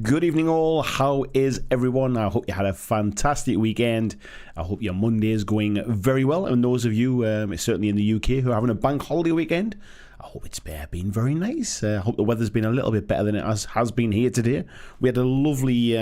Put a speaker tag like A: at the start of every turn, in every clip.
A: Good evening all, how is everyone? I hope you had a fantastic weekend. I hope your Monday is going very well, and those of you, certainly in the UK, who are having a bank holiday weekend, I hope it's been very nice. I hope the weather's been a little bit better than it has been here today. We had a lovely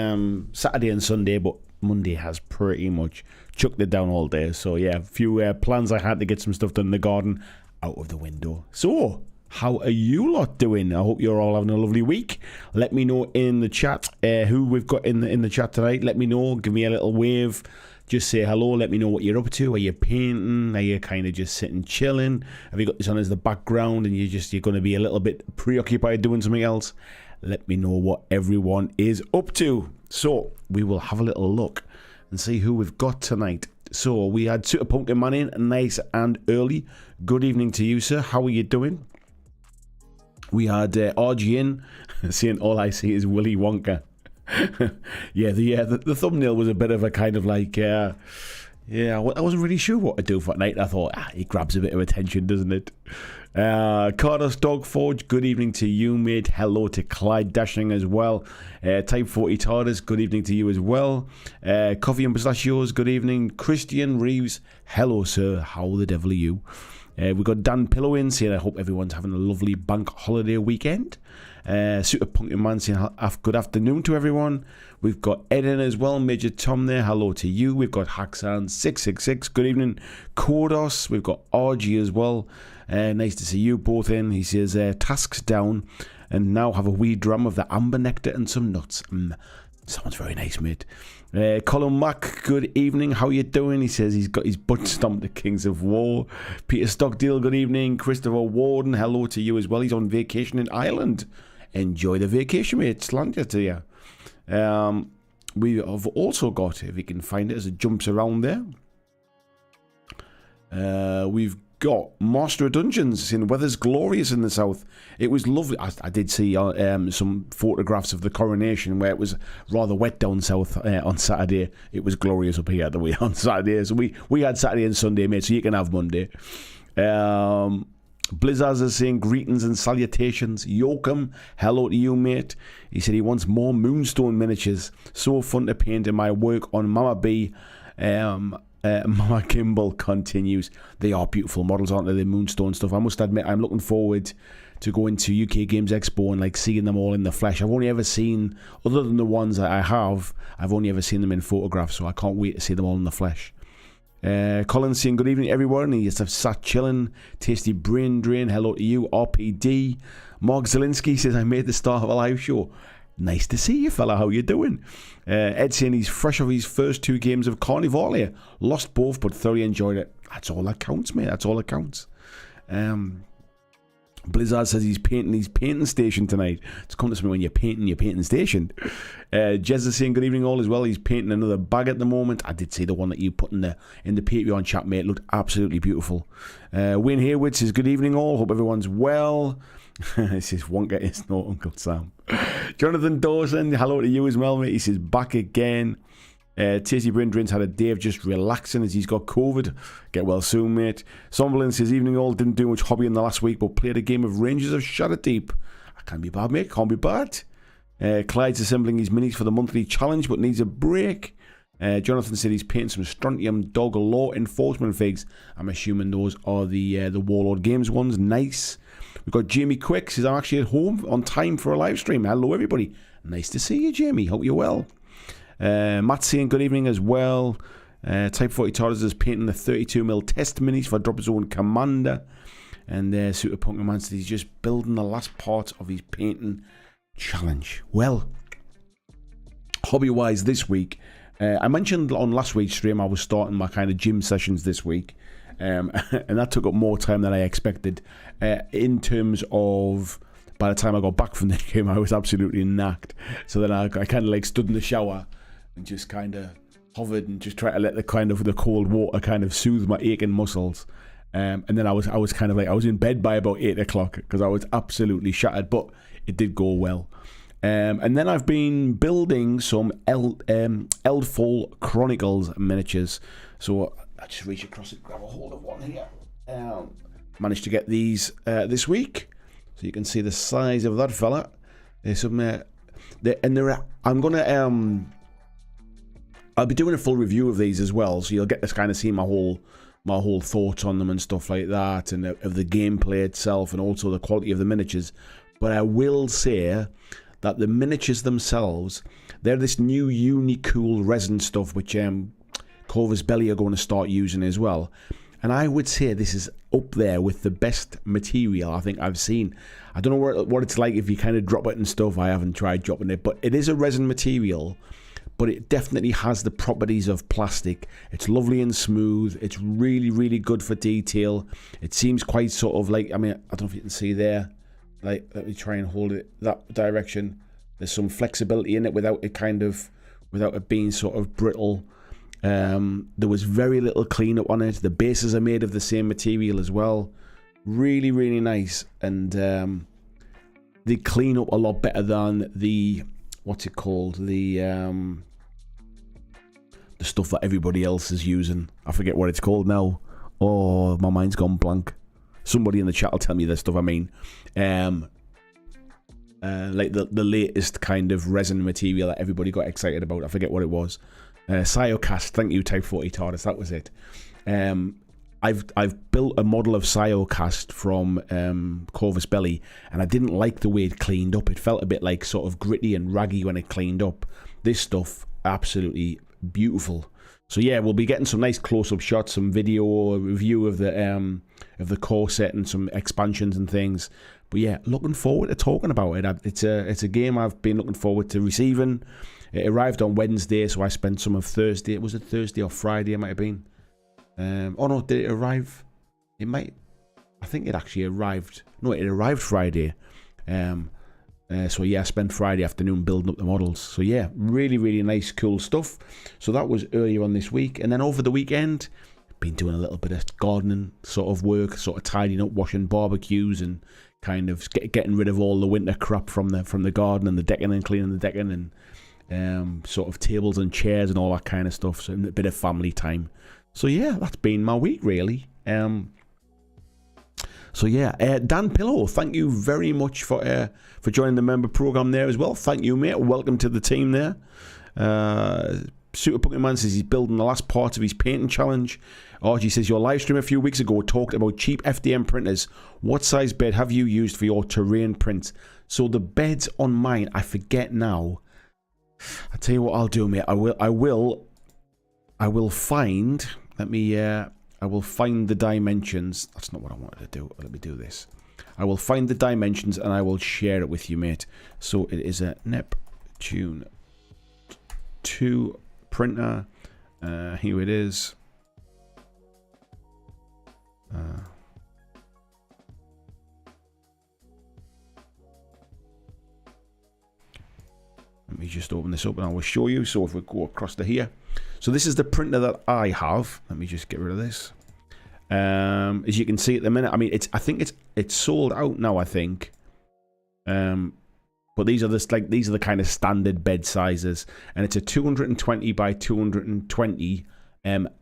A: Saturday and Sunday, but Monday has pretty much chucked it down all day. So yeah, a few plans I had to get some stuff done in the garden out of the window. So, how are you lot doing? I hope you're all having a lovely week. Let me know in the chat who we've got in the chat tonight. Let me know. Give me a little wave. Just say hello. Let me know what you're up to. Are you painting? Are you kind of just sitting chilling? Have you got this on as the background and you're going to be a little bit preoccupied doing something else? Let me know what everyone is up to. So we will have a little look and see who we've got tonight. So we had Super Pumpkin Man in nice and early. Good evening to you, sir. How are you doing? We had RG in, saying all I see is Willy Wonka. Yeah, the thumbnail was a bit of a kind of like, I wasn't really sure what to do for tonight. I thought, it grabs a bit of attention, doesn't it? Cardos Dogforge, good evening to you, mate. Hello to Clyde Dashing as well. Type 40 TARDIS, good evening to you as well. Coffee and Pistachios, good evening. Christian Reeves, hello, sir. How the devil are you? We've got Dan Pillow in saying, I hope everyone's having a lovely bank holiday weekend. Super Pumpkin Man saying, good afternoon to everyone. We've got Ed in as well, Major Tom there, hello to you. We've got Haxan666, good evening. Kodos, we've got RG as well. Nice to see you both in. He says, tasks down and now have a wee drum of the amber nectar and some nuts. Sounds very nice, mate. Colin Mack, good evening. How you doing? He says he's got his butt stomped at Kings of War. Peter Stockdale, good evening. Christopher Warden, hello to you as well. He's on vacation in Ireland. Enjoy the vacation, mate. Slantia to you. We have also got, if you can find it as it jumps around there, we've got Master of Dungeons in Weather's Glorious in the south. It was lovely. I did see some photographs of the coronation where it was rather wet down south on Saturday. It was glorious up here the way on Saturday. So we had Saturday and Sunday, mate, so you can have Monday. Blizzards is saying greetings and salutations. Yoakum, hello to you, mate. He said he wants more Moonstone miniatures. So fun to paint in my work on Mama B. Mama Kimball continues. They are beautiful models, aren't they? The Moonstone stuff. I must admit, I'm looking forward to going to UK Games Expo and like seeing them all in the flesh. I've only ever seen, other than the ones that I have, I've only ever seen them in photographs, so I can't wait to see them all in the flesh. Colin's saying good evening everyone. He just sat chilling. Tasty brain drain. Hello to you, RPD. Mark Zielinski says I made the start of a live show. Nice to see you, fella. How you doing? Ed saying he's fresh off his first 2 games of Carnivalia. Lost both, but thoroughly enjoyed it. That's all that counts, mate. That's all that counts. Blizzard says he's painting his painting station tonight. It's come to me when you're painting your painting station. Jez is saying good evening all as well. He's painting another bag at the moment. I did see the one that you put in the Patreon chat, mate. It looked absolutely beautiful. Wayne Hayward says good evening all. Hope everyone's well. He says Wonka is no Uncle Sam. Jonathan Dawson, hello to you as well, mate. He says back again. Tasty Brain Drains had a day of just relaxing as he's got COVID. Get well soon, mate. Somberlin says evening all. Didn't do much hobby in the last week, but played a game of Rangers of Shadowdeep. Can't be bad, mate. Can't be bad. Clyde's assembling his minis for the monthly challenge, but needs a break. Jonathan said he's painting some Strontium Dog Law Enforcement figs. I'm assuming those are the Warlord Games ones. Nice. We've got Jamie Quick says I'm actually at home on time for a live stream. Hello everybody. Nice to see you, Jamie. Hope you're well. Matt saying good evening as well. Type 40 TARDIS is painting the 32mm test minis for Drop Zone Commander. And Super Pumpkin Man says he's just building the last part of his painting challenge. Well, hobby-wise this week, I mentioned on last week's stream I was starting my kind of gym sessions this week. And that took up more time than I expected. In terms of, by the time I got back from the gym, I was absolutely knacked. So then I kind of like stood in the shower and just kind of hovered and just tried to let the cold water kind of soothe my aching muscles. And then I was kind of like, I was in bed by about 8 o'clock because I was absolutely shattered, but it did go well. And then I've been building some Eldfall Chronicles miniatures. So I just reach across and grab a hold of one here. Managed to get these this week. So you can see the size of that fella. There's some I'm gonna I'll be doing a full review of these as well, so you'll get to kind of see my whole thoughts on them and stuff like that, and of the gameplay itself, and also the quality of the miniatures. But I will say that the miniatures themselves, they're this new Unicool resin stuff, which Corvus Belli are going to start using as well. And I would say this is up there with the best material I think I've seen. I don't know what it's like if you kind of drop it and stuff. I haven't tried dropping it, but it is a resin material. But it definitely has the properties of plastic. It's lovely and smooth. It's really, really good for detail. It seems quite sort of like, I mean, I don't know if you can see there. Like, let me try and hold it that direction. There's some flexibility in it without it being sort of brittle. There was very little cleanup on it. The bases are made of the same material as well. Really, really nice. And they clean up a lot better than the, what's it called? The stuff that everybody else is using. I forget what it's called now. Oh, my mind's gone blank. Somebody in the chat will tell me the stuff I mean. Like the latest kind of resin material that everybody got excited about. I forget what it was. Cyocast, thank you, Type 40 TARDIS, that was it. I've built a model of Cyocast from Corvus Belli, and I didn't like the way it cleaned up. It felt a bit like sort of gritty and raggy when it cleaned up. This stuff, absolutely beautiful. So yeah, we'll be getting some nice close-up shots, some video, a review of the core set and some expansions and things. But yeah, looking forward to talking about it. It's a game I've been looking forward to receiving. It arrived on Wednesday, so I spent some of Thursday. Was it Thursday or Friday? It might have been. Oh no, did it arrive? It might. I think it actually arrived. No, it arrived Friday. So yeah, I spent Friday afternoon building up the models. So yeah, really, really nice, cool stuff. So that was earlier on this week, and then over the weekend, been doing a little bit of gardening sort of work, sort of tidying up, washing barbecues, and kind of getting rid of all the winter crap from the garden and the decking, and cleaning the decking, and sort of tables and chairs and all that kind of stuff. So a bit of family time. So yeah, that's been my week really. So yeah, Dan Pillow, thank you very much for joining the member program there as well. Thank you, mate. Welcome to the team there. Super Pokemon says he's building the last part of his painting challenge. RG says your live stream a few weeks ago talked about cheap FDM printers. What size bed have you used for your terrain prints? So the beds on mine, I forget now. I'll tell you what I'll do, mate. I will find. I will find the dimensions. That's not what I wanted to do. Let me do this. I will find the dimensions and I will share it with you, mate. So it is a Neptune 2 printer. Here it is. Let me just open this up and I will show you. So if we go across to here. So this is the printer that I have. Let me just get rid of this. As you can see at the minute, I mean, I think it's sold out now, I think. But these are the kind of standard bed sizes, and it's a 220 by 220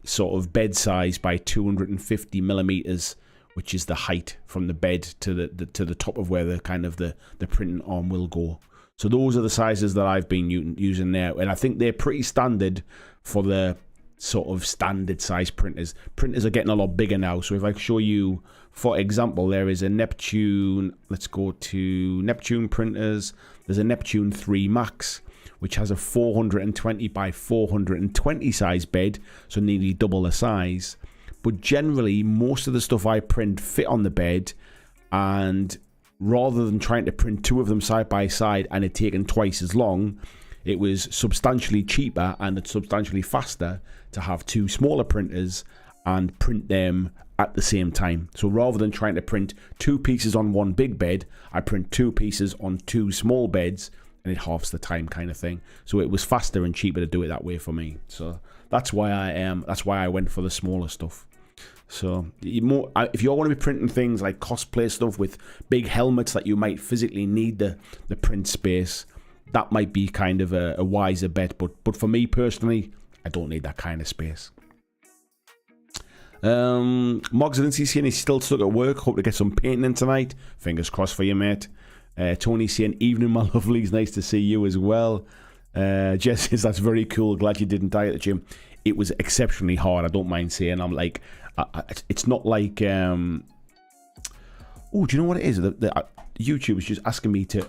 A: sort of bed size by 250 millimeters, which is the height from the bed to the top of where the printing arm will go. So those are the sizes that I've been using now, and I think they're pretty standard for the sort of standard size printers. Printers are getting a lot bigger now. So if I show you, for example, there is a Neptune. Let's go to Neptune printers. There's a Neptune 3 Max, which has a 420 by 420 size bed, so nearly double the size. But generally, most of the stuff I print fit on the bed, and rather than trying to print two of them side by side and it taking twice as long, it was substantially cheaper and it's substantially faster to have two smaller printers and print them at the same time. So rather than trying to print two pieces on one big bed, I print two pieces on two small beds, and it halves the time, kind of thing. So it was faster and cheaper to do it that way for me. So that's why I went for the smaller stuff. So if you're going to be printing things like cosplay stuff with big helmets that you might physically need the print space, that might be kind of a wiser bet. But for me personally, I don't need that kind of space. Moggs and saying he's still stuck at work. Hope to get some painting in tonight. Fingers crossed for you, mate. Tony saying, evening, my lovelies. Nice to see you as well. Jess says, that's very cool. Glad you didn't die at the gym. It was exceptionally hard. I don't mind saying. I'm like, it's not like, oh, do you know what it is? YouTube is just asking me to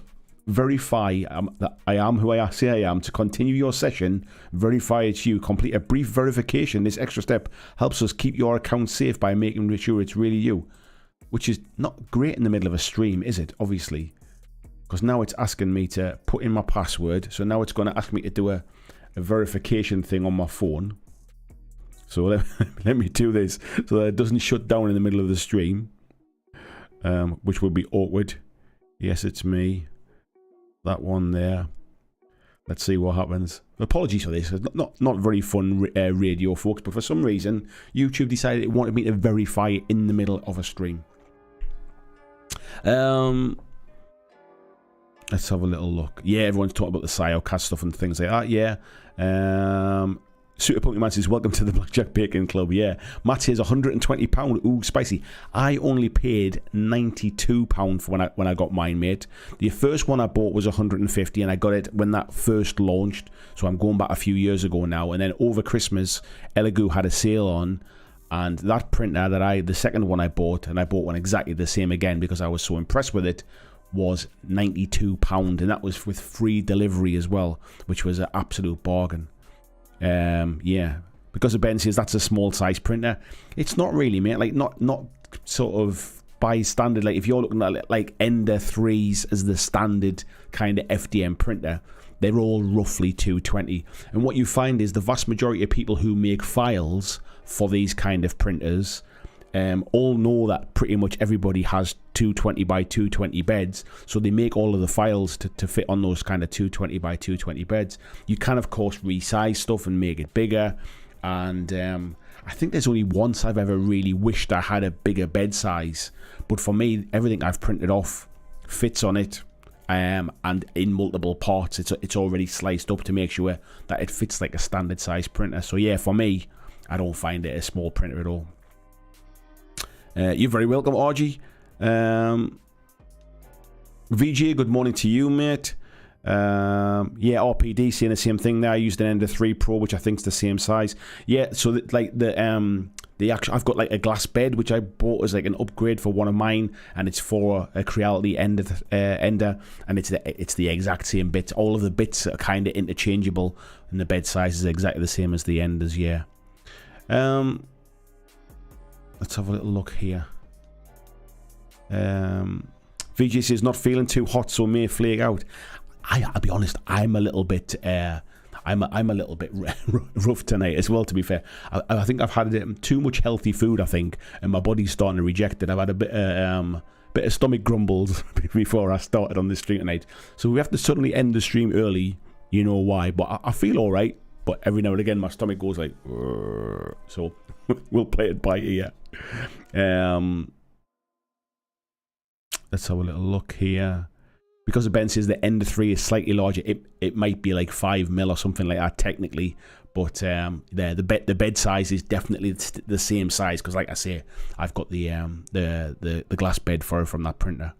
A: verify that I am who I say I am. To continue your session, verify it's you. Complete a brief verification. This extra step helps us keep your account safe by making sure it's really you. Which is not great in the middle of a stream, is it? Obviously. Because now it's asking me to put in my password. So now it's going to ask me to do a verification thing on my phone. So let me do this so that it doesn't shut down in the middle of the stream. Which would be awkward. Yes, it's me. That one there. Let's see what happens. Apologies for this. It's not very fun radio, folks. But for some reason, YouTube decided it wanted me to verify it in the middle of a stream. Let's have a little look. Yeah, everyone's talking about the Siocast stuff and things like that. Yeah. Super Pokemon Man says, welcome to the BlackJack Bacon Club. Yeah. Matt says £120. Ooh, spicy. I only paid £92 for when I got mine, mate. The first one I bought was £150 and I got it when that first launched. So I'm going back a few years ago now. And then over Christmas, Elegoo had a sale on. And that printer that the second one I bought, and I bought one exactly the same again because I was so impressed with it, was £92. And that was with free delivery as well, which was an absolute bargain. Yeah, because of Ben says that's a small size printer. It's not really, mate. Like not sort of by standard. Like if you're looking at like Ender 3s as the standard kind of FDM printer, they're all roughly 220. And what you find is the vast majority of people who make files for these kind of printers all know that pretty much everybody has 220 by 220 beds, so they make all of the files to fit on those kind of 220 by 220 beds. You can of course resize stuff and make it bigger, and I think there's only once I've ever really wished I had a bigger bed size, but for me everything I've printed off fits on it, and in multiple parts. It's already sliced up to make sure that it fits like a standard size printer. So yeah, for me, I don't find it a small printer at all. You're very welcome, RG. VJ, good morning to you, mate. Yeah, RPD saying the same thing there. I used an Ender 3 Pro, which I think is the same size. Yeah, so like the actual, I've got like a glass bed which I bought as like an upgrade for one of mine, and it's for a Creality Ender, and it's the exact same bits. All of the bits are kind of interchangeable, and the bed size is exactly the same as the Enders. Yeah. Let's have a little look here. VJ says not feeling too hot, so may flake out. I'll be honest, I'm a little bit I'm a little bit rough tonight as well, to be fair. I think I've had too much healthy food, I think, and my body's starting to reject it. I've had a bit of stomach grumbles before I started on this stream tonight, so we have to suddenly end the stream early. You know why? But I feel all right. But every now and again, my stomach goes like, so we'll play it by ear. Let's have a little look here. Because Ben says the Ender 3 is slightly larger, it might be like 5mm or something like that technically. But the bed size is definitely the same size. Because like I say, I've got the glass bed from that printer.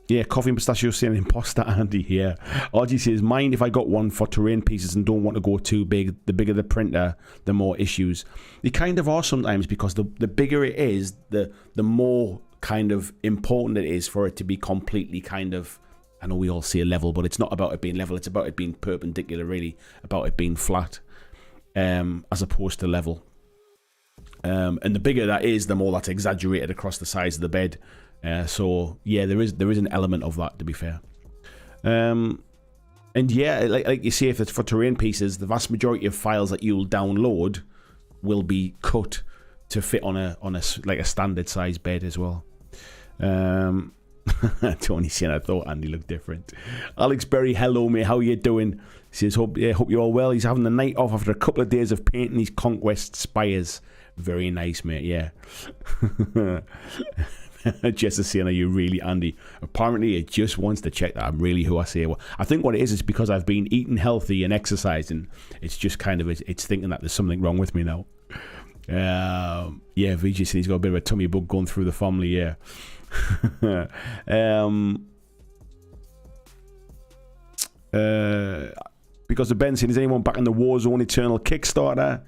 A: Yeah, Coffee and Pistachio saying imposter Andy here. RG says, mind if I got one for terrain pieces and don't want to go too big. The bigger the printer, the more issues. They kind of are sometimes, because the bigger it is, the more kind of important it is for it to be completely kind of, I know we all see a level, but it's not about it being level, it's about it being perpendicular, really, about it being flat, as opposed to level. And the bigger that is, the more that's exaggerated across the size of the bed. So yeah, there is an element of that, to be fair. And yeah, like you say, if it's for terrain pieces, the vast majority of files that you'll download will be cut to fit on a like a standard size bed as well. Tony saying, I thought Andy looked different. Alex Berry, hello mate, how you doing? He says, hope you're all well. He's having the night off after a couple of days of painting his Conquest spires. Very nice, mate. Yeah. Jess is saying, are you really Andy? Apparently it just wants to check that I'm really who I say. Well, I think what it is because I've been eating healthy and exercising. It's just kind of, it's thinking that there's something wrong with me now. Yeah, VJ said he's got a bit of a tummy bug going through the family, yeah. Because of Ben saying, is anyone back in the Warzone Eternal Kickstarter?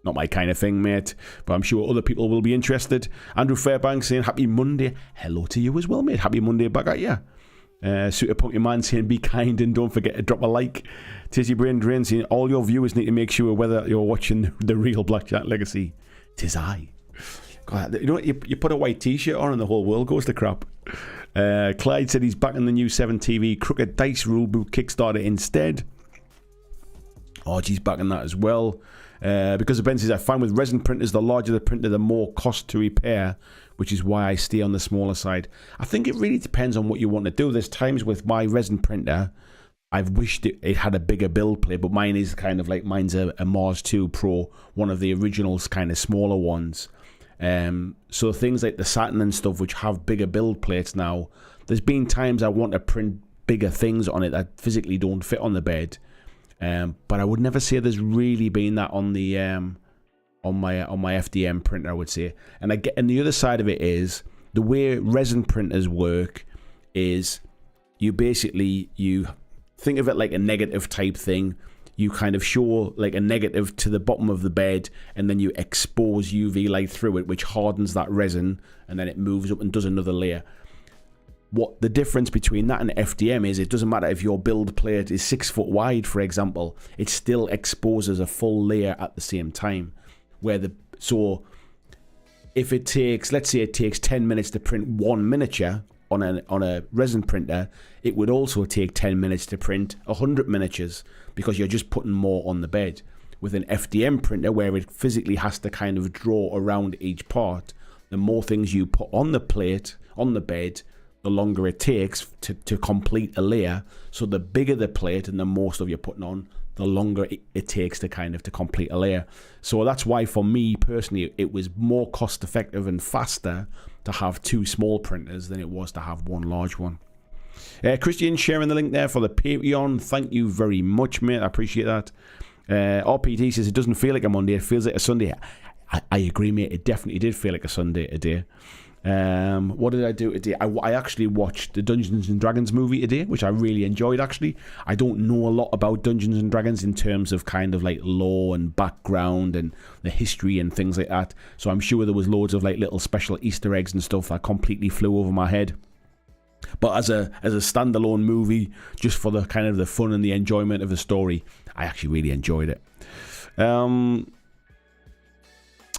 A: Not my kind of thing, mate, but I'm sure other people will be interested. Andrew Fairbanks saying, happy Monday. Hello to you as well, mate. Happy Monday back at you. Suitor Punky Man saying, be kind and don't forget to drop a like. Tizzy Brain Drain saying, all your viewers need to make sure whether you're watching the real BlackJack Legacy. Tis I. God, you know what? You put a white t-shirt on and the whole world goes to crap. Clyde said he's back in the new 7 TV Crooked Dice Rulebook Kickstarter instead. Archie's back in that as well. Because of Ben says, I find with resin printers, the larger the printer, the more cost to repair, which is why I stay on the smaller side. I think it really depends on what you want to do. There's times with my resin printer, I've wished it had a bigger build plate, but mine is kind of like, mine's a Mars 2 Pro, one of the originals, kind of smaller ones. So things like the Saturn and stuff, which have bigger build plates now, there's been times I want to print bigger things on it that physically don't fit on the bed. But I would never say there's really been that on the on my FDM printer, I would say. And the other side of it is the way resin printers work is you think of it like a negative type thing. You kind of show like a negative to the bottom of the bed, and then you expose UV light through it, which hardens that resin, and then it moves up and does another layer. What the difference between that and FDM is, it doesn't matter if your build plate is 6 foot wide, for example, it still exposes a full layer at the same time. So if it takes, let's say it takes 10 minutes to print one miniature on a resin printer, it would also take 10 minutes to print 100 miniatures, because you're just putting more on the bed. With an FDM printer, where it physically has to kind of draw around each part, the more things you put on the plate, on the bed, the longer it takes to complete a layer. So the bigger the plate and the more stuff you're putting on, the longer it takes to kind of to complete a layer. So that's why for me personally, it was more cost effective and faster to have 2 small printers than it was to have 1 large one. Christian sharing the link there for the Patreon. Thank you very much, mate. I appreciate that. RPT says it doesn't feel like a Monday, it feels like a Sunday. I agree, mate. It definitely did feel like a Sunday today. What did I do today? I actually watched the Dungeons and Dragons movie today, which I really enjoyed. Actually, I don't know a lot about Dungeons and Dragons in terms of kind of like lore and background and the history and things like that, so I'm sure there was loads of like little special Easter eggs and stuff that completely flew over my head. But as a standalone movie, just for the kind of the fun and the enjoyment of the story, I actually really enjoyed it.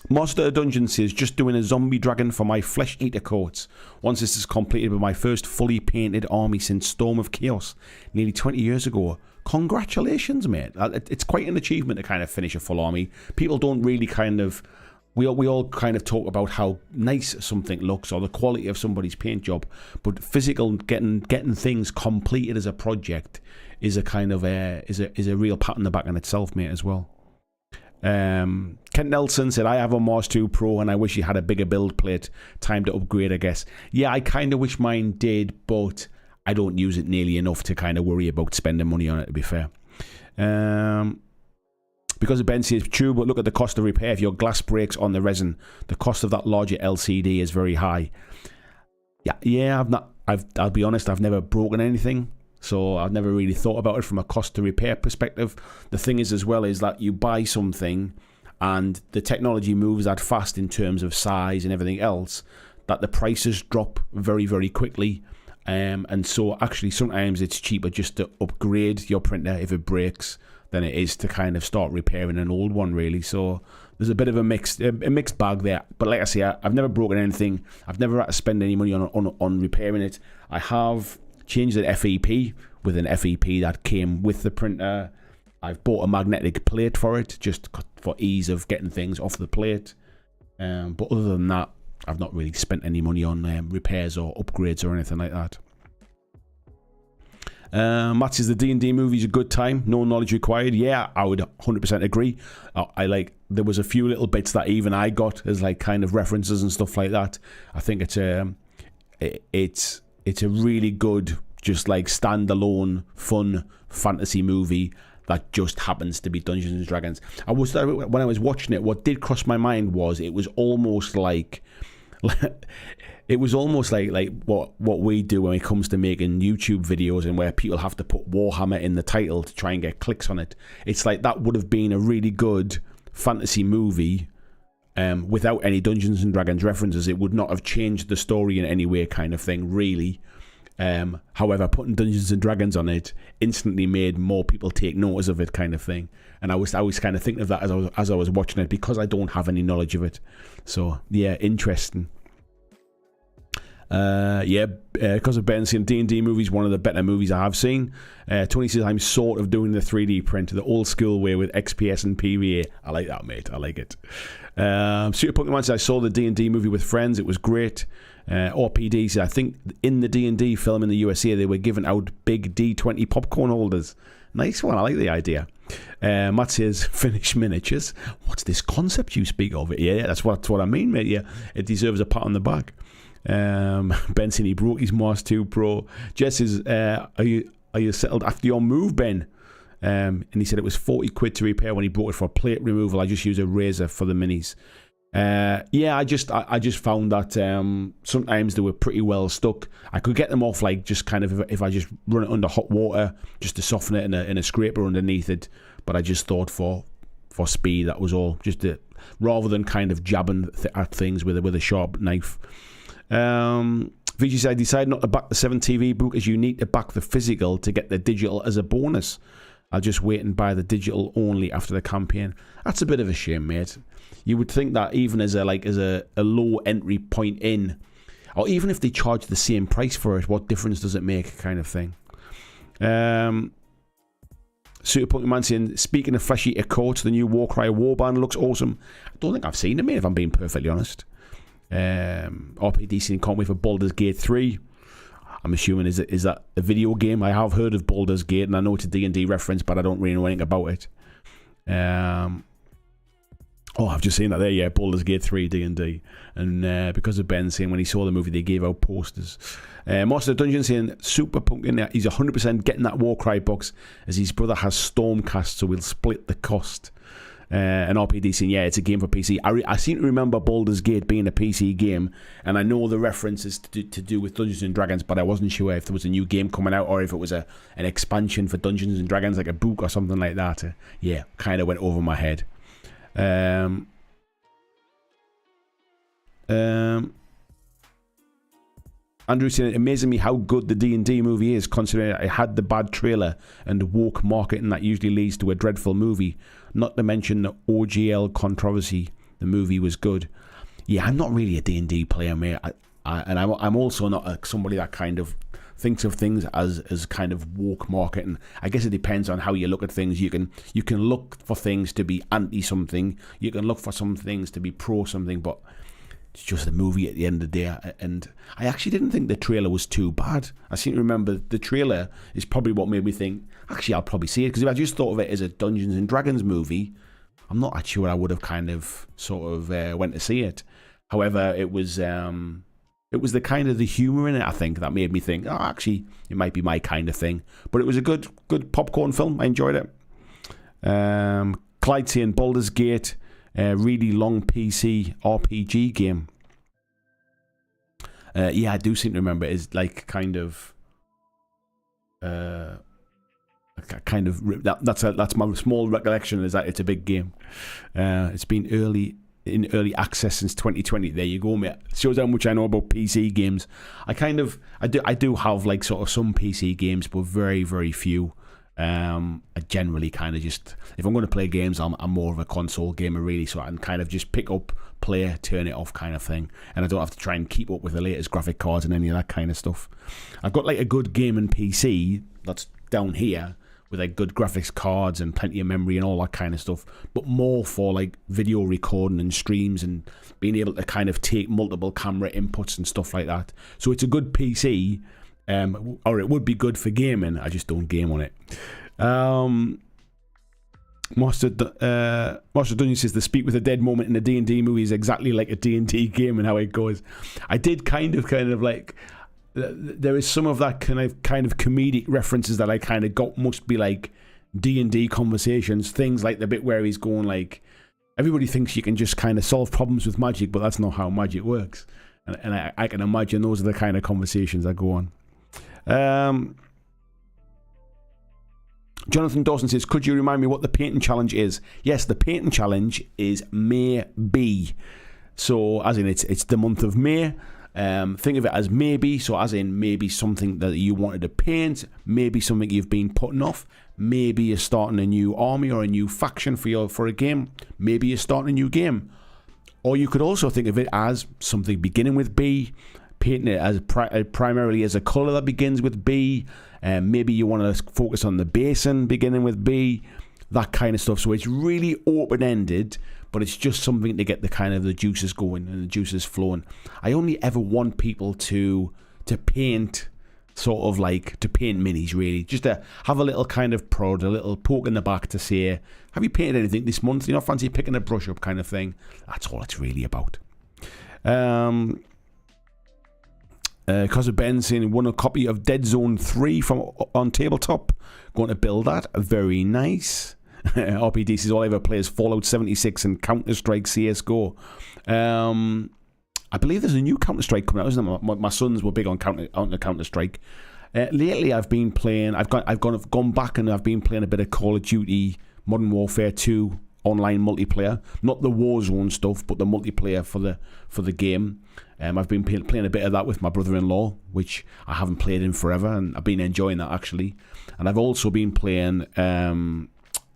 A: Master of Dungeon says, just doing a zombie dragon for my flesh eater coats. Once this is completed, with my first fully painted army since Storm of Chaos nearly 20 years ago. Congratulations, mate. It's quite an achievement to kind of finish a full army. People don't really kind of... We all kind of talk about how nice something looks or the quality of somebody's paint job, but physical getting things completed as a project is a kind of is a real pat on the back in itself, mate, as well. Kent Nelson said, I have a Mars 2 Pro and I wish you had a bigger build plate. Time to upgrade, I guess. Yeah, I kind of wish mine did, but I don't use it nearly enough to kind of worry about spending money on it, to be fair. Because Ben says, true, but look at the cost of repair. If your glass breaks on the resin, the cost of that larger LCD is very high. Yeah, I'll be honest, I've never broken anything, so I've never really thought about it from a cost to repair perspective. The thing is as well is that you buy something and the technology moves that fast in terms of size and everything else that the prices drop very, very quickly. And so actually sometimes it's cheaper just to upgrade your printer if it breaks than it is to kind of start repairing an old one, really. So there's a bit of a mixed bag there. But like I say, I've never broken anything. I've never had to spend any money on repairing it. I have changed an FEP with an FEP that came with the printer. I've bought a magnetic plate for it, just for ease of getting things off the plate. But other than that, I've not really spent any money on repairs or upgrades or anything like that. Matt says the D&D movie's a good time, no knowledge required. Yeah, I would 100% agree. There was a few little bits that even I got as like kind of references and stuff like that. I think it's a really good, just like standalone, fun fantasy movie that just happens to be Dungeons and Dragons. When I was watching it, what did cross my mind was it was almost like what we do when it comes to making YouTube videos, and where people have to put Warhammer in the title to try and get clicks on it. It's like that would have been a really good fantasy movie without any Dungeons and Dragons references. It would not have changed the story in any way, kind of thing, really. However, putting Dungeons and Dragons on it instantly made more people take notice of it, kind of thing. And I was kind of thinking of that as I was watching it, because I don't have any knowledge of it. So yeah, interesting. Because of Ben saying D&D movies, one of the better movies I have seen. Tony says, I'm sort of doing the 3D print the old school way with XPS and PVA. I like that, mate. I like it. Super Pokemon says, I saw the D&D movie with friends. It was great. RPD says, I think in the D&D film in the USA, they were giving out big D20 popcorn holders. Nice one. I like the idea. Matt says, finish miniatures. What's this concept you speak of? Yeah, that's what I mean, mate. Yeah, it deserves a pat on the back. Benson, he broke his Mars 2 Pro. Jess is, are you settled after your move, Ben? And he said it was 40 quid to repair when he brought it for plate removal. I just use a razor for the minis. Yeah, I just found that sometimes they were pretty well stuck. I could get them off, like, just kind of if I just run it under hot water just to soften it in a scraper underneath it. But I just thought for speed, that was all. Just rather than kind of jabbing at things with a sharp knife. VG said, I decided not to back the 7 TV book as you need to back the physical to get the digital as a bonus. I'll just wait and buy the digital only after the campaign. That's a bit of a shame, mate. You would think that even as a low entry point in, or even if they charge the same price for it, what difference does it make, kind of thing. Super Pokemon saying, speaking of Flesh Eater Coats, the new Warcry Warband looks awesome. I don't think I've seen it, mate, if I'm being perfectly honest. RPD saying, can't wait for Baldur's Gate 3. I'm assuming is that a video game? I have heard of Baldur's Gate, and I know it's a D&D reference, but I don't really know anything about it. I've just seen that there, yeah, Baldur's Gate 3 D&D. And because of Ben saying when he saw the movie, they gave out posters. Master of Dungeon saying, Super Pumpkin, he's 100% getting that Warcry box, as his brother has Stormcast, so we'll split the cost. And RPD saying, yeah, it's a game for PC. I seem to remember Baldur's Gate being a PC game, and I know the references to do with Dungeons and Dragons, but I wasn't sure if there was a new game coming out or if it was an expansion for Dungeons and Dragons, like a book or something like that. Yeah, kind of went over my head. Andrew saying, amazing me how good the D&D movie is, considering it had the bad trailer and woke marketing that usually leads to a dreadful movie. Not to mention the OGL controversy. The movie was good. Yeah, I'm not really a D&D player, mate. I'm also not somebody that kind of thinks of things as kind of woke marketing. I guess it depends on how you look at things. You can look for things to be anti something. You can look for some things to be pro something, but it's just a movie at the end of the day. And I actually didn't think the trailer was too bad. I seem to remember the trailer is probably what made me think, actually, I'll probably see it. Because if I just thought of it as a Dungeons and Dragons movie, I'm not sure I would have kind of sort of went to see it. However, it was the kind of the humour in it, I think, that made me think, oh, actually, it might be my kind of thing. But it was a good popcorn film. I enjoyed it. Clyde saying Baldur's Gate, really long PC RPG game. Yeah, I do seem to remember it's like kind of that's my small recollection, is that it's a big game. It's been in early access since 2020. There you go, mate. It shows how much I know about PC games. I do have like sort of some PC games, but very, very few. I generally kind of just, if I'm going to play games, I'm more of a console gamer, really, so I can kind of just pick up, play, turn it off kind of thing, and I don't have to try and keep up with the latest graphic cards and any of that kind of stuff. I've got like a good gaming PC that's down here with like good graphics cards and plenty of memory and all that kind of stuff, but more for like video recording and streams and being able to kind of take multiple camera inputs and stuff like that. So it's a good PC, or it would be good for gaming. I just don't game on it. Master Dungeon says the speak with the dead moment in the D&D movie is exactly like a D&D game and how it goes. I did kind of like, there is some of that kind of comedic references that I kind of got, must be like D&D conversations, things like the bit where he's going like, everybody thinks you can just kind of solve problems with magic, but that's not how magic works. And I can imagine those are the kind of conversations that go on. Jonathan Dawson says, could you remind me what the painting challenge is? Yes, the painting challenge is May B. So, as in, it's the month of May. Think of it as maybe, so as in maybe something that you wanted to paint, maybe something you've been putting off, maybe you're starting a new army or a new faction for a game, maybe you're starting a new game. Or you could also think of it as something beginning with B, painting it as primarily as a colour that begins with B. Maybe you want to focus on the basin beginning with B, that kind of stuff. So it's really open-ended, but it's just something to get the kind of the juices going and the juices flowing. I only ever want people to paint, sort of like to paint minis, really, just to have a little kind of prod, a little poke in the back to say, have you painted anything this month? You know, fancy picking a brush up kind of thing. That's all it's really about. Because of Ben saying won a copy of Dead Zone 3 from on tabletop. Going to build that. Very nice. RPD says all I ever play is Fallout 76 and Counter-Strike CSGO. I believe there's a new Counter-Strike coming out, isn't there? My sons were big on Counter-Strike. Lately, I've been playing. I've gone back and I've been playing a bit of Call of Duty Modern Warfare 2 online multiplayer, not the Warzone stuff, but the multiplayer for the game. I've been playing a bit of that with my brother-in-law, which I haven't played in forever, and I've been enjoying that actually. And I've also been playing.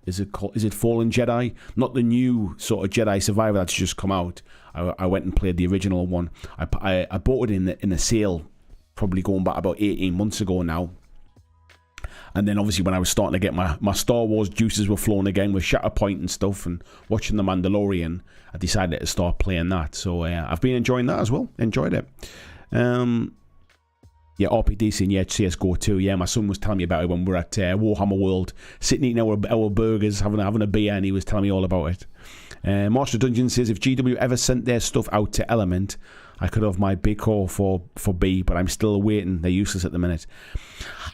A: Is it Fallen Jedi? Not the new sort of Jedi Survivor that's just come out. I went and played the original one. I bought it in a sale, probably going back about 18 months ago now. And then obviously when I was starting to get my Star Wars juices were flowing again with Shatterpoint and stuff and watching The Mandalorian, I decided to start playing that. So I've been enjoying that as well. Enjoyed it. Yeah, RPD saying, yeah, CSGO 2. Yeah, my son was telling me about it when we were at Warhammer World, sitting eating our burgers, having a beer, and he was telling me all about it. Master Dungeon says, if GW ever sent their stuff out to Element, I could have my big call for B, but I'm still waiting. They're useless at the minute.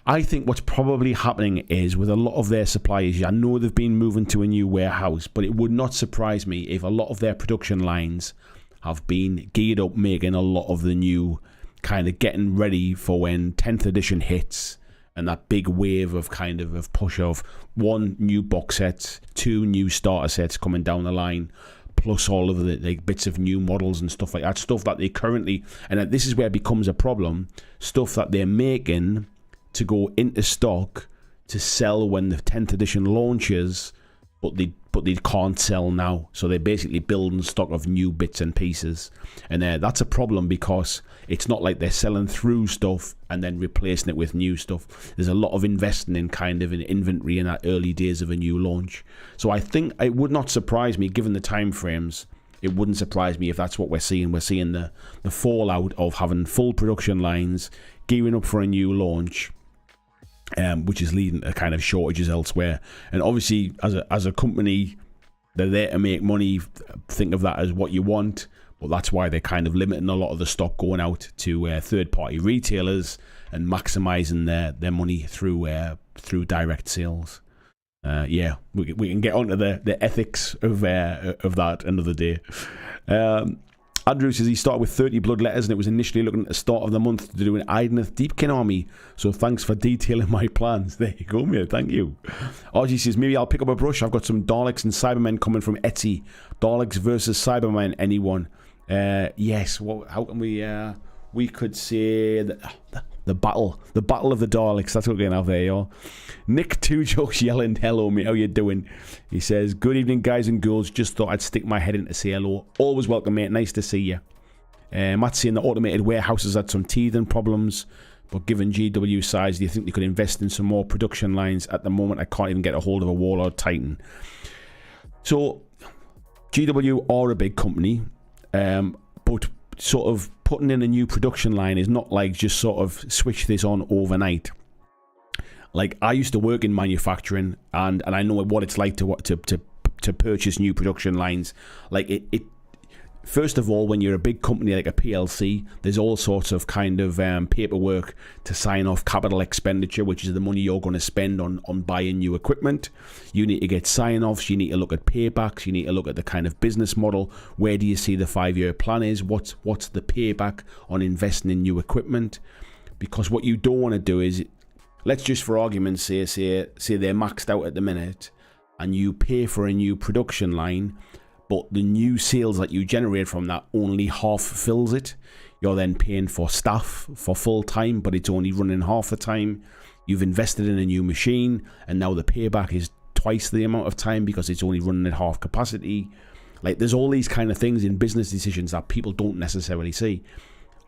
A: I think what's probably happening is with a lot of their suppliers, I know they've been moving to a new warehouse, but it would not surprise me if a lot of their production lines have been geared up making a lot of the new, kind of getting ready for when 10th edition hits and that big wave of kind of push of 1 new box set, 2 new starter sets coming down the line, plus all of the like bits of new models and stuff like that, stuff that they currently, and this is where it becomes a problem, stuff that they're making to go into stock to sell when the 10th edition launches, but they can't sell now. So they're basically building stock of new bits and pieces. And that's a problem because it's not like they're selling through stuff and then replacing it with new stuff. There's a lot of investing in kind of an inventory in that early days of a new launch. So I think it would not surprise me, given the time frames, it wouldn't surprise me if that's what we're seeing. We're seeing the fallout of having full production lines, gearing up for a new launch, which is leading to kind of shortages elsewhere. And obviously, as a company, they're there to make money. Think of that as what you want, but that's why they're kind of limiting a lot of the stock going out to third-party retailers and maximising their money through direct sales. Yeah, we can get onto the ethics of that another day. Andrew says he started with 30 blood letters and it was initially looking at the start of the month to do an Idoneth Deepkin army. So thanks for detailing my plans. There you go, mate. Thank you. RG says, maybe I'll pick up a brush. I've got some Daleks and Cybermen coming from Etsy. Daleks versus Cybermen, anyone? Yes. Well, how can we could say that the battle of the Daleks. That's what we're going to have there, y'all. Nick Two Jokes yelling, hello mate, how you doing? He says, good evening guys and girls, just thought I'd stick my head in to say hello. Always welcome mate, nice to see you. Matt's saying the automated warehouses had some teething problems, but given GW size, do you think they could invest in some more production lines? At the moment I can't even get a hold of a Warlord Titan. So GW are a big company, but sort of putting in a new production line is not like just sort of switch this on overnight. Like, I used to work in manufacturing, and I know what it's like to purchase new production lines. Like, First of all, when you're a big company like a PLC, there's all sorts of kind of paperwork to sign off capital expenditure, which is the money you're going to spend on buying new equipment. You need to get sign-offs. You need to look at paybacks. You need to look at the kind of business model. Where do you see the 5-year plan is? What's the payback on investing in new equipment? Because what you don't want to do is, let's just for argument's sake say they're maxed out at the minute, and you pay for a new production line, but the new sales that you generate from that only half fills it. You're then paying for staff for full time, but it's only running half the time. You've invested in a new machine, and now the payback is twice the amount of time because it's only running at half capacity. Like, there's all these kind of things in business decisions that people don't necessarily see.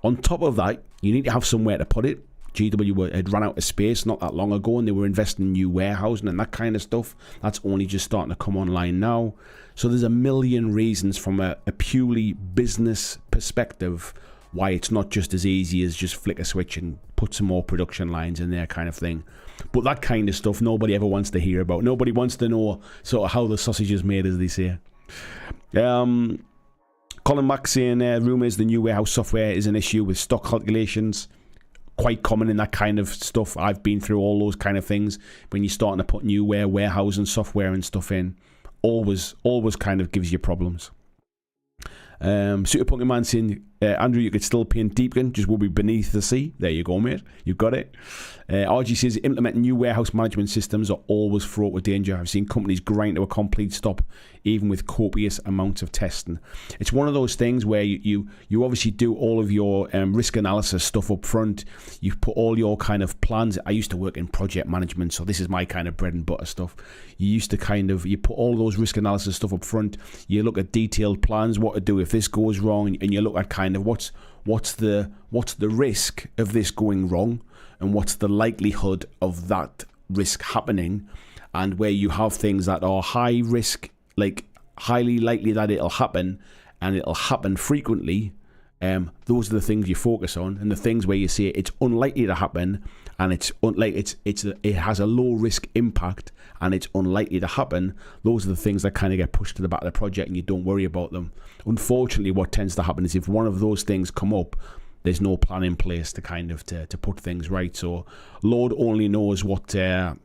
A: On top of that, you need to have somewhere to put it. GW had run out of space not that long ago, and they were investing in new warehousing and that kind of stuff. That's only just starting to come online now. So there's a million reasons from a purely business perspective why it's not just as easy as just flick a switch and put some more production lines in there kind of thing. But that kind of stuff nobody ever wants to hear about. Nobody wants to know sort of how the sausage is made, as they say. Colin Mack saying rumours the new warehouse software is an issue with stock calculations. Quite common in that kind of stuff. I've been through all those kind of things. When you're starting to put new warehousing software and stuff in, always kind of gives you problems. Super Pokemon saying, Andrew, you could still paint Deepkin, just will be beneath the sea. There you go, mate. You got it. RG says, implementing new warehouse management systems are always fraught with danger. I've seen companies grind to a complete stop, even with copious amounts of testing. It's one of those things where you obviously do all of your risk analysis stuff up front. You put all your kind of plans. I used to work in project management, so this is my kind of bread and butter stuff. You put all those risk analysis stuff up front. You look at detailed plans, what to do if this goes wrong, and you look at kind of what's the risk of this going wrong, and what's the likelihood of that risk happening. And where you have things that are high risk, like highly likely that it'll happen, and it'll happen frequently, those are the things you focus on. And the things where you say it's unlikely to happen, and it has a low risk impact, and it's unlikely to happen, those are the things that kind of get pushed to the back of the project, and you don't worry about them. Unfortunately, what tends to happen is if one of those things come up, there's no plan in place to kind of to put things right. So Lord only knows what they're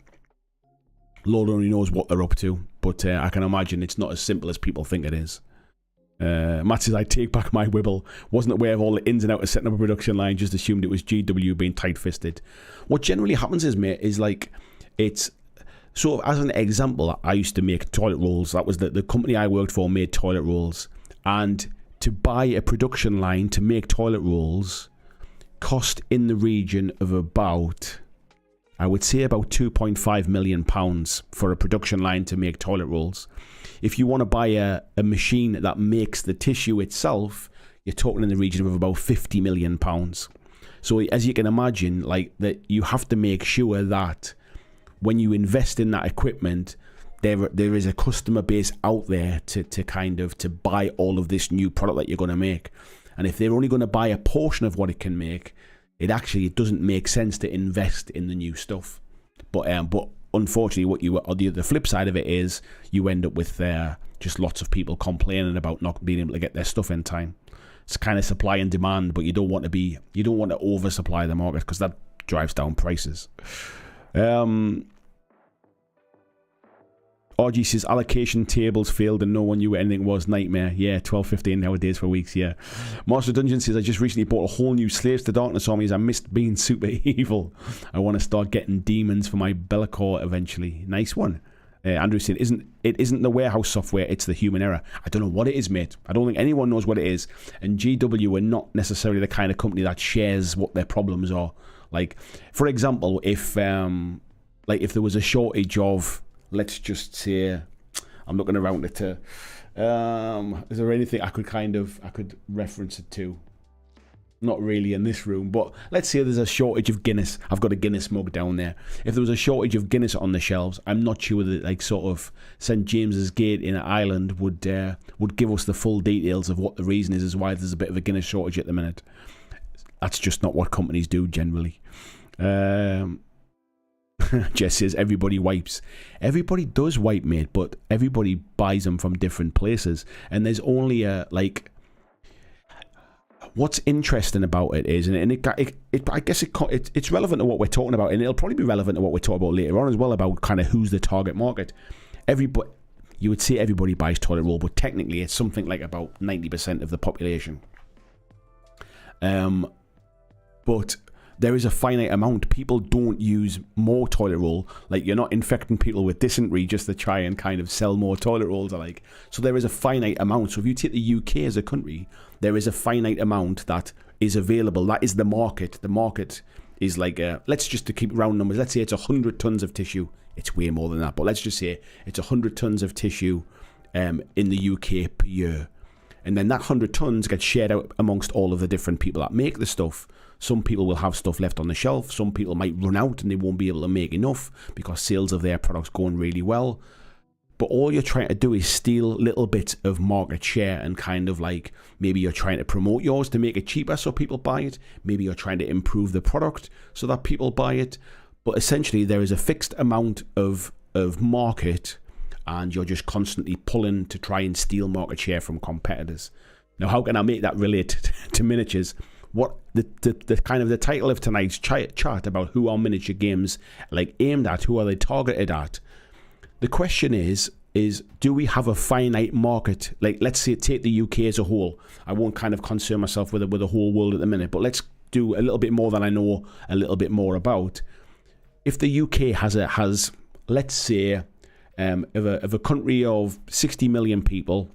A: up to, but I can imagine it's not as simple as people think it is. Matt says, I take back my wibble. Wasn't aware of all the ins and outs of setting up a production line, just assumed it was GW being tight-fisted. What generally happens is, mate, is like, it's... So, as an example, I used to make toilet rolls. That was the company I worked for made toilet rolls. And to buy a production line to make toilet rolls cost in the region of about... I would say about £2.5 million for a production line to make toilet rolls. If you want to buy a machine that makes the tissue itself, you're talking in the region of about £50 million. So as you can imagine, like, that you have to make sure that when you invest in that equipment, there is a customer base out there to buy all of this new product that you're going to make. And if they're only going to buy a portion of what it can make, it doesn't make sense to invest in the new stuff. But unfortunately, the flip side of it is you end up with just lots of people complaining about not being able to get their stuff in time. It's kind of supply and demand, but you don't want to oversupply the market because that drives down prices. RG says allocation tables failed and no one knew what anything was. Nightmare. Yeah, 12:15 nowadays for weeks. Yeah. Master Dungeon says, I just recently bought a whole new Slaves to Darkness armies. I missed being super evil. I want to start getting demons for my Be'lakor eventually. Nice one. Andrew said, it isn't the warehouse software, it's the human error. I don't know what it is, mate. I don't think anyone knows what it is. And GW are not necessarily the kind of company that shares what their problems are. Like, for example, if there was a shortage of, let's just say, I'm looking around it to, is there anything I could reference it to? Not really in this room, but let's say there's a shortage of Guinness. I've got a Guinness mug down there. If there was a shortage of Guinness on the shelves, I'm not sure that like sort of St James's Gate in Ireland would give us the full details of what the reason is why there's a bit of a Guinness shortage at the minute. That's just not what companies do generally. Jess says everybody wipes. Everybody does wipe, mate, but everybody buys them from different places, and there's only what's interesting about it is, and I guess it's relevant to what we're talking about, and it'll probably be relevant to what we're talking about later on as well, about kind of who's the target market. Everybody, you would say everybody buys toilet roll, but technically it's something like about 90% of the population. But there is a finite amount. People don't use more toilet roll. Like, you're not infecting people with dysentery just to try and kind of sell more toilet rolls. So there is a finite amount. So if you take the UK as a country, there is a finite amount that is available. That is the market. The market is like, let's just to keep round numbers, let's say it's 100 tons of tissue. It's way more than that, but let's just say it's 100 tons of tissue in the UK per year. And then that 100 tons gets shared out amongst all of the different people that make the stuff. Some people will have stuff left on the shelf. Some people might run out and they won't be able to make enough because sales of their products going really well. But all you're trying to do is steal little bits of market share, and kind of like, maybe you're trying to promote yours to make it cheaper so people buy it. Maybe you're trying to improve the product so that people buy it. But essentially there is a fixed amount of market, and you're just constantly pulling to try and steal market share from competitors. Now, how can I make that relate to miniatures? What the kind of the title of tonight's chat about who are miniature games like aimed at, who are they targeted at? The question is do we have a finite market? Like, let's say take the UK as a whole. I won't kind of concern myself with the whole world at the minute, but let's do a little bit more than I know a little bit more about. If the UK has let's say of a country of 60 million people,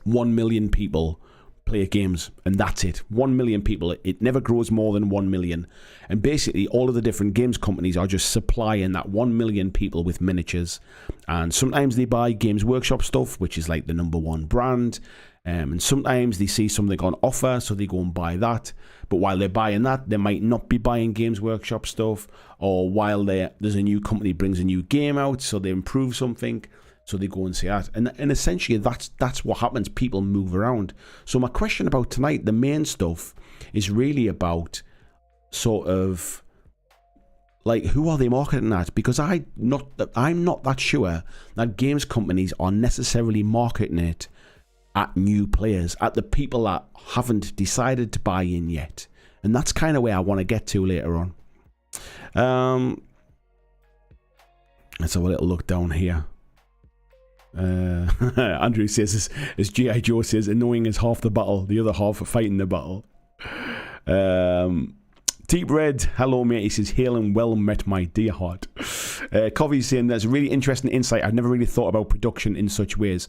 A: 1 million people play games, and that's it. 1 million people. It never grows more than 1 million. And basically all of the different games companies are just supplying that 1 million people with miniatures. And sometimes they buy Games Workshop stuff, which is like the #1 brand. And sometimes they see something on offer, so they go and buy that. But while they're buying that, they might not be buying Games Workshop stuff. Or while there's a new company brings a new game out, so they improve something, so they go and see that. And essentially that's what happens. People move around. So my question about tonight, the main stuff, is really about sort of like, who are they marketing at? Because I'm not that sure that games companies are necessarily marketing it at new players, at the people that haven't decided to buy in yet. And that's kind of where I want to get to later on. Let's have a little look down here. Andrew says, as G.I. Joe says, annoying is half the battle, the other half are fighting the battle. Deep Red, hello mate, he says, hail and well met my dear heart. Covey's saying, that's a really interesting insight. I've never really thought about production in such ways.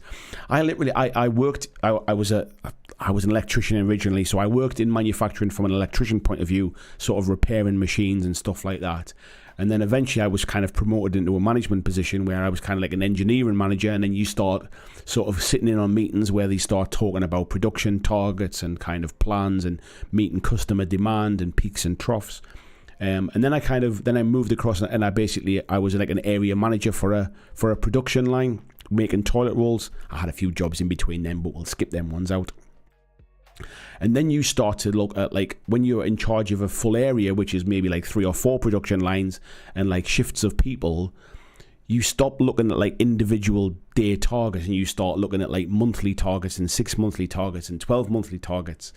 A: I was an electrician originally, so I worked in manufacturing from an electrician point of view, sort of repairing machines and stuff like that. And then eventually I was kind of promoted into a management position where I was kind of like an engineering manager, and then you start sort of sitting in on meetings where they start talking about production targets and kind of plans and meeting customer demand and peaks and troughs. And then I moved across, and I was like an area manager for a production line making toilet rolls. I had a few jobs in between them, but we'll skip them ones out. And then you start to look at, like, when you're in charge of a full area, which is maybe like 3 or 4 production lines and like shifts of people, you stop looking at like individual day targets, and you start looking at like monthly targets and 6 monthly targets and 12 monthly targets.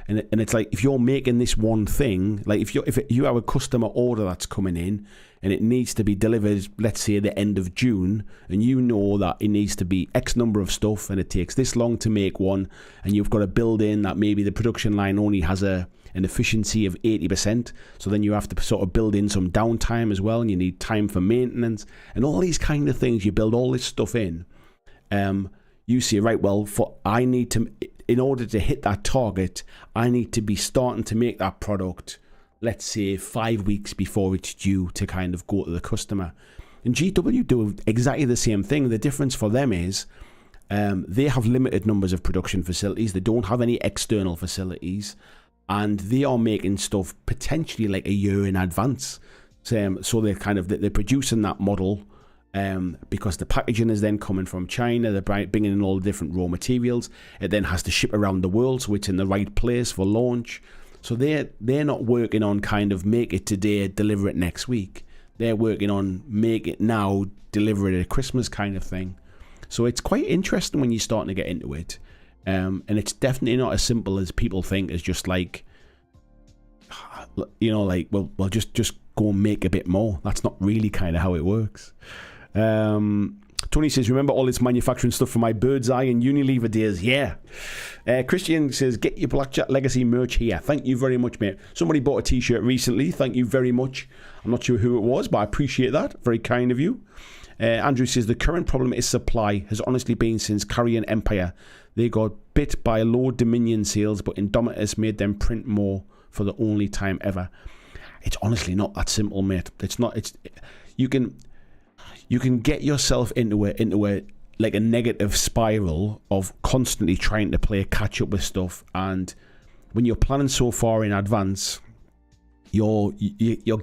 A: And it's like, if you're making this one thing, like if you have a customer order that's coming in and it needs to be delivered, let's say at the end of June, and you know that it needs to be X number of stuff and it takes this long to make one, and you've got to build in that maybe the production line only has an efficiency of 80%, so then you have to sort of build in some downtime as well, and you need time for maintenance and all these kind of things. You build all this stuff in. You say, right, well, in order to hit that target, I need to be starting to make that product, let's say 5 weeks before it's due to kind of go to the customer. And GW do exactly the same thing. The difference for them is they have limited numbers of production facilities. They don't have any external facilities, and they are making stuff potentially like a year in advance. So they're producing that model. Because the packaging is then coming from China, they're bringing in all the different raw materials. It then has to ship around the world, so it's in the right place for launch. So they're not working on kind of make it today, deliver it next week. They're working on make it now, deliver it at Christmas kind of thing. So it's quite interesting when you're starting to get into it. And it's definitely not as simple as people think. It's just like, like, well, just go and make a bit more. That's not really kind of how it works. Tony says, remember all this manufacturing stuff from my Bird's Eye and Unilever days? Yeah. Christian says, get your BlackJack Legacy merch here. Thank you very much, mate. Somebody bought a t-shirt recently. Thank you very much. I'm not sure who it was, but I appreciate that. Very kind of you. Andrew says, the current problem is supply. Has honestly been since Carrion Empire. They got bit by low Dominion sales, but Indomitus made them print more for the only time ever. It's honestly not that simple, mate. It's not. You can get yourself into a like a negative spiral of constantly trying to play catch up with stuff, and when you're planning so far in advance, you're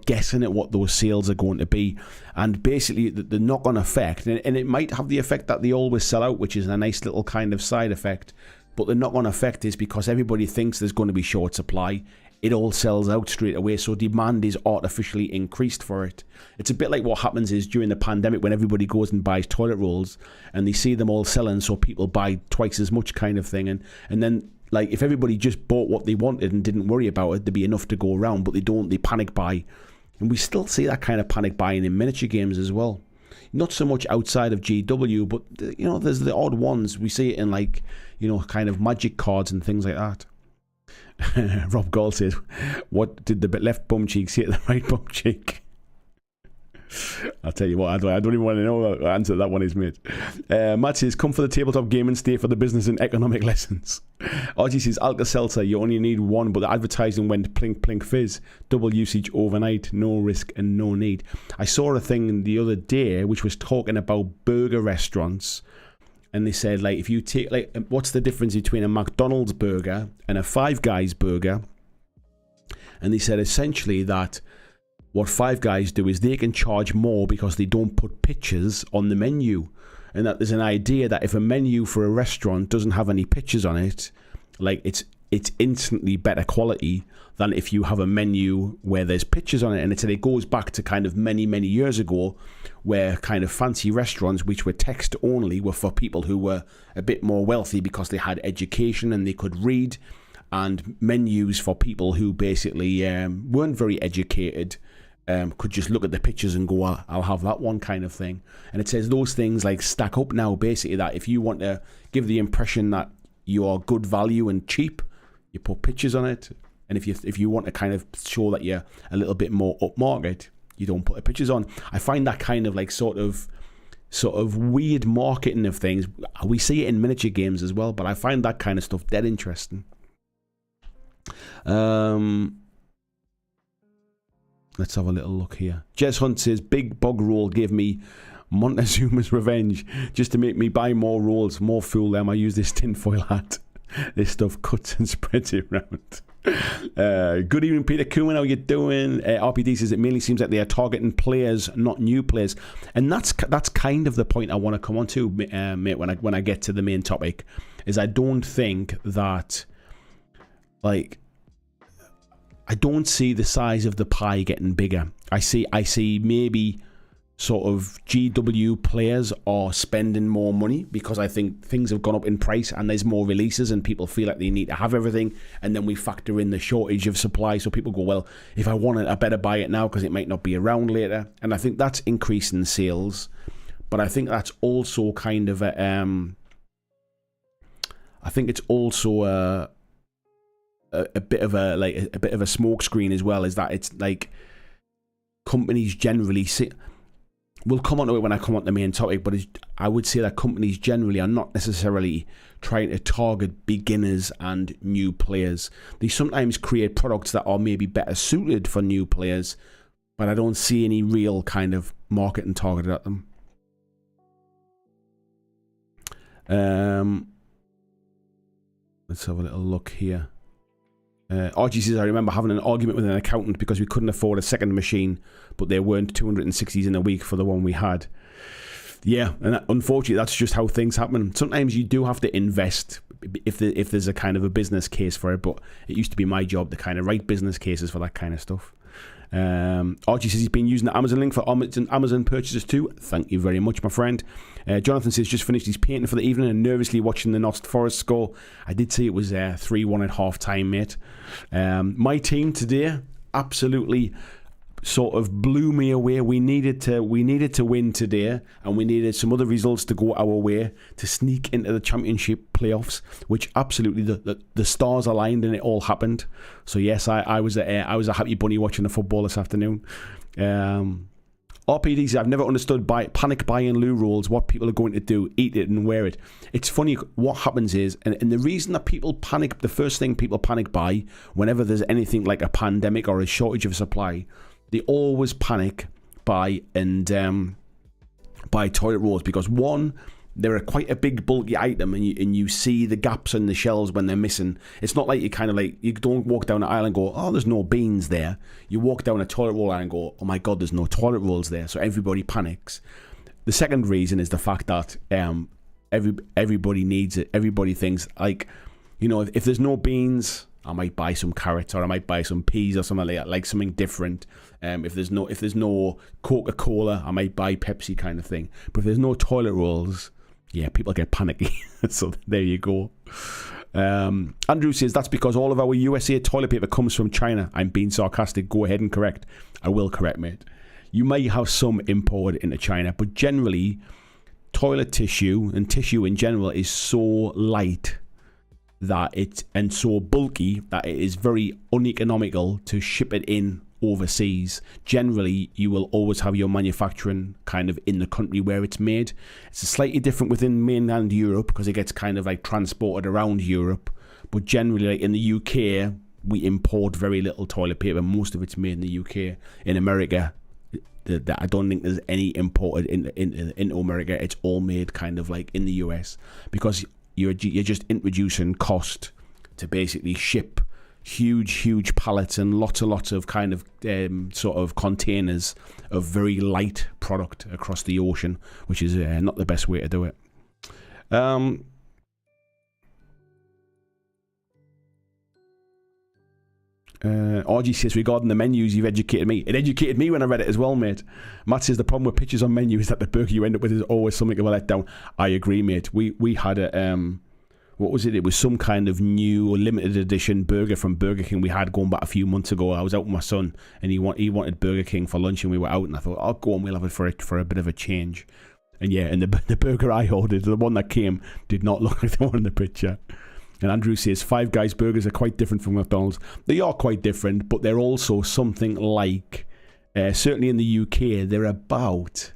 A: guessing at what those sales are going to be, and basically the knock-on effect, and it might have the effect that they always sell out, which is a nice little kind of side effect, but the knock-on effect is because everybody thinks there's going to be short supply, it all sells out straight away, so demand is artificially increased for it. It's a bit like what happens is during the pandemic when everybody goes and buys toilet rolls and they see them all selling, so people buy twice as much kind of thing, and then like if everybody just bought what they wanted and didn't worry about it, there'd be enough to go around, but they don't, they panic buy. And we still see that kind of panic buying in miniature games as well. Not so much outside of GW, but there's the odd ones. We see it in like, kind of magic cards and things like that. Rob Gall says, what did the left bum cheek say to the right bum cheek? I'll tell you what, I don't even want to know what the answer to that one is, mate. Matt says, come for the tabletop game and stay for the business and economic lessons. RG says, Alka-Seltzer, you only need one, but the advertising went plink plink fizz. Double usage overnight, no risk and no need. I saw a thing the other day which was talking about burger restaurants, and they said, like, if you take, like, what's the difference between a McDonald's burger and a Five Guys burger? And they said essentially that what Five Guys do is they can charge more because they don't put pictures on the menu. And that there's an idea that if a menu for a restaurant doesn't have any pictures on it, like it's instantly better quality than if you have a menu where there's pictures on it. And it goes back to kind of many, many years ago where kind of fancy restaurants, which were text only, were for people who were a bit more wealthy because they had education and they could read, and menus for people who basically weren't very educated, could just look at the pictures and go, I'll have that one kind of thing. And it says those things like stack up now, basically, that if you want to give the impression that you are good value and cheap, you put pictures on it. And if you want to kind of show that you're a little bit more upmarket, you don't put the pictures on. I find that kind of like sort of weird marketing of things. We see it in miniature games as well, but I find that kind of stuff dead interesting. Let's have a little look here. Jez Hunt says, big bog roll gave me Montezuma's revenge just to make me buy more rolls. More fool them. I use this tinfoil hat. This stuff cuts and spreads it around. Good evening, Peter Kuhn. How you doing? RPD says it mainly seems like they are targeting players, not new players, and that's kind of the point I want to come on to, mate. When I get to the main topic, is I don't think that, like, I don't see the size of the pie getting bigger. I see maybe sort of GW players are spending more money because I think things have gone up in price and there's more releases and people feel like they need to have everything, and then we factor in the shortage of supply, so people go, well, if I want it, I better buy it now because it might not be around later, and I think that's increasing sales. But I think that's also kind of a I think it's also a bit of a smokescreen as well, is that it's like companies generally see. We'll come on to it when I come on to the main topic, but I would say that companies generally are not necessarily trying to target beginners and new players. They sometimes create products that are maybe better suited for new players, but I don't see any real kind of marketing targeted at them. Let's have a little look here. RG says, I remember having an argument with an accountant because we couldn't afford a second machine, but there weren't 260s in a week for the one we had. Yeah, and unfortunately, that's just how things happen. Sometimes you do have to invest if there's a kind of a business case for it. But it used to be my job to kind of write business cases for that kind of stuff. Archie says he's been using the Amazon link for Amazon purchases too. Thank you very much, my friend. Jonathan says just finished his painting for the evening and nervously watching the Nost Forest score. I did see it was 3-1 at half time, mate. My team today absolutely sort of blew me away. We needed to win today, and we needed some other results to go our way to sneak into the championship playoffs, which absolutely the stars aligned and it all happened. So yes, I was a happy bunny watching the football this afternoon. RPD says, I've never understood panic buy and loo rules, what people are going to do, eat it and wear it. It's funny, what happens is, and the reason that people panic, the first thing people panic buy whenever there's anything like a pandemic or a shortage of supply, they always panic buy toilet rolls because, one, they're quite a big bulky item, and you see the gaps in the shelves when they're missing. It's not like you don't walk down an aisle and go, oh, there's no beans there. You walk down a toilet roll aisle and go, oh my god, there's no toilet rolls there. So everybody panics. The second reason is the fact that everybody needs it. Everybody thinks, like, you know, if there's no beans, I might buy some carrots or I might buy some peas or something like that, like something different. If there's no Coca-Cola, I might buy Pepsi kind of thing. But if there's no toilet rolls, yeah, people get panicky. So there you go. Andrew says that's because all of our USA toilet paper comes from China. I'm being sarcastic. Go ahead and correct. I will correct, mate. You may have some imported into China, but generally, toilet tissue and tissue in general is so light and so bulky that it is very uneconomical to ship it in overseas. Generally, you will always have your manufacturing kind of in the country where it's made. It's slightly different within mainland Europe because it gets kind of like transported around Europe. But generally, like in the UK, we import very little toilet paper. Most of it's made in the UK. In America, I don't think there's any imported into America. It's all made kind of like in the US because you're just introducing cost to basically ship huge pallets and lots of kind of sort of containers of very light product across the ocean, which is not the best way to do it. RG says, regarding the menus, you've educated me. It educated me when I read it as well, mate. Matt says, the problem with pictures on menus is that the burger you end up with is always something of a letdown. I agree, mate. We had a, what was it? It was some kind of new or limited edition burger from Burger King we had going back a few months ago. I was out with my son, and he wanted Burger King for lunch, and we were out, and I thought, I'll go and we'll have it for a bit of a change. And yeah, and the burger I ordered, the one that came, did not look like the one in the picture. And Andrew says, Five Guys burgers are quite different from McDonald's. They are quite different, but they're also something like, certainly in the UK, they're about,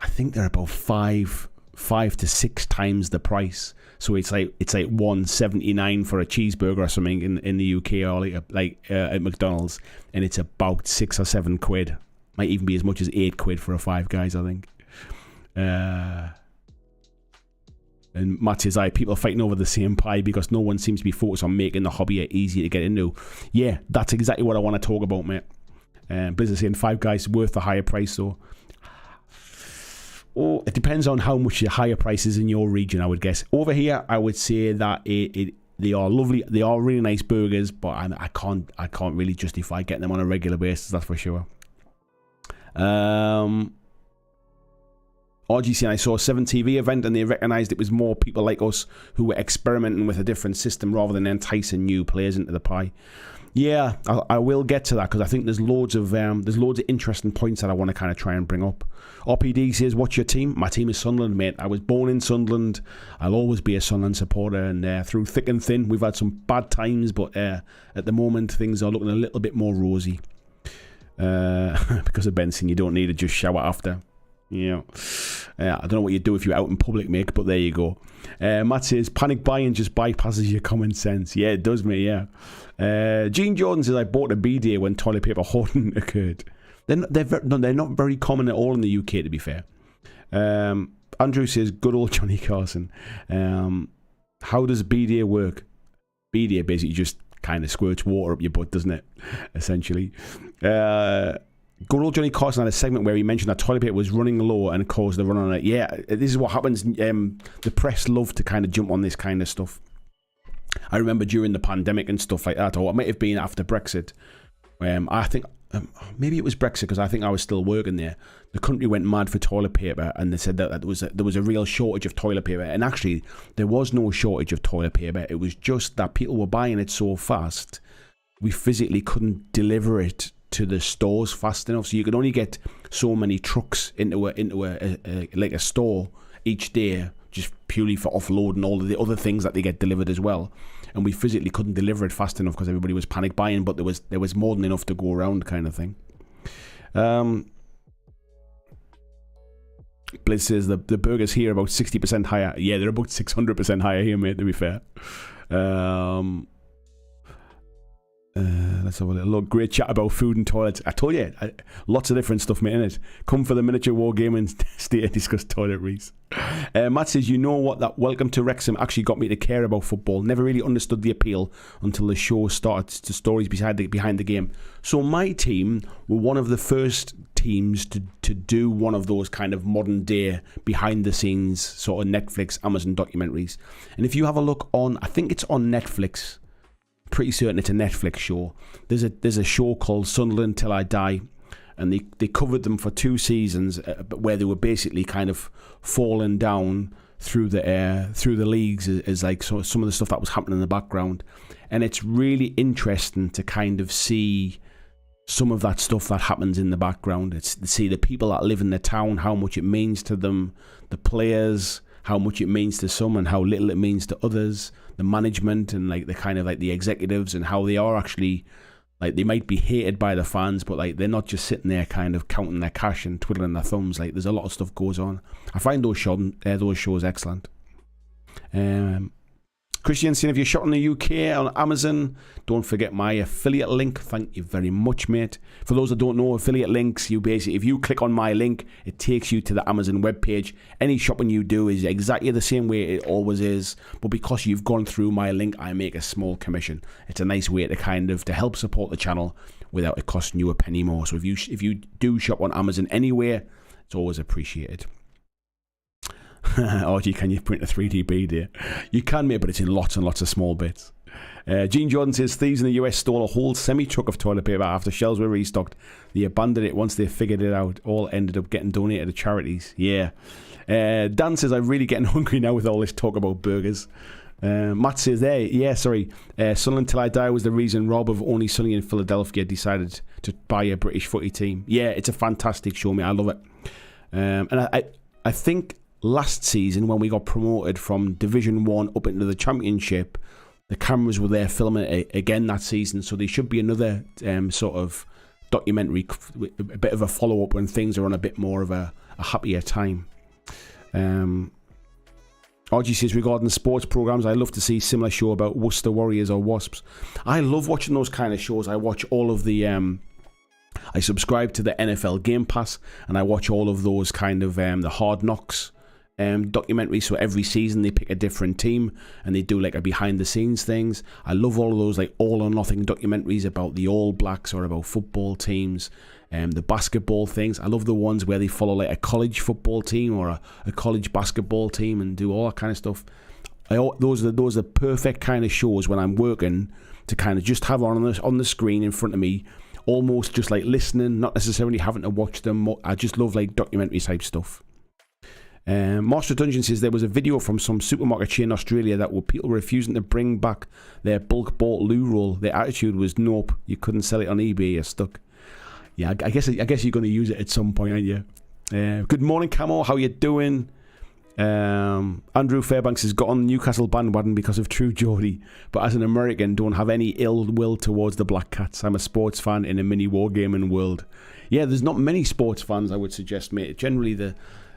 A: I think they're about five to six times the price. So it's like $1.79 for a cheeseburger or something in the UK, or like at McDonald's, and it's about £6 or £7. Might even be as much as £8 for a Five Guys, I think. And Matt says, people are fighting over the same pie because no one seems to be focused on making the hobby easier to get into. Yeah, that's exactly what I want to talk about, mate. Blizzard saying Five Guys is worth the higher price, though. Oh, it depends on how much the higher price is in your region, I would guess. Over here, I would say that they are lovely. They are really nice burgers, but I can't really justify getting them on a regular basis, that's for sure. RGC and I saw a 7TV event and they recognised it was more people like us who were experimenting with a different system rather than enticing new players into the pie. Yeah, I will get to that because I think there's loads of interesting points that I want to kind of try and bring up. RPD says, what's your team? My team is Sunderland, mate. I was born in Sunderland. I'll always be a Sunderland supporter, and through thick and thin, we've had some bad times, but at the moment, things are looking a little bit more rosy. Because of Benson, you don't need to just shower after. Yeah, I don't know what you do if you're out in public, mate, but there you go. Matt says, panic buying just bypasses your common sense. Yeah, it does, mate, yeah. Gene Jordan says, I bought a B-Day when toilet paper hoarding occurred. They're not very common at all in the UK, to be fair. Andrew says, good old Johnny Carson. How does B-Day work? B-Day basically just kind of squirts water up your butt, doesn't it? Essentially. Good old Johnny Carson had a segment where he mentioned that toilet paper was running low and caused the run on it. Yeah, this is what happens. The press love to kind of jump on this kind of stuff. I remember during the pandemic and stuff like that, or it might have been after Brexit. I think maybe it was Brexit, because I think I was still working there. The country went mad for toilet paper, and they said that there was a real shortage of toilet paper. And actually, there was no shortage of toilet paper. It was just that people were buying it so fast, we physically couldn't deliver it to the stores fast enough. So you could only get so many trucks into a store each day, just purely for offloading all of the other things that they get delivered as well. And we physically couldn't deliver it fast enough because everybody was panic buying, but there was more than enough to go around, kind of thing. Blizz says the burgers here are about 60% higher. Yeah, they're about 600% higher here, mate, to be fair. Let's have a little look. Great chat about food and toilets. I told you, lots of different stuff, mate, in it. Come for the miniature war game and stay and discuss toiletries. Matt says, you know what, that Welcome to Wrexham actually got me to care about football. Never really understood the appeal until the show started to stories behind the game. So my team were one of the first teams to do one of those kind of modern day behind the scenes sort of Netflix, Amazon documentaries. And if you have a look on, I think it's on Netflix, pretty certain it's a Netflix show. There's a show called Sunderland Till I Die, and they covered them for 2 seasons, where they were basically kind of falling down through the leagues as like some of the stuff that was happening in the background. And it's really interesting to kind of see some of that stuff that happens in the background. It's to see the people that live in the town, how much it means to them, the players, how much it means to some and how little it means to others, the management and like the kind of like the executives, and how they are actually, like, they might be hated by the fans, but like they're not just sitting there kind of counting their cash and twiddling their thumbs. Like, there's a lot of stuff goes on. I find those shows excellent. Christian saying, if you're shot in the UK on Amazon, don't forget my affiliate link. Thank you very much, mate. For those that don't know, affiliate links, if you click on my link, it takes you to the Amazon webpage. Any shopping you do is exactly the same way it always is, but because you've gone through my link, I make a small commission. It's a nice way to help support the channel without it costing you a penny more. So if you do shop on Amazon anywhere, it's always appreciated. Archie, can you print a 3D bead here? You can, mate, but it's in lots and lots of small bits. Gene Jordan says, thieves in the US stole a whole semi-truck of toilet paper after shelves were restocked. They abandoned it once they figured it out. All ended up getting donated to charities. Yeah. Dan says, I'm really getting hungry now with all this talk about burgers. Matt says Sunderland Till I Die was the reason Rob of Only Sunny in Philadelphia decided to buy a British footy team. Yeah, it's a fantastic show, mate. I love it. And I think last season, when we got promoted from Division 1 up into the Championship, the cameras were there filming it again that season, so there should be another sort of documentary, a bit of a follow-up when things are on a bit more of a happier time. RG says, regarding sports programs, I love to see similar show about Worcester Warriors or Wasps. I love watching those kind of shows. I watch all of the I subscribe to the NFL Game Pass, and I watch all of those kind of the Hard Knocks documentaries. So every season they pick a different team and they do like a behind the scenes things. I love all of those like all or nothing documentaries about the All Blacks or about football teams, the basketball things. I love the ones where they follow like a college football team or a college basketball team and do all that kind of stuff. Those are perfect kind of shows when I'm working to kind of just have on the screen in front of me, almost just like listening, not necessarily having to watch them. I just love like documentary type stuff. Master Dungeon says there was a video from some supermarket chain in Australia that people were refusing to bring back their bulk bought loo roll. Their attitude was, nope, you couldn't sell it on eBay, you're stuck. Yeah, I guess you're going to use it at some point, aren't you? Good morning, Camo, how you doing? Andrew Fairbanks has got on the Newcastle bandwagon because of True Geordie, but as an American don't have any ill will towards the Black Cats. I'm a sports fan in a mini wargaming world. Yeah, there's not many sports fans, I would suggest, mate. Generally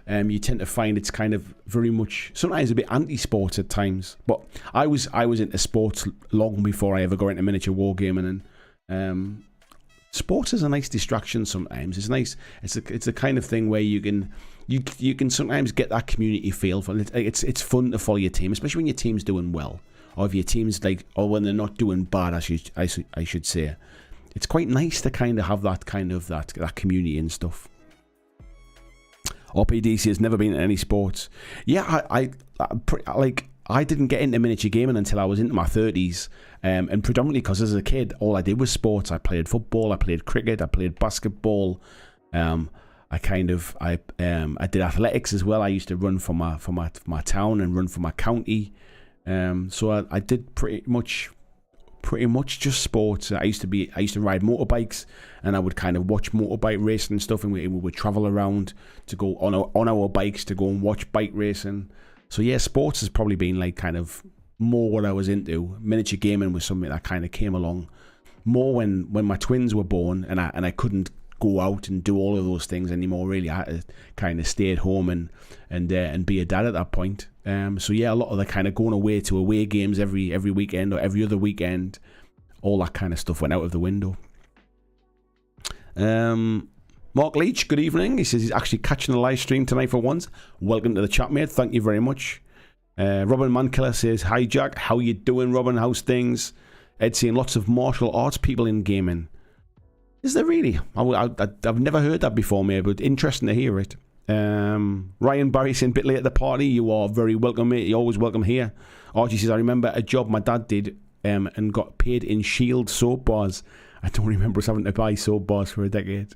A: you tend to find it's kind of very much, sometimes a bit anti-sports at times. But I was into sports long before I ever got into miniature wargaming, and sports is a nice distraction sometimes. It's nice. It's a kind of thing where you can sometimes get that community feel. It's fun to follow your team, especially when your team's doing well, or if your team's or when they're not doing bad. I should say. it's quite nice to kind of have that kind of that community and stuff. RPDC has never been in any sports. Yeah, I didn't get into miniature gaming until I was into my 30s, and predominantly because as a kid, all I did was sports. I played football, I played cricket, I played basketball. I did athletics as well. I used to run for my town and run for my county. So I did pretty much just sports. I used to ride motorbikes, and I would kind of watch motorbike racing and stuff, and we would travel around to go on our bikes to go and watch bike racing. So yeah, sports has probably been like kind of more what I was into. Miniature gaming was something that kind of came along more when my twins were born, and I couldn't go out and do all of those things anymore. Really, I had to kind of stay at home and be a dad at that point. So yeah, a lot of the kind of going away to away games every weekend or every other weekend, all that kind of stuff went out of the window. Mark Leach, good evening. He says he's actually catching the live stream tonight for once. Welcome to the chat, mate. Thank you very much. Robin Mankiller says, hi Jack, how you doing, Robin? How's things? Ed saying lots of martial arts people in gaming. Is there really? I've never heard that before, mate, but interesting to hear it. Ryan Barry saying, bit late at the party. You are very welcome, mate. You're always welcome here. Archie says, I remember a job my dad did and got paid in Shield soap bars. I don't remember us having to buy soap bars for a decade.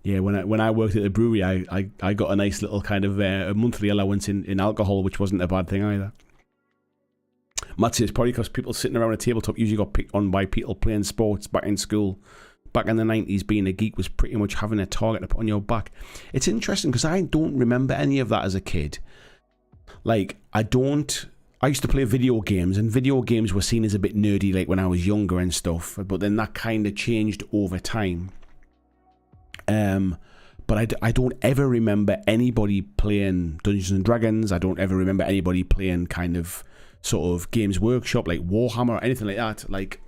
A: Yeah, when I worked at the brewery, I got a nice little kind of a monthly allowance in alcohol, which wasn't a bad thing either. Matt says, probably because people sitting around a tabletop usually got picked on by people playing sports back in school. Back in the 90s, being a geek was pretty much having a target to put on your back. It's interesting because I don't remember any of that as a kid. Like, I used to play video games, and video games were seen as a bit nerdy, like when I was younger and stuff. But then that kind of changed over time. But I don't ever remember anybody playing Dungeons and Dragons. I don't ever remember anybody playing kind of sort of Games Workshop, like Warhammer or anything like that. Like,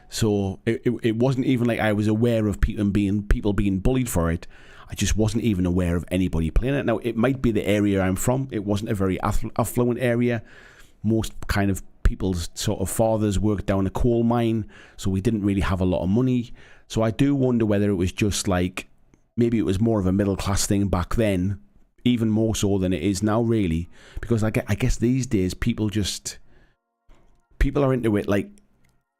A: so it wasn't even like I was aware of people being bullied for it. I just wasn't even aware of anybody playing it. Now, it might be the area I'm from. It wasn't a very affluent area. Most kind of people's sort of fathers worked down a coal mine, so we didn't really have a lot of money. So I do wonder whether it was just like, maybe it was more of a middle class thing back then, even more so than it is now, really. Because I guess these days people are into it, like,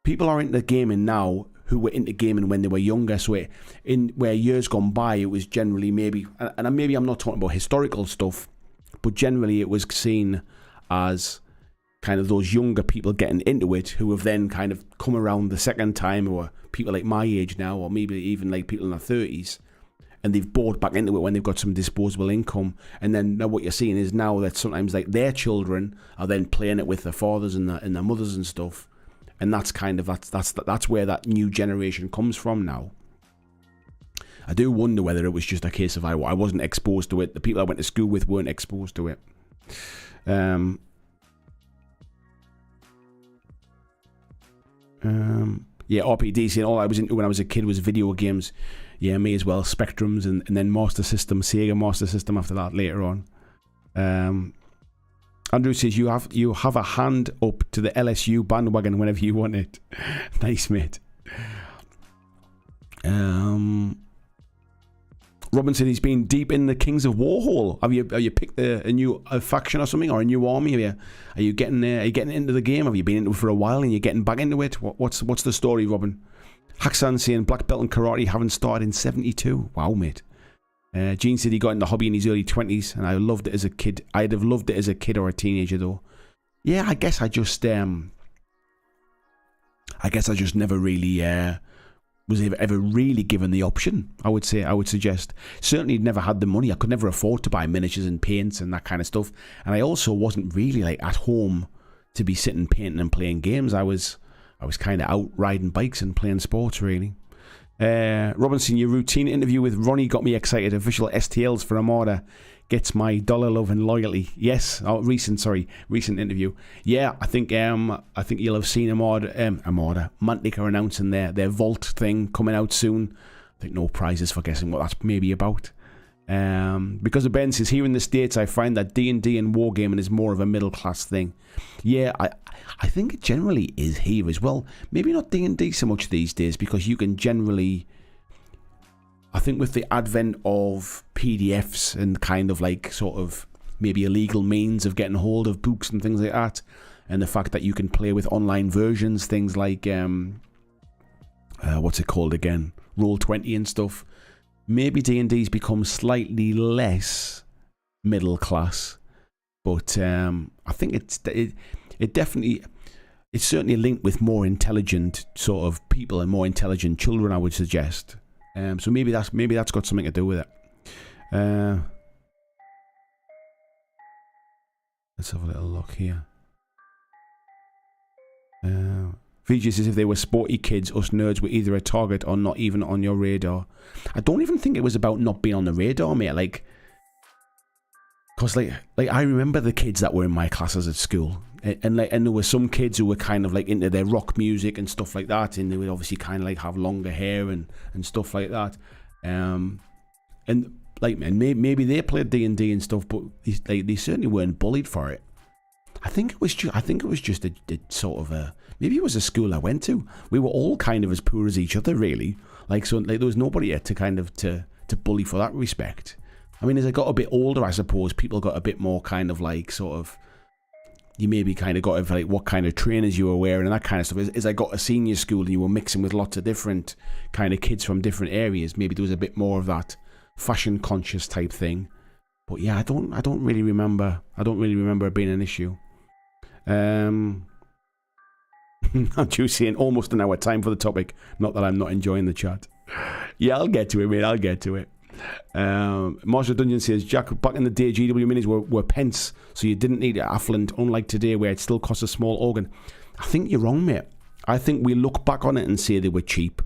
A: people are into gaming now who were into gaming when they were younger. So where years gone by, it was generally maybe, and maybe I'm not talking about historical stuff, but generally it was seen as kind of those younger people getting into it who have then kind of come around the second time, or people like my age now, or maybe even like people in their 30s, and they've bought back into it when they've got some disposable income. And then now what you're seeing is now that sometimes like their children are then playing it with their fathers and their mothers and stuff. And that's kind of that's where that new generation comes from now. I do wonder whether it was just a case of I wasn't exposed to it. The people I went to school with weren't exposed to it. Yeah, RPD saying all I was into when I was a kid was video games. Yeah, me as well. Spectrums and then Master System, Sega Master System after that later on. Andrew says you have a hand up to the LSU bandwagon whenever you want it. Nice, mate. Robin said he's been deep in the Kings of Warhol. Have you picked a new faction or something, or a new army? Are you getting into the game? Have you been into it for a while and you're getting back into it? What's the story, Robin? Haxan saying black belt in karate, haven't started in 72. Wow, mate. Gene said he got into the hobby in his early 20s, and I loved it as a kid. I'd have loved it as a kid or a teenager, though. Yeah, I guess I just never really was ever really given the option. I would suggest. Certainly never had the money. I could never afford to buy miniatures and paints and that kind of stuff. And I also wasn't really like at home to be sitting painting and playing games. I was kind of out riding bikes and playing sports, really. Robinson, your routine interview with Ronnie got me excited. Official STLs for Armada gets my dollar love and loyalty. Yes, recent interview. Yeah, I think you'll have seen Armada Mantic are announcing their Vault thing coming out soon. I think no prizes for guessing what that's maybe about. Because of Ben says, here in the States, I find that D&D and wargaming is more of a middle class thing. Yeah, I think it generally is here as well. Maybe not D&D so much these days, because you can generally, I think with the advent of PDFs and kind of like sort of maybe illegal means of getting hold of books and things like that, and the fact that you can play with online versions, things like, what's it called again? Roll20 and stuff. Maybe D&D's become slightly less middle class, but I think it definitely, it's certainly linked with more intelligent sort of people and more intelligent children, I would suggest. So maybe that's got something to do with it. Let's have a little look here. VJ says, if they were sporty kids, us nerds were either a target or not even on your radar. I don't even think it was about not being on the radar, mate. Like, because like I remember the kids that were in my classes at school, and there were some kids who were kind of like into their rock music and stuff like that, and they would obviously kind of like have longer hair and stuff like that. And like, and maybe they played D&D and stuff, but they certainly weren't bullied for it. I think it was just a sort of a, maybe it was a school I went to. We were all kind of as poor as each other, really. Like, so like, there was nobody to kind of to bully for that respect. I mean, as I got a bit older, I suppose people got a bit more kind of like sort of, you maybe kind of got of like what kind of trainers you were wearing and that kind of stuff. As I got to senior school and you were mixing with lots of different kind of kids from different areas, maybe there was a bit more of that fashion conscious type thing. But yeah, I don't really remember it being an issue. I'm just saying almost an hour time for the topic. Not that I'm not enjoying the chat. Yeah, I'll get to it, mate. I'll get to it. Marshall Dungeon says, Jack, back in the day, GW minis were pence, so you didn't need an affluent, unlike today where it still costs a small organ. I think you're wrong, mate. I think we look back on it and say they were cheap.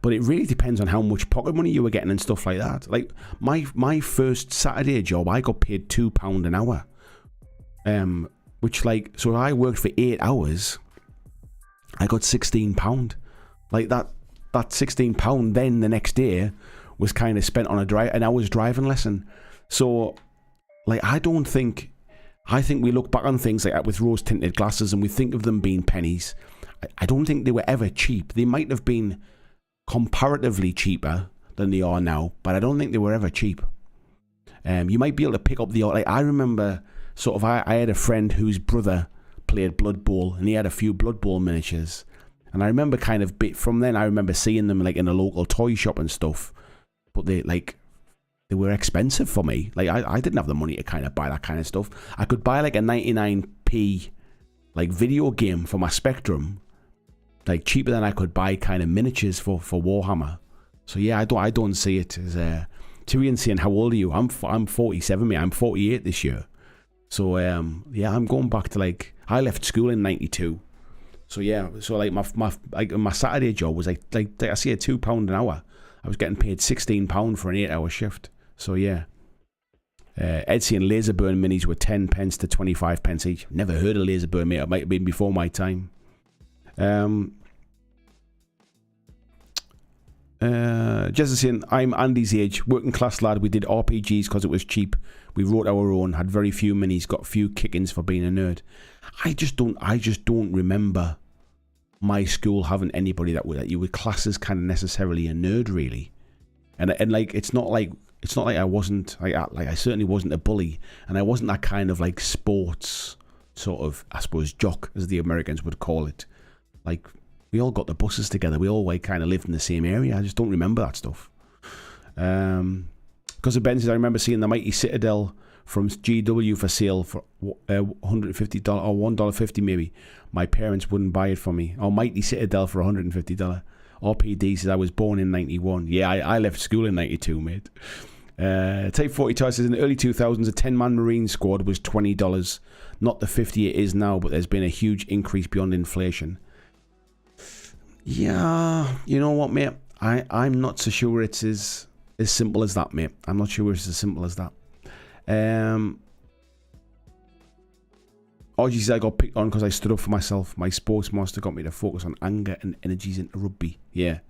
A: But it really depends on how much pocket money you were getting and stuff like that. Like, my first Saturday job, I got paid £2 an hour. Which, like, so I worked for 8 hours, I got £16. Like, that £16 then the next day was kind of spent on an hour's driving lesson. So, like, I think we look back on things like that with rose-tinted glasses and we think of them being pennies. I don't think they were ever cheap. They might have been comparatively cheaper than they are now, but I don't think they were ever cheap. You might be able to pick up like, I remember sort of, I had a friend whose brother played Blood Bowl, and he had a few Blood Bowl miniatures. And I remember kind of, from then, I remember seeing them like in a local toy shop and stuff. But they were expensive for me. Like, I didn't have the money to kind of buy that kind of stuff. I could buy like a 99p like video game for my Spectrum, like cheaper than I could buy kind of miniatures for Warhammer. So yeah, I don't see it as Tyrion saying, how old are you? I'm 47, mate. I'm 48 this year. So yeah, I'm going back to like, I left school in 92. So yeah, so like my Saturday job was like I see, £2 an hour. I was getting paid £16 for an 8-hour shift. So yeah. Etsy and Laserburn minis were 10 pence to 25 pence each. Never heard of Laserburn, mate. It might have been before my time. Just saying, I'm Andy's age, working class lad. We did RPGs because it was cheap. We wrote our own, had very few minis, got a few kick-ins for being a nerd. I just don't remember my school having anybody that you would class as kind of necessarily a nerd, really. And like, it's not like I wasn't, I certainly wasn't a bully, and I wasn't that kind of like sports sort of, I suppose, jock, as the Americans would call it. Like, we all got the buses together. We all like kind of lived in the same area. I just don't remember that stuff. Because of Ben says, I remember seeing the Mighty Citadel from GW for sale for $150 or $1.50 maybe. My parents wouldn't buy it for me. Or Mighty Citadel for $150. RPD says, I was born in 91. Yeah, I left school in 92, mate. Type 40 Toy says, in the early 2000s, a 10-man Marine squad was $20. Not the 50 it is now, but there's been a huge increase beyond inflation. Yeah, you know what, mate? I'm not so sure it's as simple as that, mate. I'm not sure it's as simple as that. RG says, I got picked on because I stood up for myself. My sports master got me to focus on anger and energies into rugby. Yeah.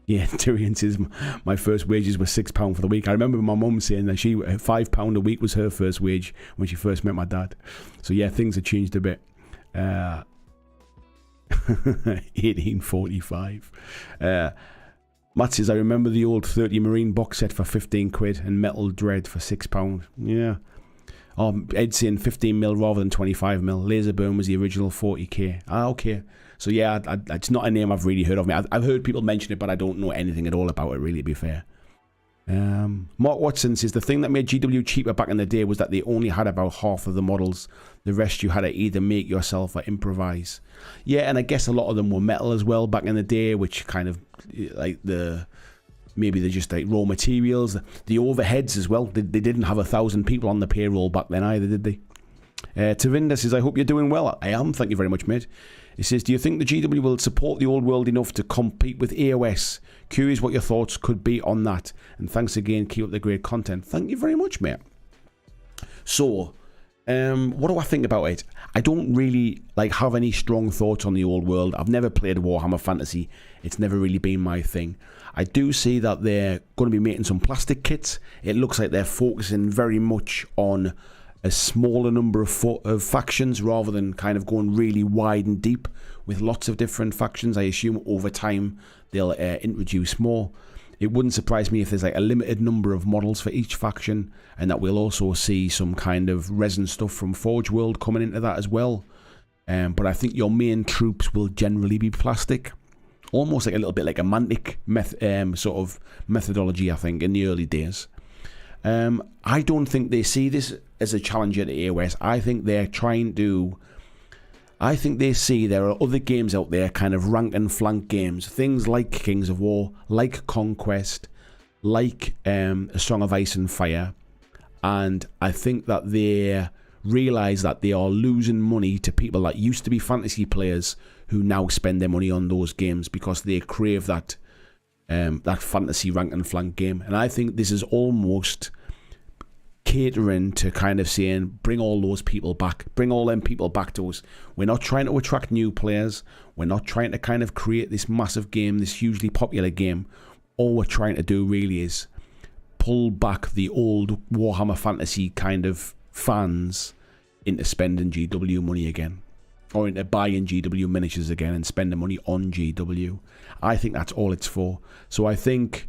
A: Yeah, Tyrion says my first wages were £6 for the week. I remember my mum saying that £5 a week was her first wage when she first met my dad. So yeah, things have changed a bit. 1845. Matt says, I remember the old 30 Marine box set for 15 quid and Metal Dread for £6. Yeah. Oh, Ed's saying 15 mil rather than 25 mil. Laserburn was the original 40k. Okay. So yeah, it's not a name I've really heard of. I've heard people mention it, but I don't know anything at all about it, really, to be fair. Mark Watson says, the thing that made GW cheaper back in the day was that they only had about half of the models. The rest you had to either make yourself or improvise. Yeah, and I guess a lot of them were metal as well back in the day, which kind of, like, maybe they're just like raw materials. The overheads as well. They didn't have 1,000 people on the payroll back then either, did they? Tavinda says, I hope you're doing well. I am, thank you very much, mate. He says, do you think the GW will support the old world enough to compete with AOS? Curious what your thoughts could be on that. And thanks again, keep up the great content. Thank you very much, mate. So, what do I think about it? I don't really have any strong thoughts on the old world. I've never played Warhammer Fantasy. It's never really been my thing. I do see that they're going to be making some plastic kits. It looks like they're focusing very much on a smaller number of factions rather than kind of going really wide and deep with lots of different factions. I assume over time they'll introduce more. It wouldn't surprise me if there's a limited number of models for each faction, and that we'll also see some kind of resin stuff from Forge World coming into that as well. But I think your main troops will generally be plastic. Almost a little bit like a Mantic sort of methodology, I think, in the early days. I don't think they see this as a challenger to AOS. I think they see there are other games out there, kind of rank and flank games, things like Kings of War, like Conquest, like A Song of Ice and Fire, and I think that they realise that they are losing money to people that used to be fantasy players who now spend their money on those games because they crave that fantasy rank and flank game. And I think this is almost catering to kind of saying, bring all those people back, bring all them people back to us. We're not trying to attract new players. We're not trying to kind of create this massive game, this hugely popular game. All we're trying to do really is pull back the old Warhammer Fantasy kind of fans into spending GW money again, or into buying GW miniatures again and spending money on GW. I think that's all it's for. So I think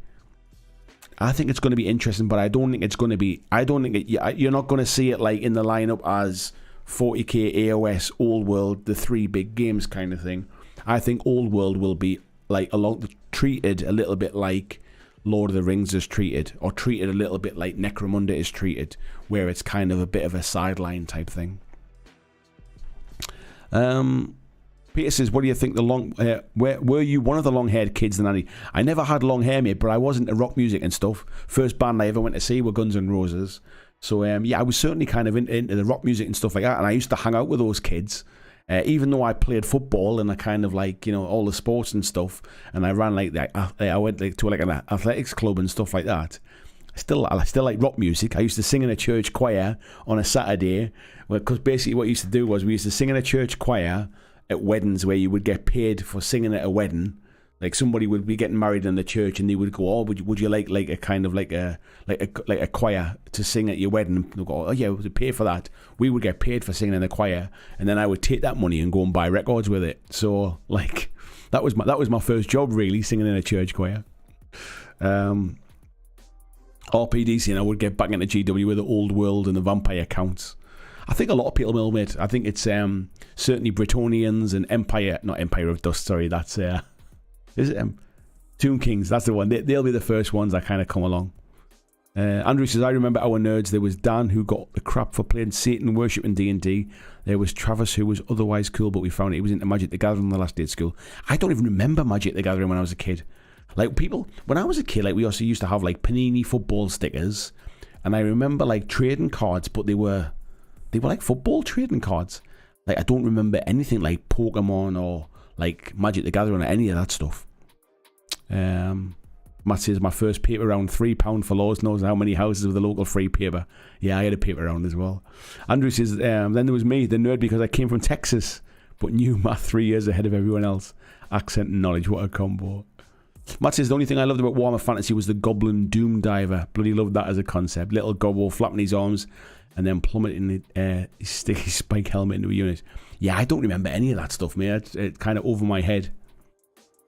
A: it's going to be interesting, but I don't think it's going to be. You're not going to see it like in the lineup as 40k, AOS, Old World, the three big games kind of thing. I think Old World will be treated a little bit like Lord of the Rings is treated, or treated a little bit like Necromunda is treated, where it's kind of a bit of a sideline type thing. Peter says, what do you think were you one of the long-haired kids then, Andy? I never had long hair, mate, but I was into rock music and stuff. First band I ever went to see were Guns N' Roses. So, yeah, I was certainly kind of into the rock music and stuff like that, and I used to hang out with those kids. Even though I played football and I kind of all the sports and stuff, and I ran I went to an athletics club and stuff like that. I still like rock music. I used to sing in a church choir on a Saturday, because basically what we used to do was we used to sing in a church choir at weddings where you would get paid for singing at a wedding. Like somebody would be getting married in the church and they would go, oh, would you like a kind of like a choir to sing at your wedding? And they'll go, oh yeah, we'll pay for that. We would get paid for singing in the choir, and then I would take that money and go and buy records with it. So that was my first job, really, singing in a church choir. RPD saying I would get back into GW with the Old World and the Vampire counts. I think a lot of people will, mate. I think it's certainly Bretonians and not Empire of Dust, sorry, that's is it Tomb Kings, that's the one. They'll be the first ones that kind of come along. Andrew says, I remember our nerds. There was Dan, who got the crap for playing Satan worship in D&D. There was Travis, who was otherwise cool, but we found he was into Magic the Gathering on the last day at school. I don't even remember Magic the Gathering when I was a kid. When I was a kid, we also used to have Panini football stickers, and I remember trading cards, but they were like football trading cards. I don't remember anything like Pokemon or Magic the Gathering or any of that stuff. Matt says, my first paper round, £3 for Lord knows how many houses with a local free paper. Yeah, I had a paper round as well. Andrew says, then there was me, the nerd, because I came from Texas, but knew math 3 years ahead of everyone else. Accent and knowledge, what a combo. Matt says, the only thing I loved about Warhammer Fantasy was the Goblin Doom Diver. Bloody loved that as a concept. Little gobble flapping his arms and then plummeting his sticky spike helmet into a unit. Yeah, I don't remember any of that stuff, mate. It's kind of over my head.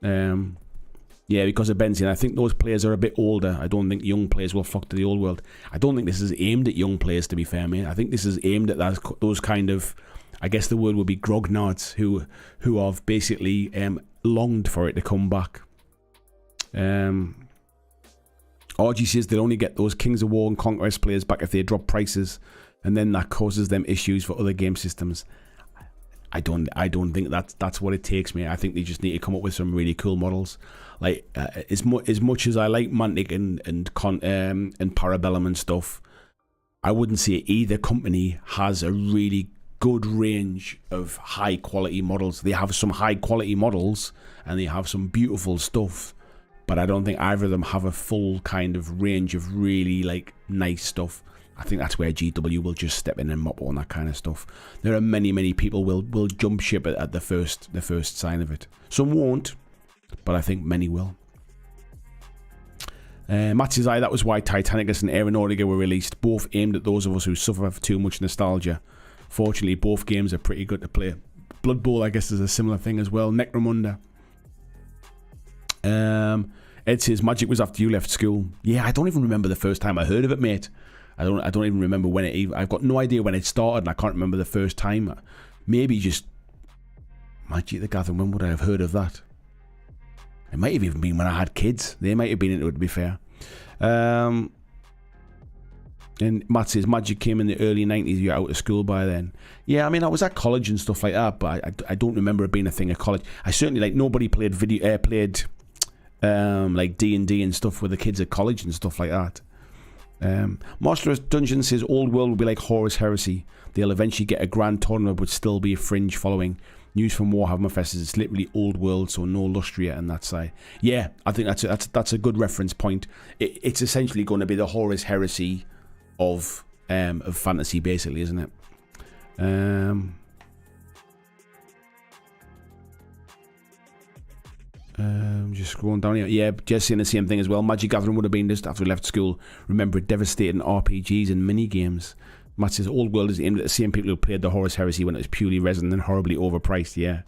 A: Yeah, because of Benson. I think those players are a bit older. I don't think young players will flock to the old world. I don't think this is aimed at young players, to be fair, mate. I think this is aimed at those kind of, I guess the word would be grognards, who have basically longed for it to come back. RG says they'll only get those Kings of War and Conquest players back if they drop prices, and then that causes them issues for other game systems. I don't think that's what it takes, mate. I think they just need to come up with some really cool models. Like as much as I like Mantic and Parabellum and stuff, I wouldn't say either company has a really good range of high quality models. They have some high quality models and they have some beautiful stuff, but I don't think either of them have a full kind of range of really like nice stuff. I think that's where GW will just step in and mop on that kind of stuff. There are many people will jump ship at the first sign of it. Some won't, but I think many will. Matt says, that was why Titanicus and Aeronautica were released, both aimed at those of us who suffer for too much nostalgia. Fortunately, both games are pretty good to play. Blood Bowl, I guess, is a similar thing as well. Necromunda. Ed says, Magic was after you left school. Yeah, I don't even remember the first time I heard of it, mate. I don't even remember when it. I've got no idea when it started, and I can't remember the first time. Maybe just Magic the Gathering. When would I have heard of that? It might have even been when I had kids. They might have been into it, to be fair. And Matt says Magic came in the early 90s. You're out of school by then. Yeah, I mean I was at college and stuff like that, but I don't remember it being a thing at college. I certainly like nobody played like D&D and stuff with the kids at college and stuff like that. Master of Dungeons says Old World will be like Horus Heresy. They'll eventually get a grand tournament but still be a fringe following. News from Warhammer Fest is it's literally Old World, so no Lustria and that side. Yeah, I think that's a good reference point. It's essentially going to be the Horus Heresy of fantasy, basically, isn't it? Just scrolling down here. Yeah, just saying the same thing as well. Magic Gathering would have been just after we left school. Remember devastating RPGs and mini games. Matt says Old World is aimed at the same people who played the Horus Heresy when it was purely resin and horribly overpriced. Yeah.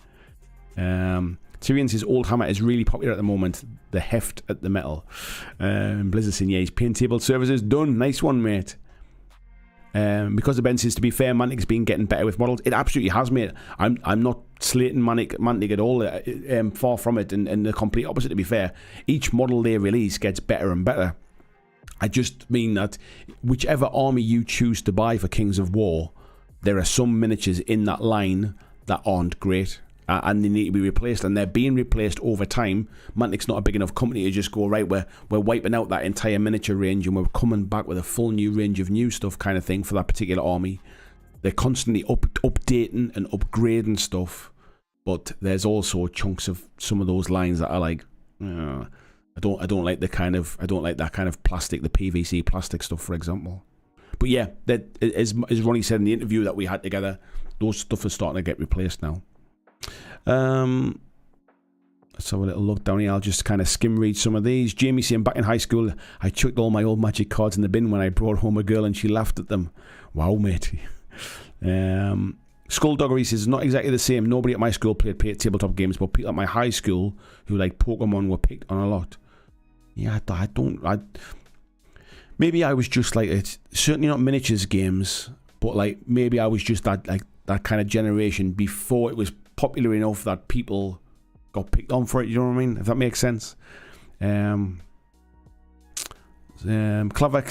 A: Tyrion says Old Hammer is really popular at the moment. The heft at the metal. Blizzard saying, yeah, his paint table services done. Nice one, mate. Because of Ben says, to be fair, Mantic's been getting better with models. It absolutely has, mate. I'm not slating Mantic at all. Far from it, and the complete opposite, to be fair. Each model they release gets better and better. I just mean that whichever army you choose to buy for Kings of War, there are some miniatures in that line that aren't great. And they need to be replaced, and they're being replaced over time. Mantic's not a big enough company to just go, right, we're wiping out that entire miniature range and we're coming back with a full new range of new stuff kind of thing for that particular army. They're constantly updating and upgrading stuff, but there's also chunks of some of those lines that are like, I don't like that kind of plastic, the PVC plastic stuff, for example. But yeah, that as Ronnie said in the interview that we had together, those stuff is starting to get replaced now. Let's have a little look down here. I'll just kind of skim read some of these. Jamie saying, back in high school, I chucked all my old Magic cards in the bin when I brought home a girl and she laughed at them. Wow, mate. Skulldoggery says, not exactly the same. Nobody at my school played tabletop games, but people at my high school who like Pokemon were picked on a lot. Yeah, maybe I was just like, it's certainly not miniatures games, but like maybe I was just that kind of generation before it was popular enough that people got picked on for it, you know what I mean? If that makes sense. Clavex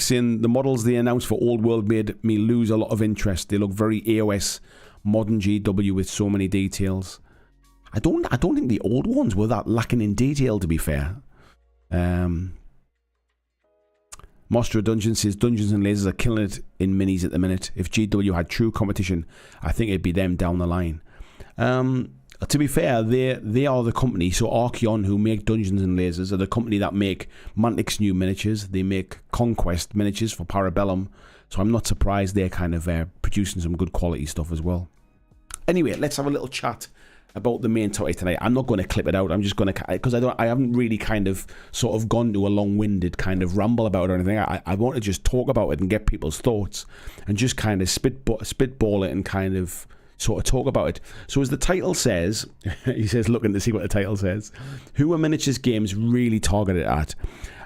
A: saying the models they announced for Old World made me lose a lot of interest. They look very AOS modern GW with so many details. I don't think the old ones were that lacking in detail, to be fair. Master of Dungeons says Dungeons and Lasers are killing it in minis at the minute. If GW had true competition, I think it'd be them down the line. To be fair, they are the company. So Archeon, who make Dungeons and Lasers, are the company that make Mantic's new miniatures. They make Conquest miniatures for Parabellum. So I'm not surprised they're kind of producing some good quality stuff as well. Anyway, let's have a little chat about the main topic tonight. I'm not going to clip it out. I'm just going to, because I haven't really kind of sort of gone to a long-winded kind of ramble about it or anything. I want to just talk about it and get people's thoughts and just kind of spitball it and kind of sort of talk about it. So as the title says, he says, looking to see what the title says, who are miniatures games really targeted at?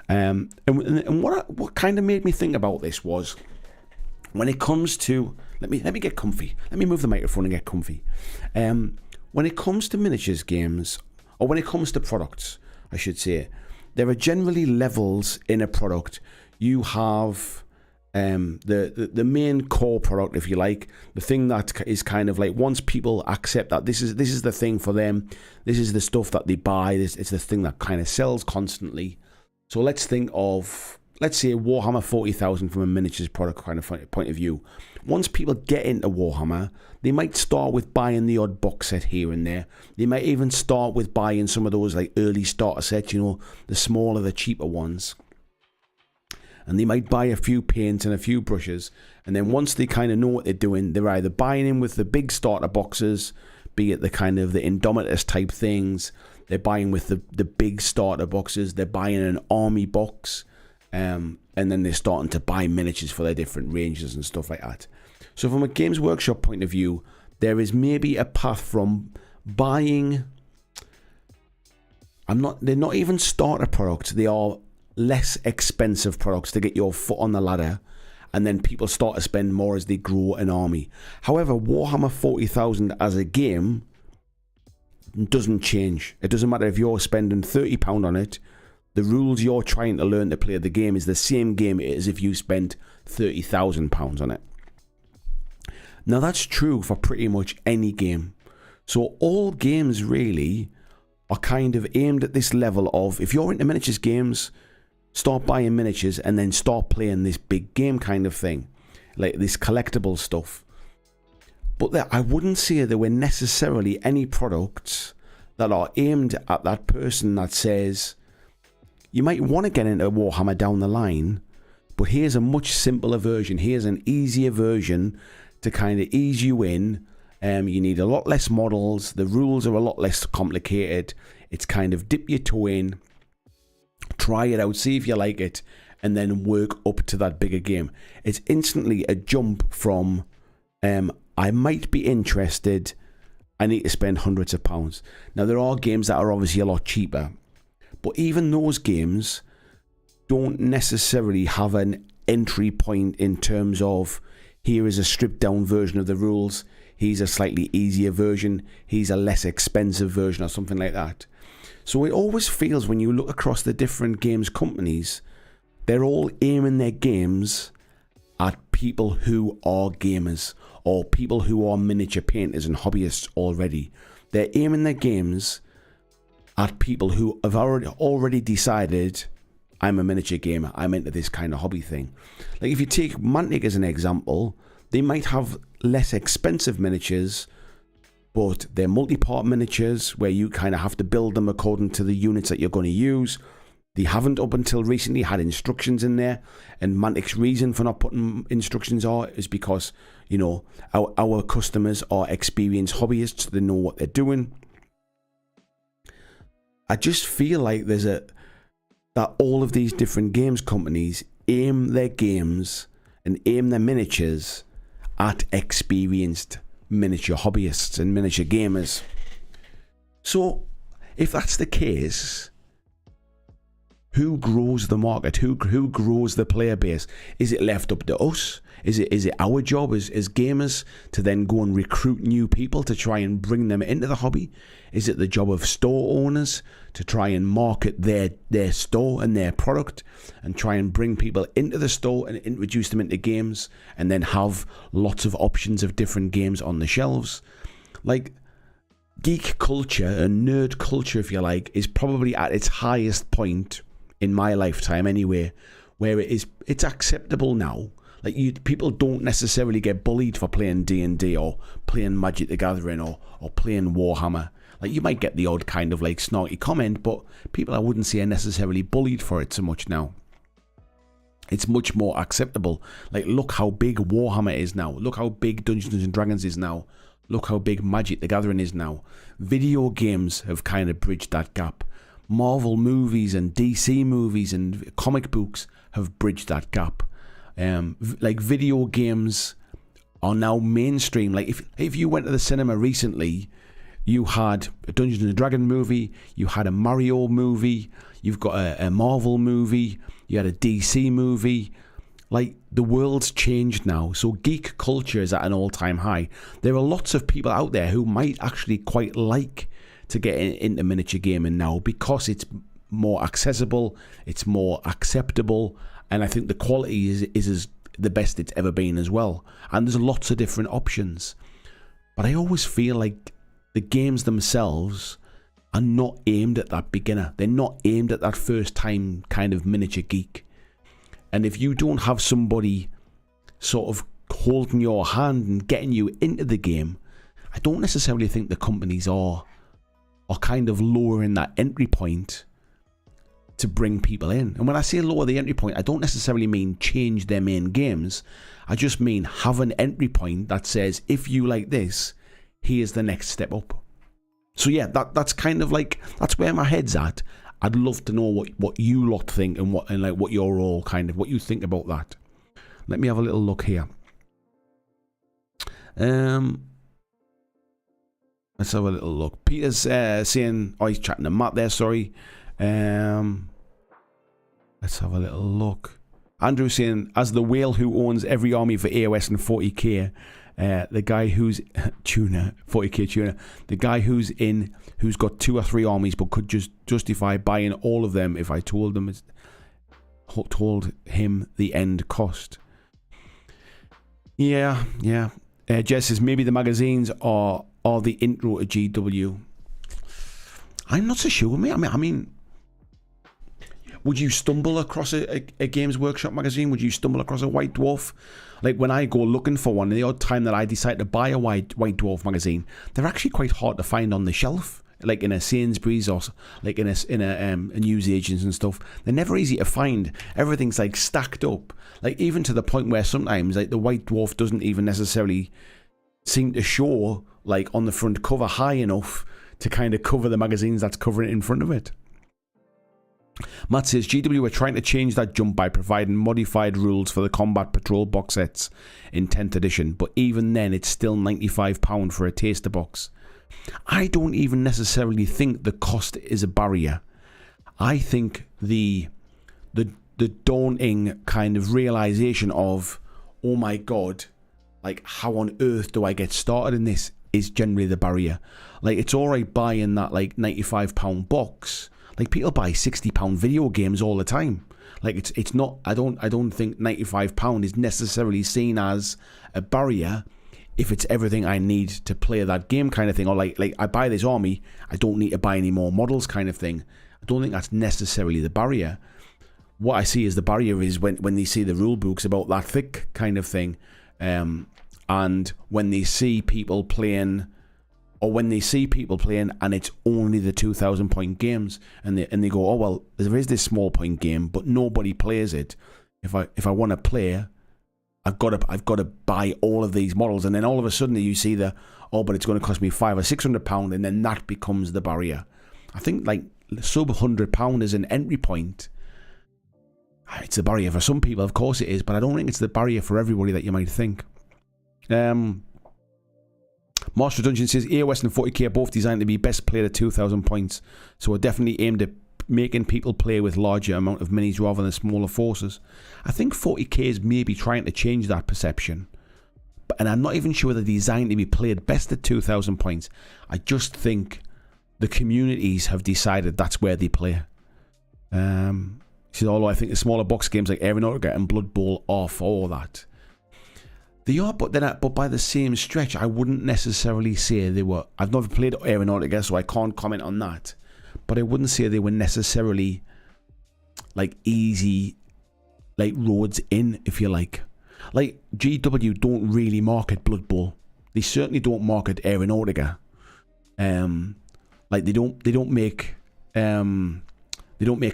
A: And what kind of made me think about this was, when it comes to, let me get comfy. Let me move the microphone and get comfy. When it comes to miniatures games, or when it comes to products, I should say, there are generally levels in a product. You have the main core product, if you like, the thing that is kind of like, once people accept that this is the thing for them, this is the stuff that they buy, it's the thing that kind of sells constantly. So let's think of, let's say, Warhammer 40,000 from a miniatures product kind of point of view. Once people get into Warhammer, they might start with buying the odd box set here and there. They might even start with buying some of those like early starter sets, you know, the smaller, the cheaper ones. And they might buy a few paints and a few brushes. And then once they kind of know what they're doing, they're either buying in with the big starter boxes, be it the kind of the Indomitus type things. They're buying with the big starter boxes. They're buying an army box. And then they're starting to buy miniatures for their different ranges and stuff like that. So from a Games Workshop point of view, there is maybe a path from buying, they're not even starter products, they are less expensive products to get your foot on the ladder, and then people start to spend more as they grow an army. However, Warhammer 40,000 as a game doesn't change. It doesn't matter if you're spending £30 on it. The rules you're trying to learn to play the game is the same game as if you spent £30,000 on it. Now that's true for pretty much any game. So all games really are kind of aimed at this level of, if you're into miniatures games, start buying miniatures and then start playing this big game kind of thing, like this collectible stuff. But I wouldn't say there were necessarily any products that are aimed at that person that says, you might want to get into Warhammer down the line, but here's a much simpler version. Here's an easier version to kind of ease you in. You need a lot less models. The rules are a lot less complicated. It's kind of dip your toe in, try it out, see if you like it, and then work up to that bigger game. It's instantly a jump from, I might be interested, I need to spend hundreds of pounds. Now, there are games that are obviously a lot cheaper, but even those games don't necessarily have an entry point in terms of, here is a stripped down version of the rules, here's a slightly easier version, here's a less expensive version or something like that. So it always feels, when you look across the different games companies, they're all aiming their games at people who are gamers or people who are miniature painters and hobbyists already. They're aiming their games at people who have already decided, I'm a miniature gamer, I'm into this kind of hobby thing. Like if you take Mantic as an example, they might have less expensive miniatures, but they're multi-part miniatures where you kind of have to build them according to the units that you're going to use. They haven't up until recently had instructions in there, and Mantic's reason for not putting instructions is because, you know, our customers are experienced hobbyists, they know what they're doing. I just feel like that all of these different games companies aim their games and aim their miniatures at experienced miniature hobbyists and miniature gamers. So if that's the case, who grows the market? Who grows the player base? Is it left up to us? Is it our job as gamers to then go and recruit new people to try and bring them into the hobby? Is it the job of store owners to try and market their store and their product and try and bring people into the store and introduce them into games and then have lots of options of different games on the shelves? Like, geek culture and nerd culture, if you like, is probably at its highest point in my lifetime anyway, where it's acceptable now. Like, people don't necessarily get bullied for playing D&D or playing Magic the Gathering or playing Warhammer. Like, you might get the odd kind of like snarky comment, but people, I wouldn't say, are necessarily bullied for it so much now. It's much more acceptable. Like, look how big Warhammer is now. Look how big Dungeons and Dragons is now. Look how big Magic the Gathering is now. Video games have kind of bridged that gap. Marvel movies and DC movies and comic books have bridged that gap. Like video games are now mainstream. Like if you went to the cinema recently, you had a Dungeons and Dragons movie, you had a Mario movie, you've got a Marvel movie, you had a DC movie. Like, the world's changed now, so geek culture is at an all-time high. There are lots of people out there who might actually quite like to get into miniature gaming now because it's more accessible, it's more acceptable, and I think the quality is the best it's ever been as well. And there's lots of different options. But I always feel like the games themselves are not aimed at that beginner. They're not aimed at that first-time kind of miniature geek. And if you don't have somebody sort of holding your hand and getting you into the game, I don't necessarily think the companies are kind of lowering that entry point to bring people in. And when I say lower the entry point, I don't necessarily mean change their main games. I just mean have an entry point that says, if you like this, here's the next step up. So yeah, that's kind of like, that's where my head's at. I'd love to know what you lot think and what you're all kind of, what you think about that. Let me have a little look here. Let's have a little look. Peter's saying, oh, he's chatting to Matt there, sorry. Let's have a little look. Andrew's saying, as the whale who owns every army for AOS and 40k, the guy who's tuner, 40k tuner, the guy who's got 2 or 3 armies but could just justify buying all of them if I told him the end cost. Yeah. Jess says maybe the magazines are the intro to GW. I'm not so sure, mate. I mean, would you stumble across a Games Workshop magazine? Would you stumble across a White Dwarf? Like when I go looking for one, the odd time that I decide to buy a White Dwarf magazine, they're actually quite hard to find on the shelf. Like in a Sainsbury's or like in a newsagents and stuff. They're never easy to find. Everything's like stacked up. Like even to the point where sometimes like the White Dwarf doesn't even necessarily seem to show like on the front cover high enough to kind of cover the magazines that's covering it in front of it. Matt says GW are trying to change that jump by providing modified rules for the Combat Patrol box sets in 10th edition, but even then it's still £95 for a taster box. I don't even necessarily think the cost is a barrier. I think the daunting kind of realization of, oh my god, like how on earth do I get started in this is generally the barrier. Like it's alright buying that like £95 box. Like people buy £60 video games all the time. Like it's not. I don't think £95 is necessarily seen as a barrier if it's everything I need to play that game kind of thing. Or like I buy this army, I don't need to buy any more models kind of thing. I don't think that's necessarily the barrier. What I see as the barrier is when they see the rule books about that thick kind of thing, and when they see people playing. Or when they see people playing and it's only the 2,000 point games and they go, oh well, there is this small point game, but nobody plays it. If I want to play, I've got to buy all of these models, and then all of a sudden you see but it's going to cost me £500 or £600, and then that becomes the barrier. I think like sub £100 is an entry point. It's a barrier for some people, of course it is, but I don't think it's the barrier for everybody that you might think. Master Dungeon says AOS and 40k are both designed to be best played at 2,000 points, so are definitely aimed at making people play with larger amount of minis rather than smaller forces. I think 40k is maybe trying to change that perception, and I'm not even sure they're designed to be played best at 2,000 points. I just think the communities have decided that's where they play. She says, although I think the smaller box games like Aeronautica and Blood Bowl are for that. They are, but by the same stretch, I wouldn't necessarily say they were. I've never played Aeronautica, so I can't comment on that. But I wouldn't say they were necessarily like easy, like roads in, if you like. Like GW don't really market Blood Bowl. They certainly don't market Aeronautica. Like they don't make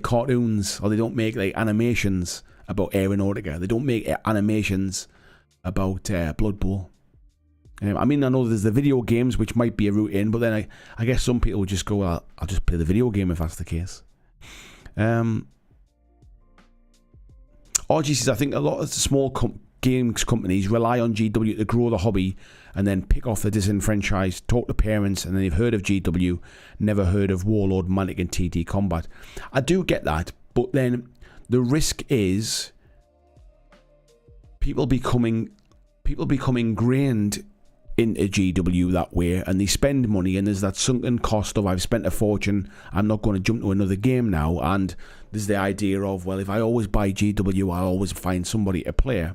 A: cartoons, or they don't make like animations about Aeronautica. They don't make animations about Blood Bowl. I mean, I know there's the video games, which might be a route in, but then I guess some people would just go, well, I'll just play the video game if that's the case. RG says, I think a lot of the small games companies rely on GW to grow the hobby and then pick off the disenfranchised, talk to parents, and then they've heard of GW, never heard of Warlord, Manic, and TT Combat. I do get that, but then the risk is people become ingrained into GW that way, and they spend money, and there's that sunken cost of, I've spent a fortune, I'm not going to jump to another game now, and there's the idea of, well, if I always buy GW, I'll always find somebody to play.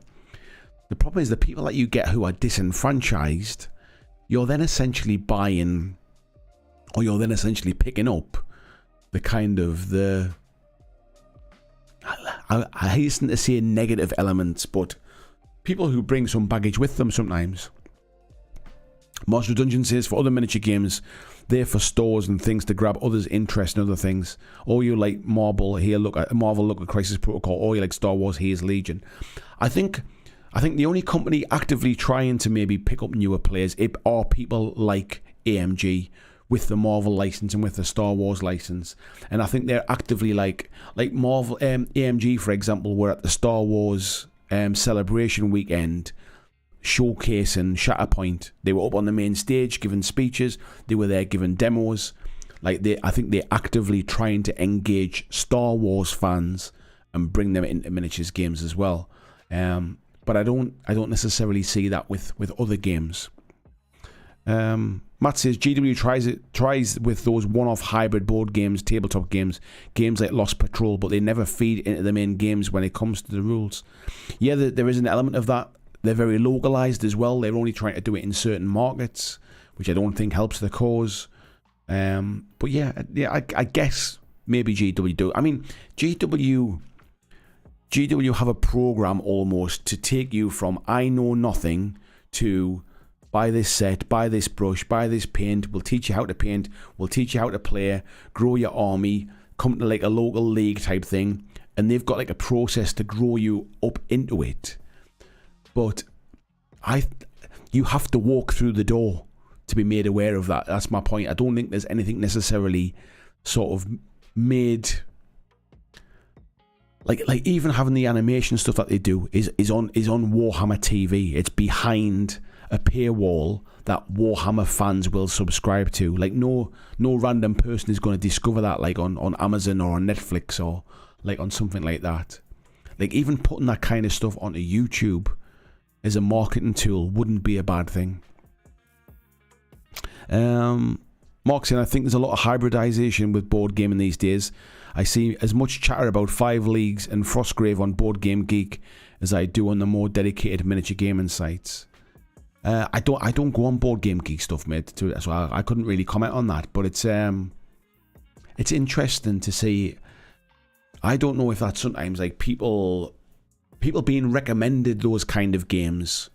A: The problem is the people that you get who are disenfranchised, you're then essentially buying, or you're then essentially picking up the kind of I hasten to say negative elements, but people who bring some baggage with them sometimes. Marshall Dungeon says, for other miniature games, they're for stores and things to grab others' interest in other things. Or you like Marvel, look at Crisis Protocol, or you like Star Wars, here's Legion. I think the only company actively trying to maybe pick up newer players are people like AMG with the Marvel license and with the Star Wars license. And I think they're actively like Marvel, AMG, for example, were at the Star Wars celebration weekend showcasing Shatterpoint. They were up on the main stage giving speeches. They were there giving demos. I think they're actively trying to engage Star Wars fans and bring them into miniatures games as well. But I don't necessarily see that with other games. Matt says GW tries with those one-off hybrid board games, tabletop games like Lost Patrol, but they never feed into the main games when it comes to the rules. Yeah, there is an element of that. They're very localized as well. They're only trying to do it in certain markets, which I don't think helps the cause. But yeah, I guess maybe GW do. I mean, GW have a program almost to take you from I know nothing to buy this set, buy this brush, buy this paint. We'll teach you how to paint. We'll teach you how to play, grow your army, come to like a local league type thing. And they've got like a process to grow you up into it. But you have to walk through the door to be made aware of that. That's my point. I don't think there's anything necessarily sort of made like even having the animation stuff that they do is on Warhammer TV. It's behind a paywall that Warhammer fans will subscribe to. Like no random person is going to discover that like on Amazon or on Netflix or like on something like that. Like even putting that kind of stuff onto YouTube as a marketing tool wouldn't be a bad thing. Mark saying, I think there's a lot of hybridization with board gaming these days. I see as much chatter about 5 Leagues and Frostgrave on Board Game Geek as I do on the more dedicated miniature gaming sites. I don't go on Board Game Geek stuff, mate, so I couldn't really comment on that. But it's interesting to see. I don't know if that's sometimes like people being recommended those kind of games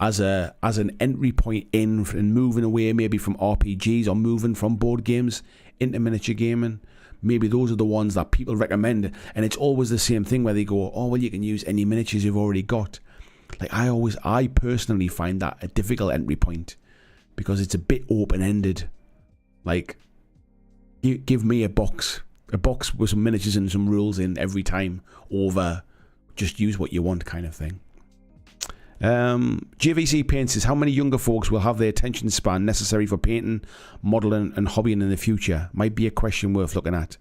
A: as an entry point in and moving away maybe from RPGs or moving from board games into miniature gaming. Maybe those are the ones that people recommend, and it's always the same thing where they go, oh well, you can use any miniatures you've already got. Like I personally find that a difficult entry point because it's a bit open-ended. Like, you give me a box with some miniatures and some rules in every time over just use what you want kind of thing. JVC Paint says, how many younger folks will have the attention span necessary for painting, modelling and hobbying in the future? Might be a question worth looking at.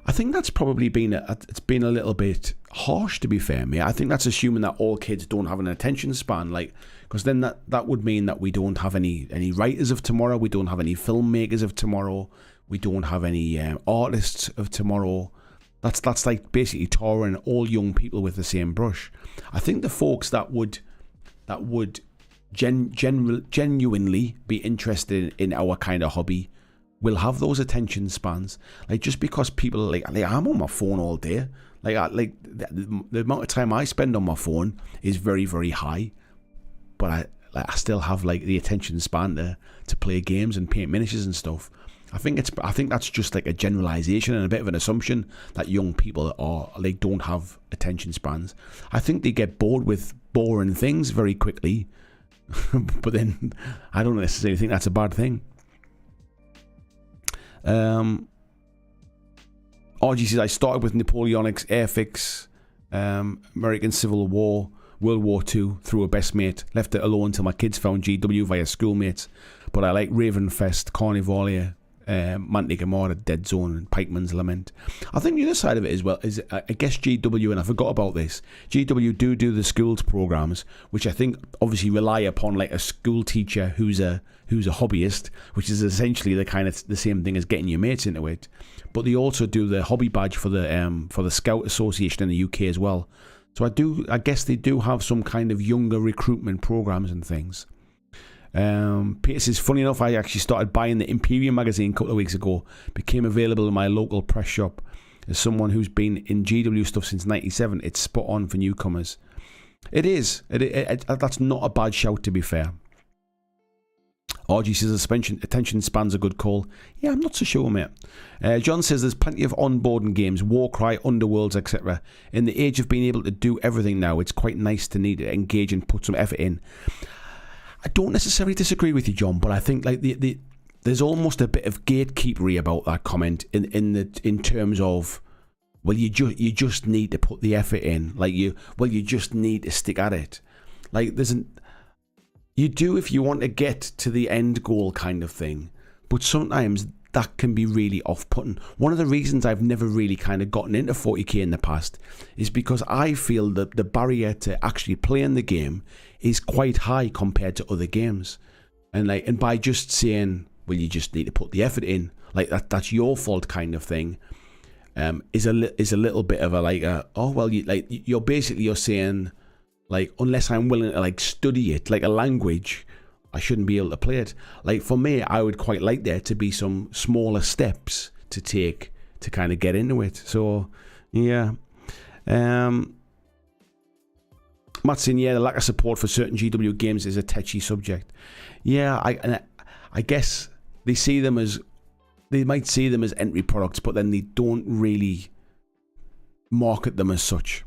A: I think that's probably been a little bit harsh, to be fair, mate. I think that's assuming that all kids don't have an attention span, like, because then that would mean that we don't have any writers of tomorrow, we don't have any filmmakers of tomorrow, we don't have any artists of tomorrow. That's like basically tarring all young people with the same brush. I think the folks that would genuinely be interested in our kind of hobby will have those attention spans. Like, just because people like I'm on my phone all day. Like the amount of time I spend on my phone is very, very high, but I still have like the attention span to play games and paint miniatures and stuff. I think that's just like a generalization and a bit of an assumption that young people don't have attention spans. I think they get bored with boring things very quickly. But then I don't necessarily think that's a bad thing. RG says, I started with Napoleonics, Airfix, American Civil War, World War II through a best mate. Left it alone until my kids found GW via schoolmates. But I like Ravenfest, Carnivalia, Mantic Armada, Dead Zone, and Pikeman's Lament. I think the other side of it as well is, I guess GW, and I forgot about this, GW do the schools programs, which I think obviously rely upon like a school teacher who's a hobbyist, which is essentially the same thing as getting your mates into it. But they also do the hobby badge for the Scout Association in the UK as well. So I guess they do have some kind of younger recruitment programs and things. Peter says, funny enough, I actually started buying the Imperium magazine a couple of weeks ago. Became available in my local press shop. As someone who's been in GW stuff since '97, it's spot on for newcomers. It is. That's not a bad shout, to be fair. RG says attention span's a good call. Yeah, I'm not so sure, mate. John says there's plenty of onboarding games, Warcry, Underworlds, etc. In the age of being able to do everything now, it's quite nice to need to engage and put some effort in. I don't necessarily disagree with you, John, but I think like there's almost a bit of gatekeepery about that comment in terms of, well, you just need to put the effort in, you just need to stick at it. Like you do if you want to get to the end goal kind of thing, but sometimes that can be really off-putting. One of the reasons I've never really kind of gotten into 40k in the past is because I feel that the barrier to actually playing the game is quite high compared to other games. And by just saying, well, you just need to put the effort in, like that's your fault kind of thing, is a little bit of you're saying, like, unless I'm willing to like study it like a language, I shouldn't be able to play it. Like for me, I would quite like there to be some smaller steps to take to kind of get into it. So yeah. Matt saying, yeah, the lack of support for certain GW games is a touchy subject. Yeah, I guess they might see them as entry products, but then they don't really market them as such.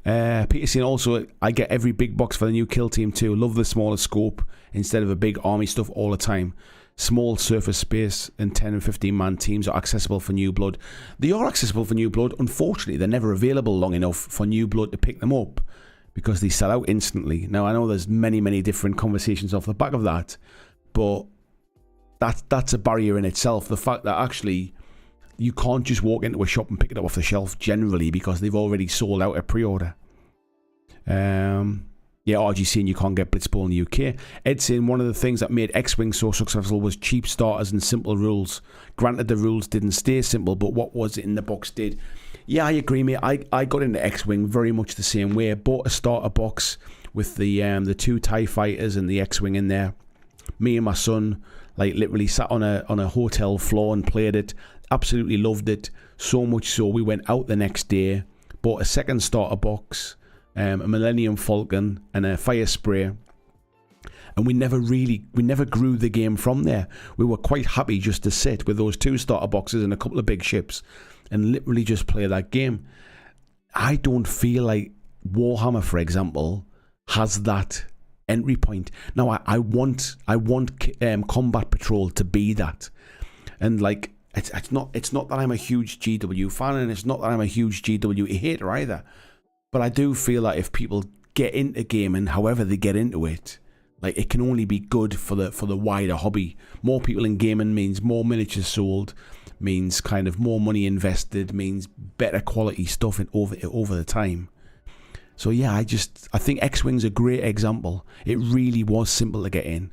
A: Peter saying also, I get every big box for the new kill team too. Love the smaller scope instead of a big army stuff all the time. Small surface space and 10 and 15 man teams are accessible for new blood. They are accessible for new blood. Unfortunately, they're never available long enough for new blood to pick them up because they sell out instantly. Now, I know there's many different conversations off the back of that, but that's a barrier in itself. The fact that actually you can't just walk into a shop and pick it up off the shelf generally because they've already sold out a pre-order. Yeah, RG saying you can't get Blitzball in the UK. Ed saying one of the things that made X-Wing so successful was cheap starters and simple rules. Granted, the rules didn't stay simple, but what was in the box did. Yeah, I agree, mate. I got into X-Wing very much the same way. Bought a starter box with the 2 TIE fighters and the X-Wing in there. Me and my son like literally sat on a hotel floor and played it. Absolutely loved it. So much so we went out the next day, bought a second starter box, a Millennium Falcon and a Fire Spray, and we never grew the game from there. We were quite happy just to sit with those 2 starter boxes and a couple of big ships and literally just play that game. I don't feel like Warhammer, for example, has that entry point. Now I want Combat Patrol to be that, and like it's not that I'm a huge GW fan, and it's not that I'm a huge GW hater either. But I do feel like if people get into gaming, however they get into it, like it can only be good for the wider hobby. More people in gaming means more miniatures sold, means kind of more money invested, means better quality stuff over the time. So yeah, I think X-Wing's a great example. It really was simple to get in.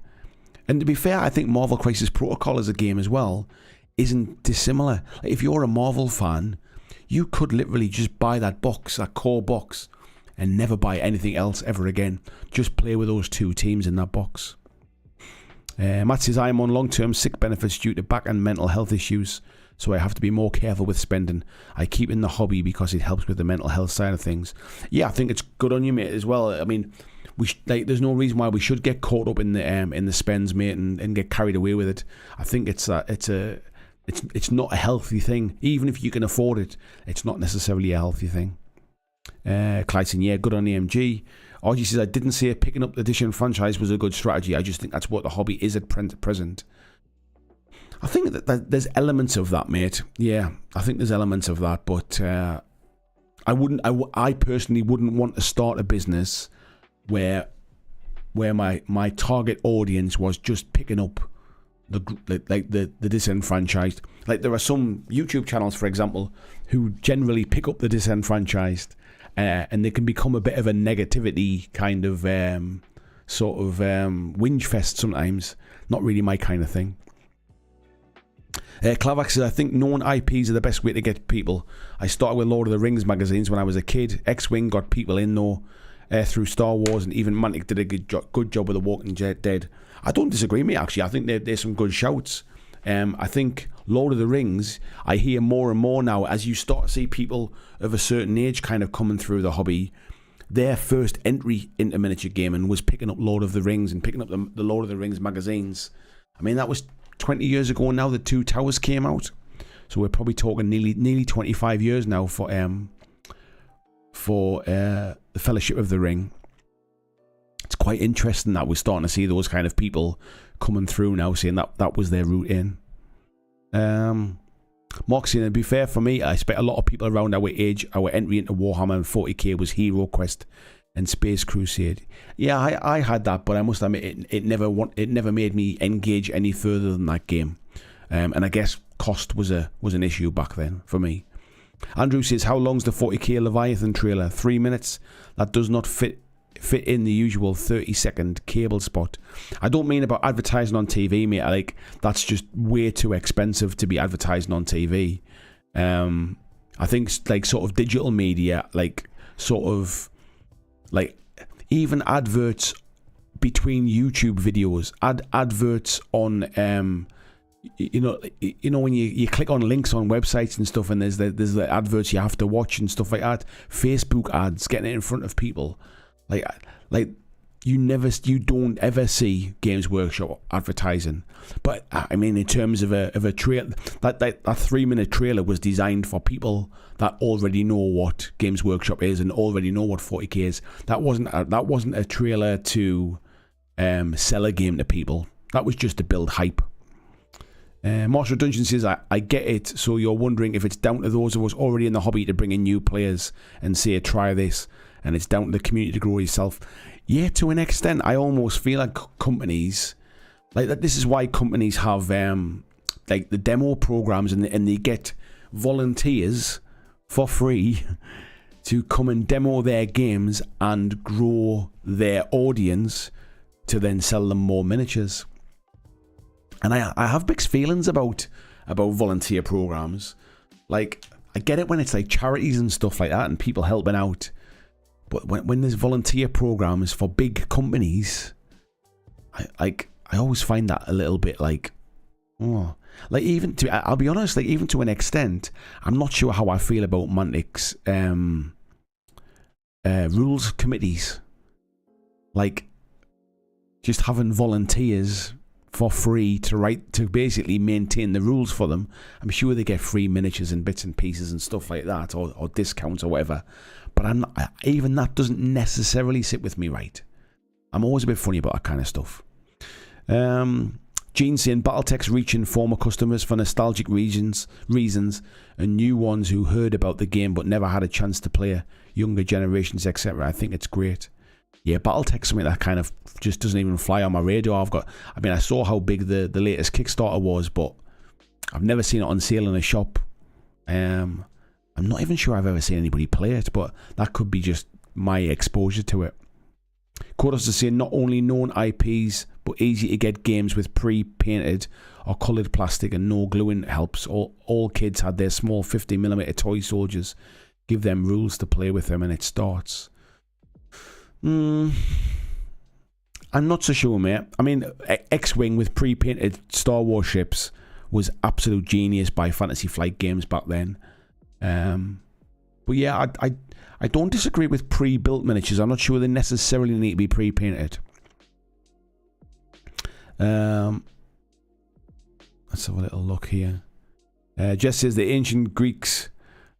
A: And to be fair, I think Marvel Crisis Protocol as a game as well isn't dissimilar. Like if you're a Marvel fan, you could literally just buy that box, that core box, and never buy anything else ever again. Just play with those 2 teams in that box. Matt says, I am on long-term sick benefits due to back and mental health issues, so I have to be more careful with spending. I keep in the hobby because it helps with the mental health side of things. Yeah, I think it's good on you, mate, as well. I mean, there's no reason why we should get caught up in the spends, mate, and get carried away with it. I think it's not a healthy thing. Even if you can afford it, it's not necessarily a healthy thing. Clyde saying, yeah, good on AMG. RG says, I didn't say picking up the disenfranchised was a good strategy. I just think that's what the hobby is at present. I think that there's elements of that, mate. Yeah, I think there's elements of that, but I personally wouldn't want to start a business where my target audience was just picking up the disenfranchised. Like, there are some YouTube channels, for example, who generally pick up the disenfranchised, and they can become a bit of a negativity kind of whinge fest sometimes. Not really my kind of thing. Clavax says, I think known IPs are the best way to get people. I started with Lord of the Rings magazines when I was a kid. X-Wing got people in though, through Star Wars, and even Mantic did a good job with The Walking Dead. I don't disagree, mate, actually. I think there's some good shouts. I think Lord of the Rings, I hear more and more now, as you start to see people of a certain age kind of coming through the hobby, their first entry into miniature gaming was picking up Lord of the Rings and picking up the Lord of the Rings magazines. I mean, that was 20 years ago now. The Two Towers came out, so we're probably talking nearly 25 years now for the Fellowship of the Ring. It's quite interesting that we're starting to see those kind of people coming through now, saying that was their route in. Mark saying, to be fair, for me, I expect a lot of people around our age, our entry into Warhammer and 40k was Hero Quest and Space Crusade. Yeah, I had that, but I must admit it never made me engage any further than that game. And I guess cost was an issue back then for me. Andrew says, how long's the 40k Leviathan trailer? 3 minutes. That does not fit in the usual 30-second cable spot. I don't mean about advertising on TV, mate. Like, that's just way too expensive to be advertising on TV. I think like sort of digital media, like sort of like even adverts between YouTube videos, adverts on you know when you click on links on websites and stuff, and there's the adverts you have to watch and stuff like that. Facebook ads, getting it in front of people, like you don't ever see Games Workshop advertising. But I mean, in terms of a trailer, that 3-minute trailer was designed for people that already know what Games Workshop is and already know what 40k is. That wasn't a trailer to sell a game to people. That was just to build hype. Marshall Dungeon says, I get it, so you're wondering if it's down to those of us already in the hobby to bring in new players and say, try this, and it's down to the community to grow yourself. Yeah, to an extent. I almost feel like companies, like that. This is why companies have like the demo programs, and they get volunteers for free to come and demo their games and grow their audience to then sell them more miniatures. And I have mixed feelings about volunteer programs. Like, I get it when it's like charities and stuff like that and people helping out. But when there's volunteer programs for big companies, I always find that a little bit like, oh. Like, I'll be honest, like, even to an extent, I'm not sure how I feel about Mantic's rules committees. Like, just having volunteers for free to basically maintain the rules for them. I'm sure they get free miniatures and bits and pieces and stuff like that, or discounts or whatever. But even that doesn't necessarily sit with me right. I'm always a bit funny about that kind of stuff. Gene saying, Battletech's reaching former customers for nostalgic reasons, and new ones who heard about the game but never had a chance to play, younger generations, etc. I think it's great. Yeah, Battletech's something that kind of just doesn't even fly on my radar. I saw how big the latest Kickstarter was, but I've never seen it on sale in a shop. I'm not even sure I've ever seen anybody play it, but that could be just my exposure to it. Kodos is saying, not only known IPs, but easy to get games with pre-painted or coloured plastic and no gluing helps. All kids had their small 50mm toy soldiers. Give them rules to play with them and it starts. I'm not so sure, mate. I mean, X-Wing with pre-painted Star Wars ships was absolute genius by Fantasy Flight Games back then. But yeah, I don't disagree with pre-built miniatures. I'm not sure they necessarily need to be pre-painted. Let's have a little look here. Jess says the ancient Greeks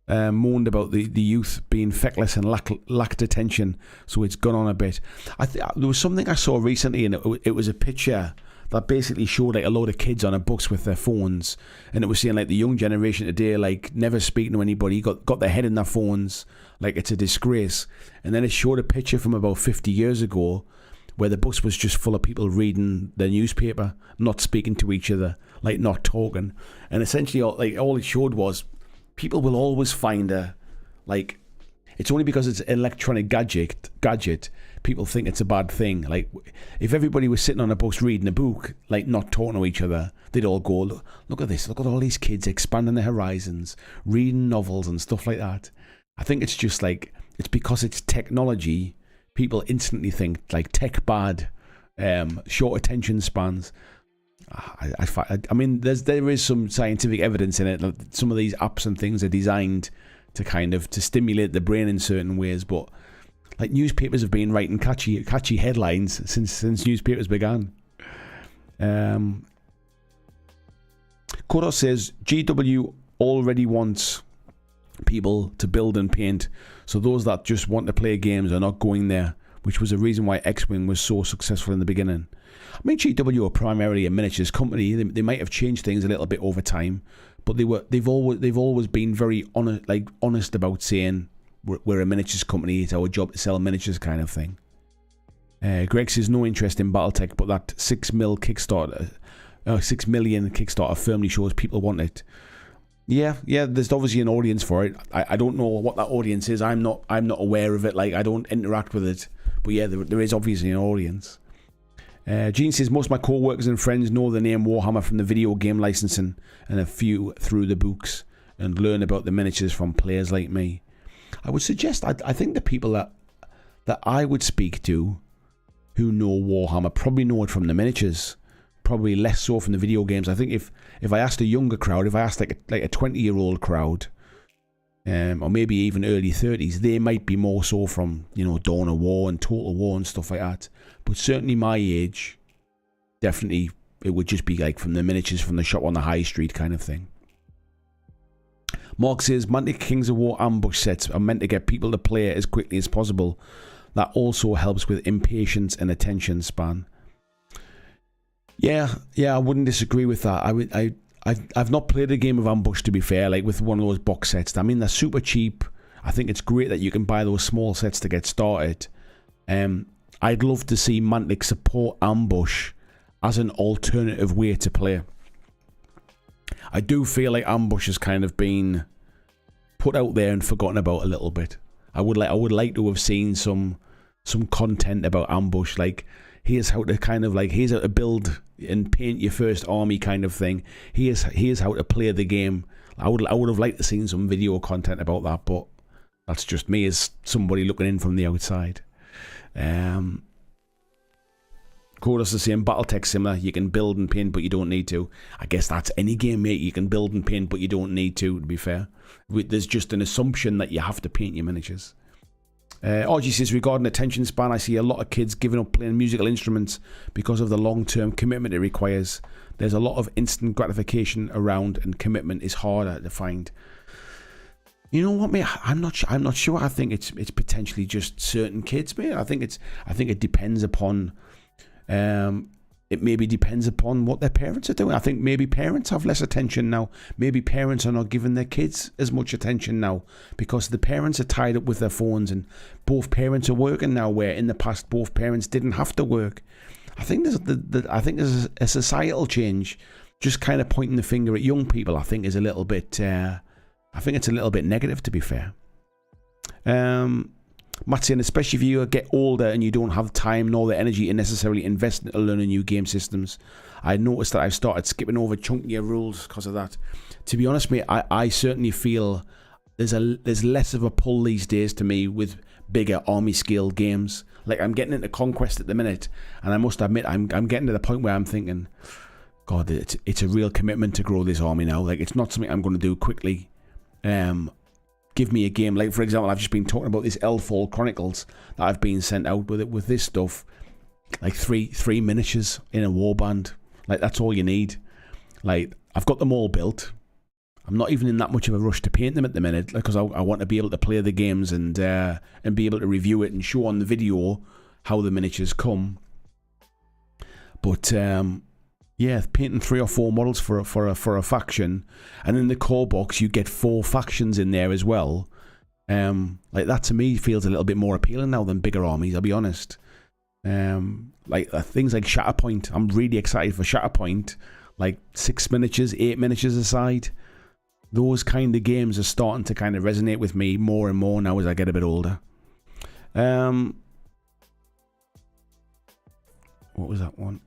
A: moaned about the youth being feckless and lacked attention, so it's gone on a bit. There was something I saw recently, and it was a picture that basically showed like a load of kids on a bus with their phones, and it was saying like the young generation today, like never speaking to anybody, got their head in their phones, like it's a disgrace. And then it showed a picture from about 50 years ago where the bus was just full of people reading the newspaper, not speaking to each other, like not talking. And essentially all it showed was people will always find it's only because it's an electronic gadget, people think it's a bad thing. Like, if everybody was sitting on a bus reading a book, like not talking to each other, they'd all go, look at this, look at all these kids expanding their horizons, reading novels and stuff like that. I think it's just like, it's because it's technology, people instantly think like tech bad, short attention spans. I mean, there is some scientific evidence in it that some of these apps and things are designed to kind of to stimulate the brain in certain ways, but like newspapers have been writing catchy headlines since newspapers began. Kodos says GW already wants people to build and paint, so those that just want to play games are not going there, which was a reason why X-Wing was so successful in the beginning. I mean, GW are primarily a miniatures company. They might have changed things a little bit over time, but they've always been very honest about saying we're a miniatures company. It's our job to sell miniatures, kind of thing. Greg says no interest in BattleTech, but that 6 million Kickstarter firmly shows people want it. Yeah. There's obviously an audience for it. I don't know what that audience is. I'm not aware of it. Like, I don't interact with it. But yeah, there is obviously an audience. Gene says most of my co-workers and friends know the name Warhammer from the video game licensing, and a few through the books, and learn about the miniatures from players like me. I would suggest, I think the people that I would speak to who know Warhammer probably know it from the miniatures, probably less so from the video games. I think if I asked a younger crowd, if I asked like a 20-year-old crowd, or maybe even early 30s, they might be more so from, Dawn of War and Total War and stuff like that. But certainly my age, definitely it would just be like from the miniatures from the shop on the high street kind of thing. Mark says Mantic Kings of War ambush sets are meant to get people to play it as quickly as possible. That also helps with impatience and attention span. Yeah, I wouldn't disagree with that. I've not played a game of Ambush, to be fair, like with one of those box sets. I mean, they're super cheap. I think it's great that you can buy those small sets to get started. I'd love to see Mantic support Ambush as an alternative way to play. I do feel like Ambush has kind of been put out there and forgotten about a little bit. I would like to have seen some content about Ambush, like here's how to build and paint your first army kind of thing. Here's how to play the game. I would have liked to seen some video content about that, but that's just me as somebody looking in from the outside. Kodos is saying BattleTech similar. You can build and paint, but you don't need to. I guess that's any game, mate. You can build and paint, but you don't need to be fair. There's just an assumption that you have to paint your miniatures. RG says, regarding attention span, I see a lot of kids giving up playing musical instruments because of the long-term commitment it requires. There's a lot of instant gratification around, and commitment is harder to find. You know what, mate? I'm not sure. I think it's potentially just certain kids, mate. I think it depends upon. It maybe depends upon what their parents are doing. I think maybe parents have less attention now. Maybe parents are not giving their kids as much attention now because the parents are tied up with their phones, and both parents are working now, where in the past both parents didn't have to work. I think there's a societal change. Just kind of pointing the finger at young people, I think, is a little bit. I think it's a little bit negative, to be fair. Matt's saying, especially if you get older and you don't have time nor the energy to necessarily invest in learning new game systems. I noticed that I've started skipping over chunkier rules because of that. To be honest, mate, I certainly feel there's less of a pull these days to me with bigger army scale games. Like, I'm getting into Conquest at the minute, and I must admit I'm getting to the point where I'm thinking, God, it's a real commitment to grow this army now. Like, it's not something I'm going to do quickly. Give me a game, like for example, I've just been talking about this Elfall Chronicles that I've been sent out with this stuff, like three miniatures in a warband. Like, that's all you need. Like, I've got them all built. I'm not even in that much of a rush to paint them at the minute, because I want to be able to play the games and be able to review it and show on the video how the miniatures come. But yeah, painting 3 or 4 models for a faction, and in the core box you get 4 factions in there as well. Like that to me feels a little bit more appealing now than bigger armies, I'll be honest. Like things like Shatterpoint, I'm really excited for Shatterpoint. Like 6 miniatures, 8 miniatures aside. Those kind of games are starting to kind of resonate with me more and more now as I get a bit older. What was that one?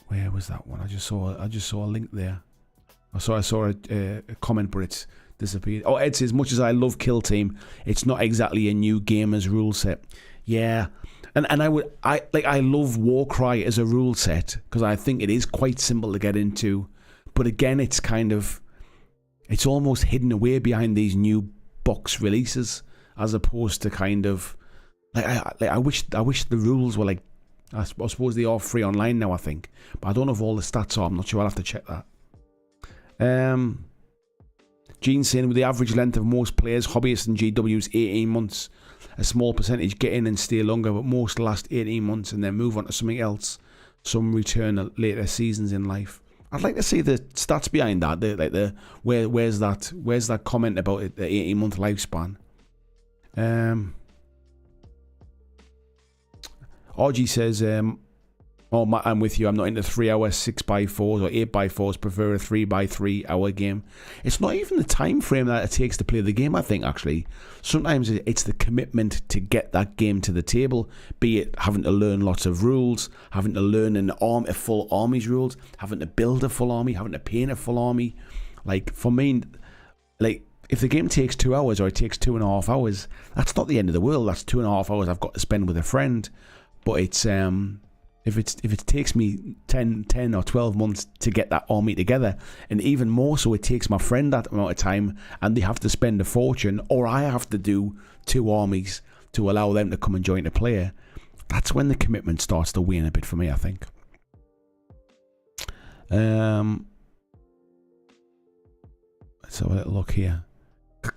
A: Where was that one? I just saw a link there. I saw a comment, but it's disappeared. Oh, Ed says, much as I love Kill Team, it's not exactly a new gamer's rule set. Yeah. And I love Warcry as a rule set, because I think it is quite simple to get into. But again, it's almost hidden away behind these new box releases, as opposed to kind of I wish the rules were like, I suppose they are free online now, I think, but I don't know if all the stats are. I'm not sure. I'll have to check that. Gene saying, with the average length of most players, hobbyists and GWs, 18 months. A small percentage get in and stay longer, but most last 18 months and then move on to something else. Some return at later seasons in life. I'd like to see the stats behind that. Where's that comment about it, the 18-month lifespan? RG says, Matt, I'm with you. I'm not into 3-hour 6x4s or 8x4s. Prefer a 3x3 hour game. It's not even the time frame that it takes to play the game, I think, actually. Sometimes it's the commitment to get that game to the table, be it having to learn lots of rules, having to learn a full army's rules, having to build a full army, having to paint a full army. Like, for me, like, if the game takes 2 hours or it takes 2.5 hours, that's not the end of the world. That's 2.5 hours I've got to spend with a friend. But it's if it takes me 10 or 12 months to get that army together, and even more so it takes my friend that amount of time, and they have to spend a fortune, or I have to do 2 armies to allow them to come and join the player, that's when the commitment starts to wane a bit for me, I think. Let's have a little look here.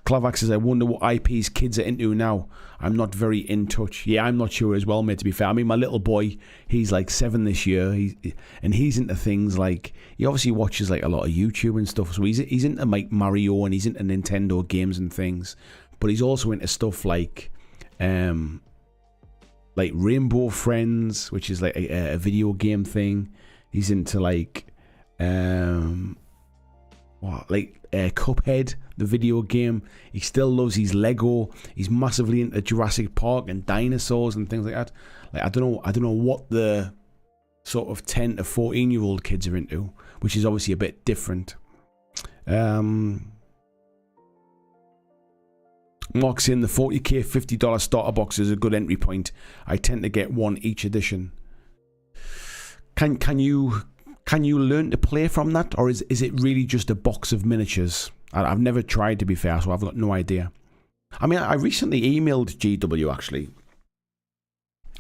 A: Clavax says, I wonder what IPs kids are into now. I'm not very in touch. Yeah, I'm not sure as well, mate, to be fair. I mean, my little boy, he's like 7 this year, and he's into things like, he obviously watches like a lot of YouTube and stuff, so he's into like Mario, and he's into Nintendo games and things, but he's also into stuff like Rainbow Friends, which is like a video game thing. He's into like Cuphead, the video game. He still loves his Lego. He's massively into Jurassic Park and dinosaurs and things like that. Like, I don't know what the sort of 10 to 14-year-old kids are into, which is obviously a bit different. Mark's in the $40k $50 starter box is a good entry point. I tend to get one each edition. Can you learn to play from that, or is it really just a box of miniatures? I've never tried, to be fair, so I've got no idea. I mean, I recently emailed GW, actually,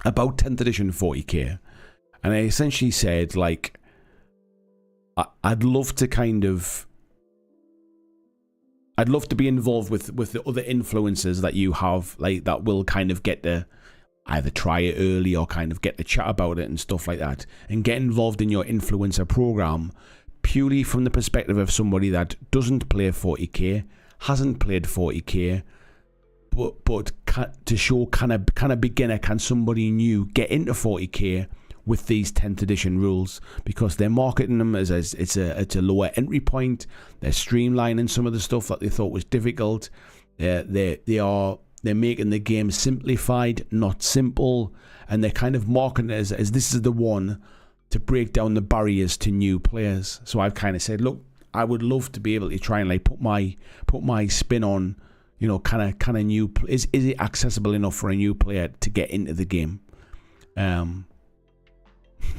A: about 10th edition 40k, and I essentially said, like, I'd love to be involved with the other influencers that you have, like, that will kind of get to either try it early or kind of get to chat about it and stuff like that, and get involved in your influencer program purely from the perspective of somebody that doesn't play 40k, hasn't played 40k, but to show kind of beginner, can somebody new get into 40k with these 10th edition rules, because they're marketing them as it's a lower entry point. They're streamlining some of the stuff that they thought was difficult. They're making the game simplified, not simple, and they're kind of marketing it as this is the one to break down the barriers to new players. So I've kind of said, look, I would love to be able to try and like put my spin on, you know, kind of new. Is it accessible enough for a new player to get into the game?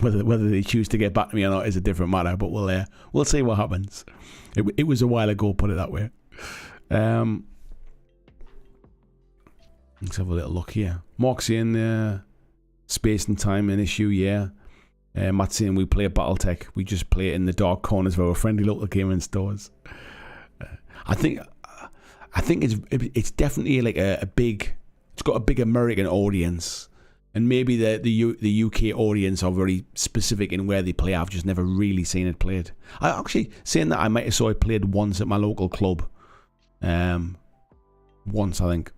A: Whether they choose to get back to me or not is a different matter, but we'll see what happens. It was a while ago, put it that way. Let's have a little look here. Mark's in space and time an issue, yeah. Matt saying we play BattleTech. We just play it in the dark corners of our friendly local gaming stores. I think it's definitely like a big. It's got a big American audience, and maybe the UK audience are very specific in where they play. I've just never really seen it played. I actually saying that I might have saw it played once at my local club. Once I think.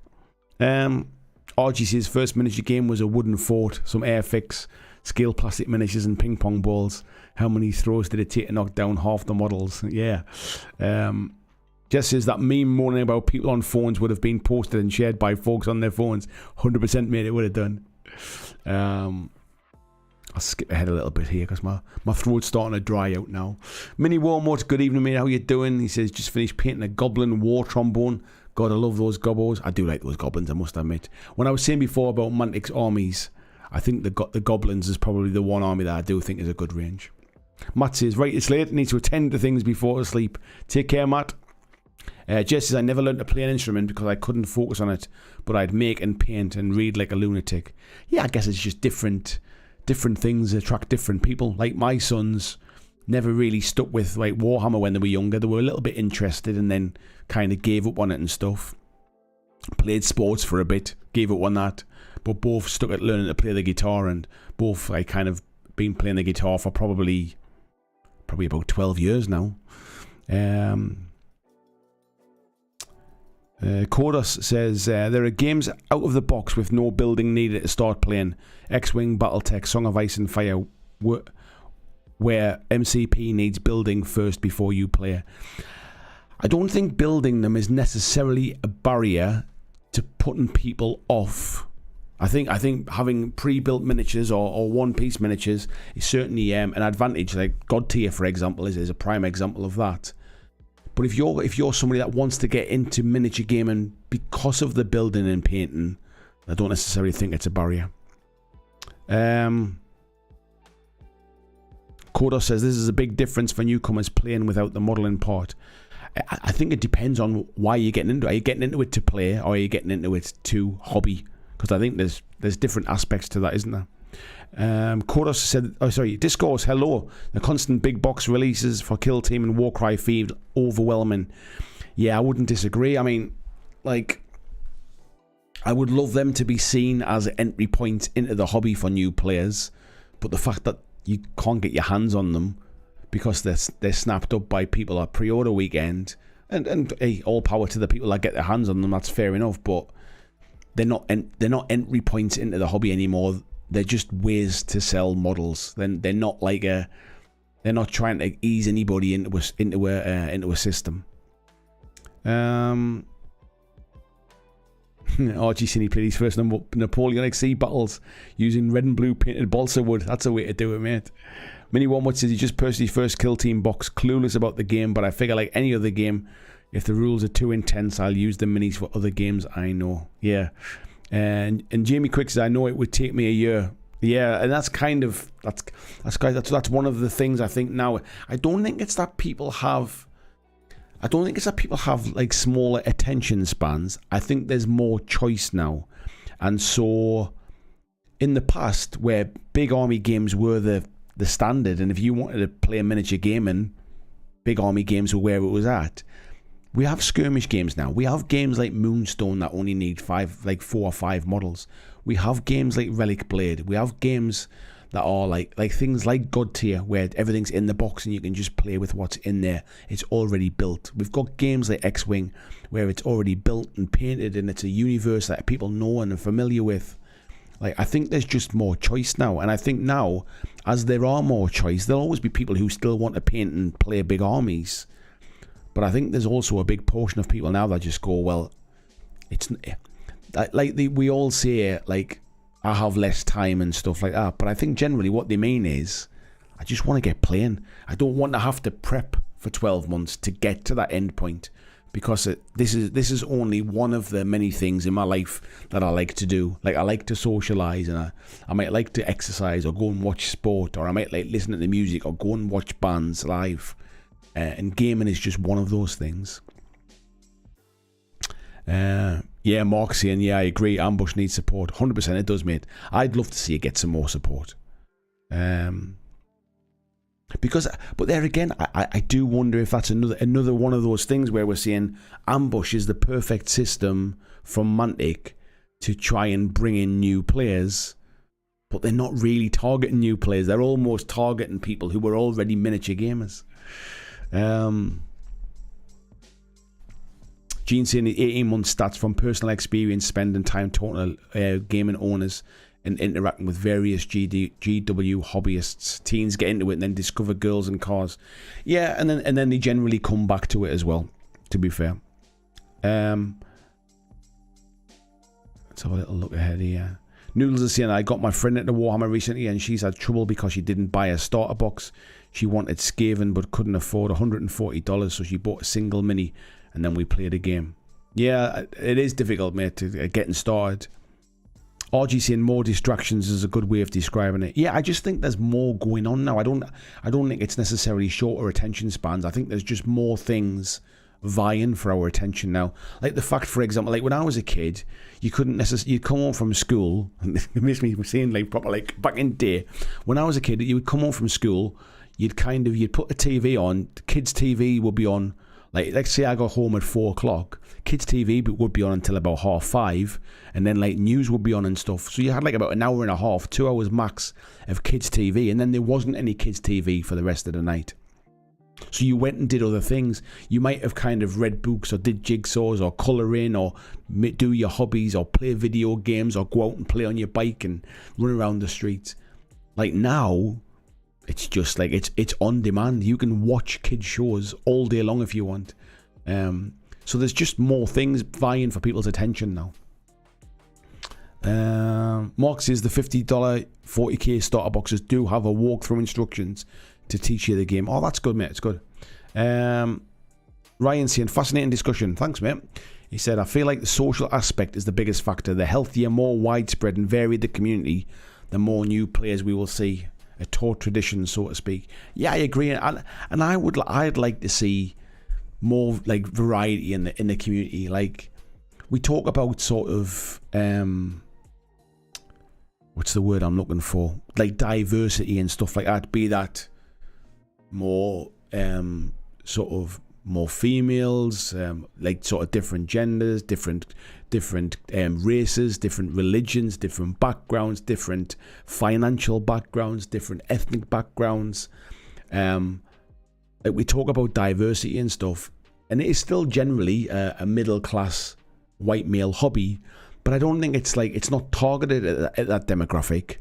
A: RG says first miniature game was a wooden fort, some airfix, scale plastic miniatures and ping pong balls. How many throws did it take to knock down half the models? Yeah. Jess says that meme moaning about people on phones would have been posted and shared by folks on their phones. 100% mate, it would have done. I'll skip ahead a little bit here because my throat's starting to dry out now. Mini Walmart, good evening mate, how you doing? He says just finished painting a goblin war trombone. God, I love those gobos. I do like those goblins, I must admit. When I was saying before about Mantic's armies, I think the goblins is probably the one army that I do think is a good range. Matt says, right, it's late. I need to attend to things before sleep. Take care, Matt. Jess says, I never learned to play an instrument because I couldn't focus on it, but I'd make and paint and read like a lunatic. Yeah, I guess it's just different things attract different people. Like my sons never really stuck with like Warhammer when they were younger. They were a little bit interested and then kind of gave up on it and stuff. Played sports for a bit, gave up on that, but both stuck at learning to play the guitar, and both like kind of been playing the guitar for probably about 12 years now. Kodos says there are games out of the box with no building needed to start playing. X-Wing, BattleTech, Song of Ice and Fire, where MCP needs building first before you play. I don't think building them is necessarily a barrier to putting people off. I think having pre-built miniatures or one-piece miniatures is certainly an advantage. Like God Tier, for example, is a prime example of that. But if you're somebody that wants to get into miniature gaming because of the building and painting, I don't necessarily think it's a barrier. Kodos says this is a big difference for newcomers playing without the modelling part. I think it depends on why you're getting into it. Are you getting into it to play, or are you getting into it to hobby? Because I think there's different aspects to that, isn't there? Kodos said, Discourse, hello. The constant big box releases for Kill Team and Warcry feel overwhelming. Yeah, I wouldn't disagree. I mean, like, I would love them to be seen as an entry point into the hobby for new players, but the fact that you can't get your hands on them because they're snapped up by people at pre-order weekend, and hey, all power to the people that get their hands on them, that's fair enough, but they're not entry points into the hobby anymore. They're just ways to sell models. Then they're not they're not trying to ease anybody into a system. RG Cine played his first Napoleonic sea battles using red and blue painted balsa wood. That's a way to do it, mate. Mini One says he just purchased his first Kill Team box, clueless about the game, but I figure like any other game, if the rules are too intense, I'll use the minis for other games I know. Yeah. And Jamie Quick says, I know it would take me a year. Yeah, and that's one of the things I think now. I don't think it's that people have like smaller attention spans. I think there's more choice now. And so in the past, where big army games were the standard, and if you wanted to play a miniature game, and big army games were where it was at, we have skirmish games now. We have games like Moonstone that only need 4 or 5 models. We have games like Relic Blade. We have games that are like things like God Tier, where everything's in the box and you can just play with what's in there. It's already built. We've got games like X-Wing, where it's already built and painted, and it's a universe that people know and are familiar with. Like, I think there's just more choice now, and I think now, as there are more choice, there'll always be people who still want to paint and play big armies. But I think there's also a big portion of people now that just go, well, it's like we all say, like, I have less time and stuff like that. But I think generally what they mean is, I just want to get playing. I don't want to have to prep for 12 months to get to that end point, because this is only one of the many things in my life that I like to do. Like, I like to socialise, and I might like to exercise or go and watch sport, or I might like listen to the music or go and watch bands live. And gaming is just one of those things. Yeah, Mark saying, yeah, I agree, Ambush needs support. 100% it does, mate. I'd love to see it get some more support. Because, but there again, I do wonder if that's another one of those things where we're saying Ambush is the perfect system from Mantic to try and bring in new players, but they're not really targeting new players. They're almost targeting people who were already miniature gamers. Gene saying the 18-month stats from personal experience, spending time talking to gaming owners and interacting with various GW hobbyists. Teens get into it and then discover girls and cars. Yeah, and then they generally come back to it as well, to be fair. Let's have a little look ahead here. Noodles is saying, I got my friend into Warhammer recently and she's had trouble because she didn't buy a starter box. She wanted Skaven but couldn't afford $140, so she bought a single mini and then we played a game. Yeah, it is difficult, mate, to getting started. RG saying more distractions is a good way of describing it. Yeah, I just think there's more going on now. I don't think it's necessarily shorter attention spans. I think there's just more things vying for our attention now. Like the fact, for example, like when I was a kid, you couldn't necessarily, you'd come home from school, and it makes me saying like proper, like back in the day, when I was a kid, you would come home from school, you'd put the TV on, kids' TV would be on, like let's say I got home at 4 o'clock, kids' TV would be on until about 5:30, and then like news would be on and stuff. So you had like about an hour and a half, 2 hours max of kids' TV, and then there wasn't any kids' TV for the rest of the night. So you went and did other things. You might have kind of read books or did jigsaws or colour in or do your hobbies or play video games or go out and play on your bike and run around the streets. Like now, it's just like it's on demand. You can watch kids shows all day long if you want. So there's just more things vying for people's attention now. Mark says the $50 40k starter boxes do have a walkthrough instructions to teach you the game. Oh, that's good, mate. It's good. Ryan saying, fascinating discussion. Thanks, mate. He said, I feel like the social aspect is the biggest factor. The healthier, more widespread and varied the community, the more new players we will see. A taught tradition, so to speak. Yeah, I agree. And I'd like to see more like variety in the community. Like we talk about sort of what's the word I'm looking for? Like diversity and stuff like that. Be that more sort of more females, like sort of different genders, different races, different religions, different backgrounds, different financial backgrounds, different ethnic backgrounds. Like we talk about diversity and stuff, and it is still generally a middle class white male hobby, but I don't think it's not targeted at that demographic.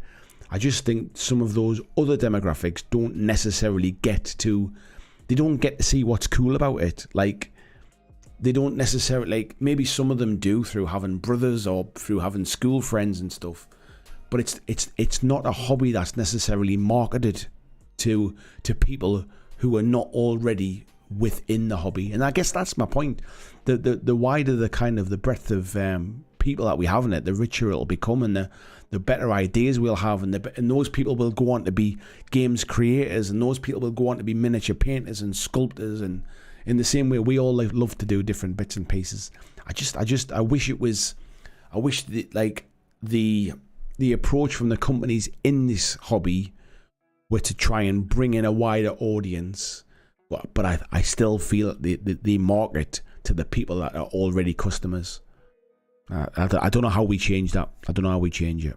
A: I just think some of those other demographics don't necessarily get to see what's cool about it. Like they don't necessarily, like maybe some of them do through having brothers or through having school friends and stuff, but it's not a hobby that's necessarily marketed to people who are not already within the hobby. And I guess that's my point. The wider the kind of the breadth of people that we have in it, the richer it'll become, and the better ideas we'll have, and those people will go on to be games creators, and those people will go on to be miniature painters and sculptors, and in the same way we all love to do different bits and pieces. I wish the approach from the companies in this hobby were to try and bring in a wider audience, but I still feel the market to the people that are already customers. I don't know how we change that. I don't know how we change it.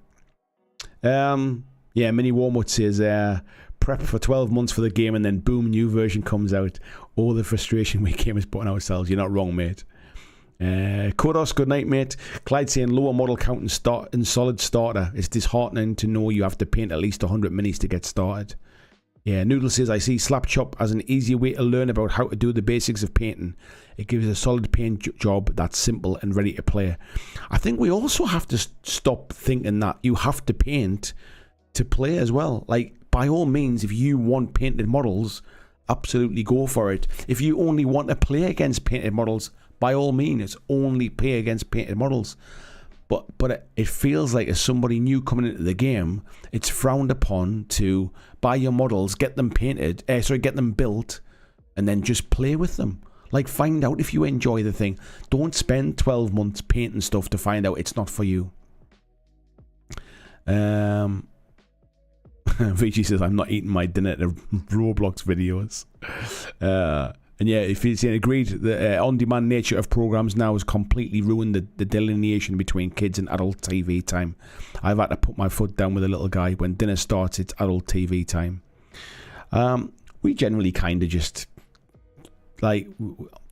A: Yeah, Mini Warmwood says, prep for 12 months for the game and then boom, new version comes out. All the frustration we gamers put on ourselves. You're not wrong, mate. Kodos, good night, mate. Clyde saying lower model count and solid starter. It's disheartening to know you have to paint at least 100 minis to get started. Yeah, Noodle says, I see Slapchop as an easier way to learn about how to do the basics of painting. It gives a solid paint job that's simple and ready to play. I think we also have to stop thinking that you have to paint to play as well. Like, by all means, if you want painted models, absolutely go for it. If you only want to play against painted models, by all means, only play against painted models. But it feels like as somebody new coming into the game, it's frowned upon to buy your models, get them painted, get them built, and then just play with them. Like, find out if you enjoy the thing. Don't spend 12 months painting stuff to find out it's not for you. Vici says, I'm not eating my dinner to Roblox videos. And yeah, if he's agreed, the on-demand nature of programs now has completely ruined the delineation between kids and adult TV time. I've had to put my foot down with a little guy. When dinner starts, it's adult TV time. We generally kind of just, like,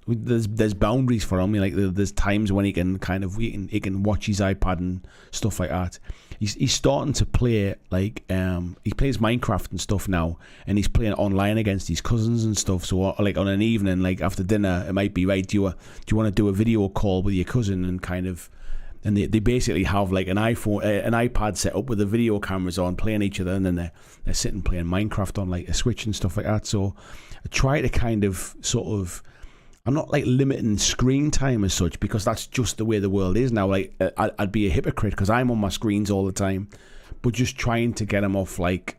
A: there's boundaries for him. Like, there's times when he can he can watch his iPad and stuff like that. He's starting to play, like, he plays Minecraft and stuff now, and he's playing online against his cousins and stuff. So, like, on an evening, like after dinner, it might be, right, do you want to do a video call with your cousin, and they basically have like an iPad set up with the video cameras on, playing each other, and then they're sitting playing Minecraft on like a Switch and stuff like that. So I try to kind of sort of, I'm not like limiting screen time as such, because that's just the way the world is now. Like, I'd be a hypocrite because I'm on my screens all the time, but just trying to get them off, like,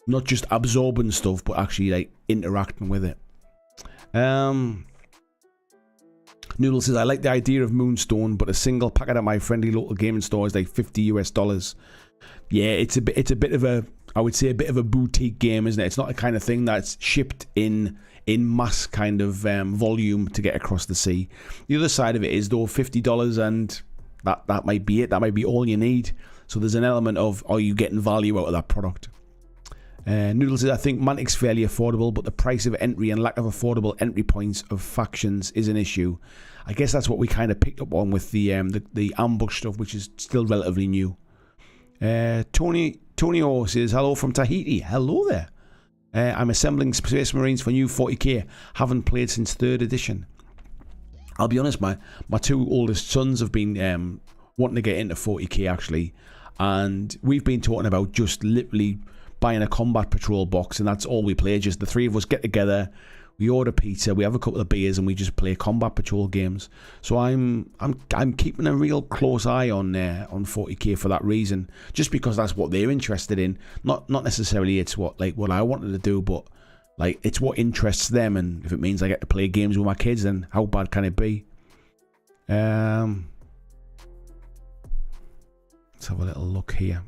A: not just absorbing stuff, but actually like interacting with it. Noodle says, I like the idea of Moonstone, but a single packet at my friendly local gaming store is like $50 US. Yeah, it's a bit of a, I would say, a bit of a boutique game, isn't it? It's not the kind of thing that's shipped in mass kind of volume to get across the sea. The other side of it is, though, $50, and that might be it. That might be all you need. So there's an element of, are you getting value out of that product? Noodle says, I think Mantic's fairly affordable, but the price of entry and lack of affordable entry points of factions is an issue. I guess that's what we kind of picked up on with the ambush stuff, which is still relatively new. Tony O says, hello from Tahiti. Hello there. I'm assembling Space Marines for new 40k. Haven't played since 3rd edition. I'll be honest, my two oldest sons have been wanting to get into 40k actually, and we've been talking about just literally buying a combat patrol box, and that's all we play. Just the three of us get together, we order pizza, we have a couple of beers, and we just play combat patrol games. So I'm keeping a real close eye on 40k for that reason, just because that's what they're interested in. Not necessarily it's what I wanted to do, but like it's what interests them, and if it means I get to play games with my kids, then how bad can it be? Let's have a little look here.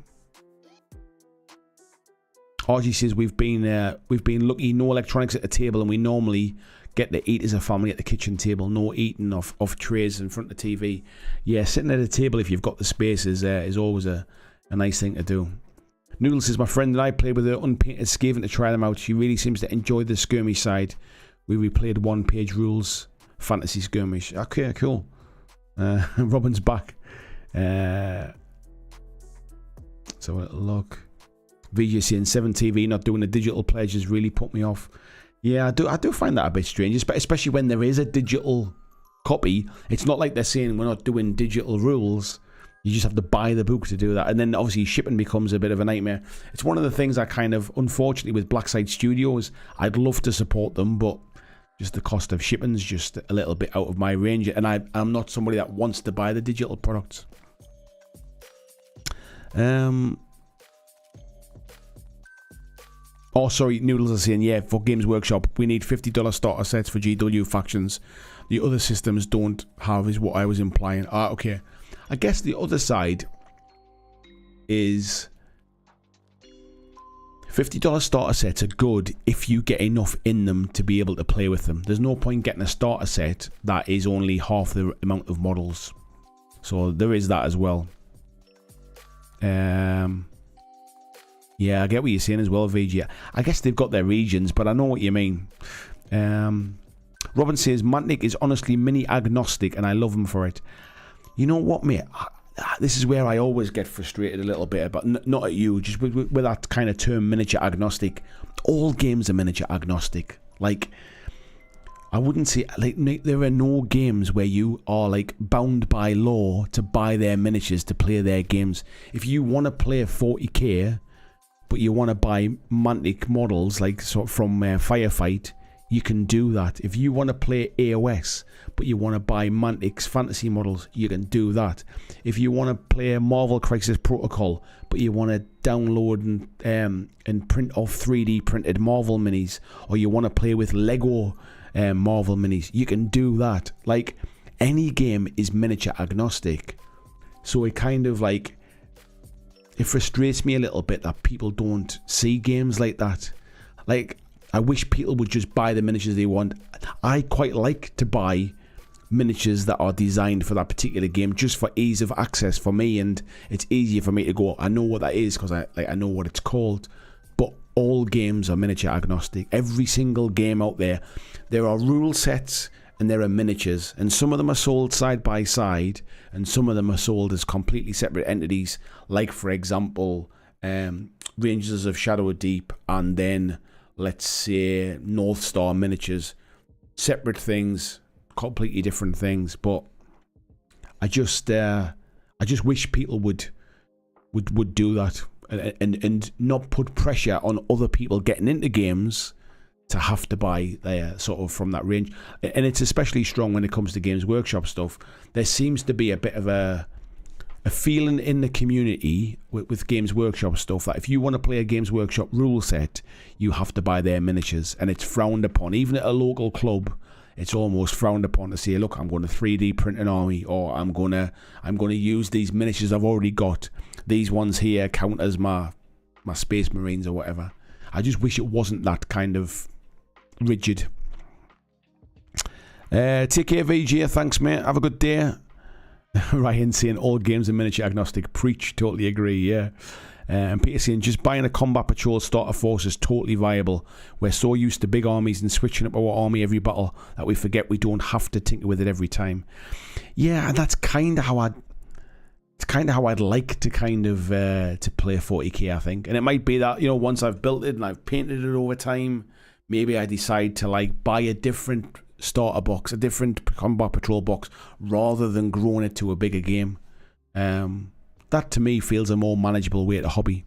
A: RG says, we've been lucky, no electronics at the table, and we normally get to eat as a family at the kitchen table. No eating off trays in front of the TV. Yeah, sitting at a table if you've got the space is always a nice thing to do. Noodle says, my friend and I played with her unpainted Skaven to try them out. She really seems to enjoy the skirmish side. We played one-page rules fantasy skirmish. Okay, cool. Robin's back. So look. VGC and 7TV not doing a digital pledge has really put me off. Yeah, I do find that a bit strange, especially when there is a digital copy. It's not like they're saying we're not doing digital rules. You just have to buy the book to do that, and then obviously shipping becomes a bit of a nightmare. It's one of the things I kind of, unfortunately, with Blackside Studios, I'd love to support them, but just the cost of shipping is just a little bit out of my range, and I'm not somebody that wants to buy the digital products. Oh, sorry, Noodles are saying, yeah, for Games Workshop, we need $50 starter sets for GW factions. The other systems don't have, is what I was implying. Okay. I guess the other side is $50 starter sets are good if you get enough in them to be able to play with them. There's no point getting a starter set that is only half the amount of models. So there is that as well. Yeah, I get what you're saying as well, VG. I guess they've got their regions, but I know what you mean. Robin says, Mantic is honestly mini agnostic, and I love him for it. You know what, mate? This is where I always get frustrated a little bit, but not at you, just with that kind of term, miniature agnostic. All games are miniature agnostic. Like, I wouldn't say, like, there are no games where you are, like, bound by law to buy their miniatures to play their games. If you want to play 40k, but you want to buy Mantic models, like sort of from Firefight, you can do that. If you want to play AOS, but you want to buy Mantic's fantasy models, you can do that. If you want to play Marvel Crisis Protocol, but you want to download and print off 3D printed Marvel minis, or you want to play with Lego Marvel minis, you can do that. Like, any game is miniature agnostic. So it kind of like, it frustrates me a little bit that people don't see games like that. Like, I wish people would just buy the miniatures they want. I quite like to buy miniatures that are designed for that particular game, just for ease of access for me, and it's easier for me to go, I know what that is because I know what it's called. But all games are miniature agnostic. Every single game out there are rule sets and there are miniatures, and some of them are sold side by side and some of them are sold as completely separate entities, like for example Rangers of Shadow Deep, and then let's say North Star miniatures. Separate things, completely different things. But I just wish people would do that and not put pressure on other people getting into games to have to buy their sort of from that range. And it's especially strong when it comes to Games Workshop stuff. There seems to be a bit of a feeling in the community with Games Workshop stuff that if you want to play a Games Workshop rule set, you have to buy their miniatures, and it's frowned upon. Even at a local club, it's almost frowned upon to say, look, I'm going to 3D print an army, or I'm going to use these miniatures I've already got. These ones here count as my Space Marines or whatever. I just wish it wasn't that kind of rigid. Take care, VG. Thanks, mate. Have a good day. Ryan saying all games are miniature agnostic. Preach. Totally agree. Yeah. And Peter saying just buying a combat patrol starter force is totally viable. We're so used to big armies and switching up our army every battle that we forget we don't have to tinker with it every time. Yeah, and that's kind of how I'd like to kind of to play 40k, I think. And it might be that, you know, once I've built it and I've painted it over time, maybe I decide to like buy a different starter box, a different combat patrol box, rather than growing it to a bigger game. That to me feels a more manageable way to hobby.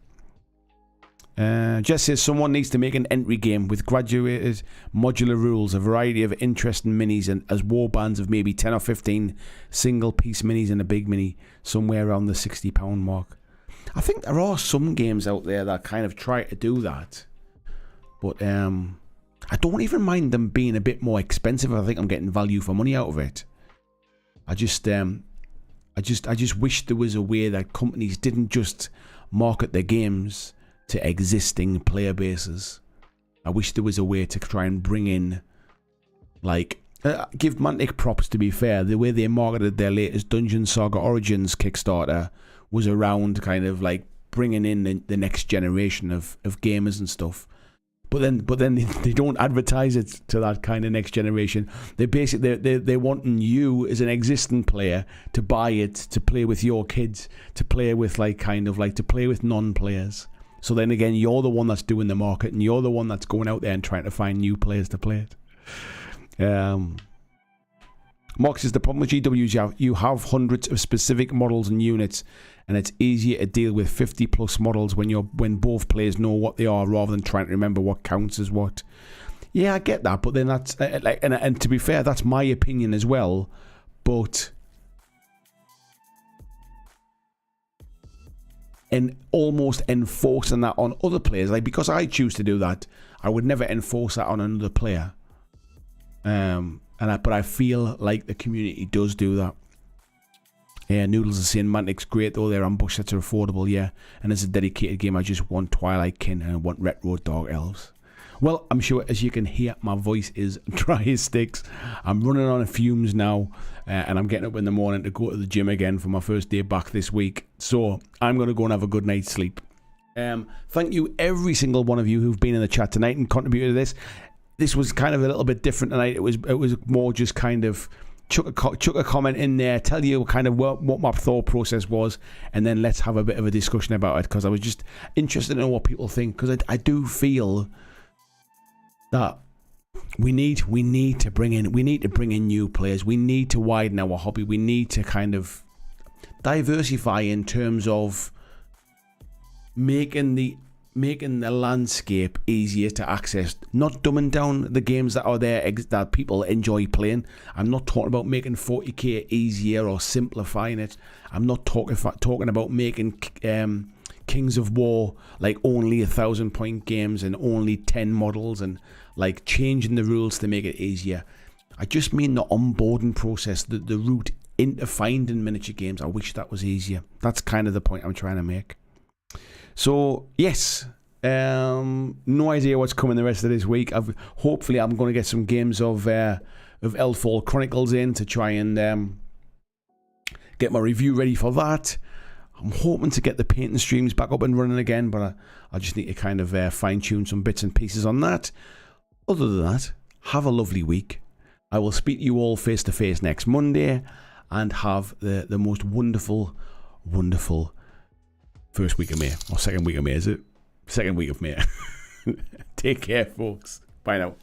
A: Jess says someone needs to make an entry game with graduated modular rules, a variety of interesting minis, and as warbands of maybe 10 or 15 single piece minis and a big mini, somewhere around the £60 mark. I think there are some games out there that kind of try to do that, but I don't even mind them being a bit more expensive. I think I'm getting value for money out of it. I just wish there was a way that companies didn't just market their games to existing player bases. I wish there was a way to try and bring in, like, give Mantic props, to be fair. The way they marketed their latest Dungeon Saga Origins Kickstarter was around kind of like bringing in the next generation of gamers and stuff. But then they don't advertise it to that kind of next generation. They basically they're wanting you as an existing player to buy it, to play with your kids, to play with to play with non-players. So then again, you're the one that's doing the market, and you're the one that's going out there and trying to find new players to play it. Mark says the problem with GWs, you have hundreds of specific models and units, and it's easier to deal with 50 plus models when both players know what they are, rather than trying to remember what counts as what. Yeah, I get that, but then that's and to be fair, that's my opinion as well. But and almost enforcing that on other players, like because I choose to do that, I would never enforce that on another player. But I feel like the community does do that. Yeah, Noodles is saying Mantic's great though, their ambush sets are affordable, yeah. And as a dedicated game, I just want Twilight Kin and I want Retro Dark Elves. Well, I'm sure as you can hear, my voice is dry as sticks. I'm running on fumes now, and I'm getting up in the morning to go to the gym again for my first day back this week. So I'm going to go and have a good night's sleep. Thank you every single one of you who've been in the chat tonight and contributed to this. This was kind of a little bit different tonight. It was more just kind of chuck a comment in there, tell you kind of what my thought process was, and then let's have a bit of a discussion about it, because I was just interested in what people think, because I do feel that we need to bring in new players. We need to widen our hobby. We need to kind of diversify in terms of making the landscape easier to access, not dumbing down the games that are there that people enjoy playing. I'm not talking about making 40k easier or simplifying it. I'm not talking about making Kings of War like only 1,000-point games and only 10 models and like changing the rules to make it easier. I just mean the onboarding process, the route into finding miniature games. I wish that was easier. That's kind of the point I'm trying to make. So, yes, no idea what's coming the rest of this week. Hopefully, I'm going to get some games of Elfall Chronicles in to try and get my review ready for that. I'm hoping to get the painting streams back up and running again, but I just need to kind of fine-tune some bits and pieces on that. Other than that, have a lovely week. I will speak to you all face-to-face next Monday, and have the most wonderful, wonderful first week of May. Or second week of May, is it? Second week of May. Take care, folks. Bye now.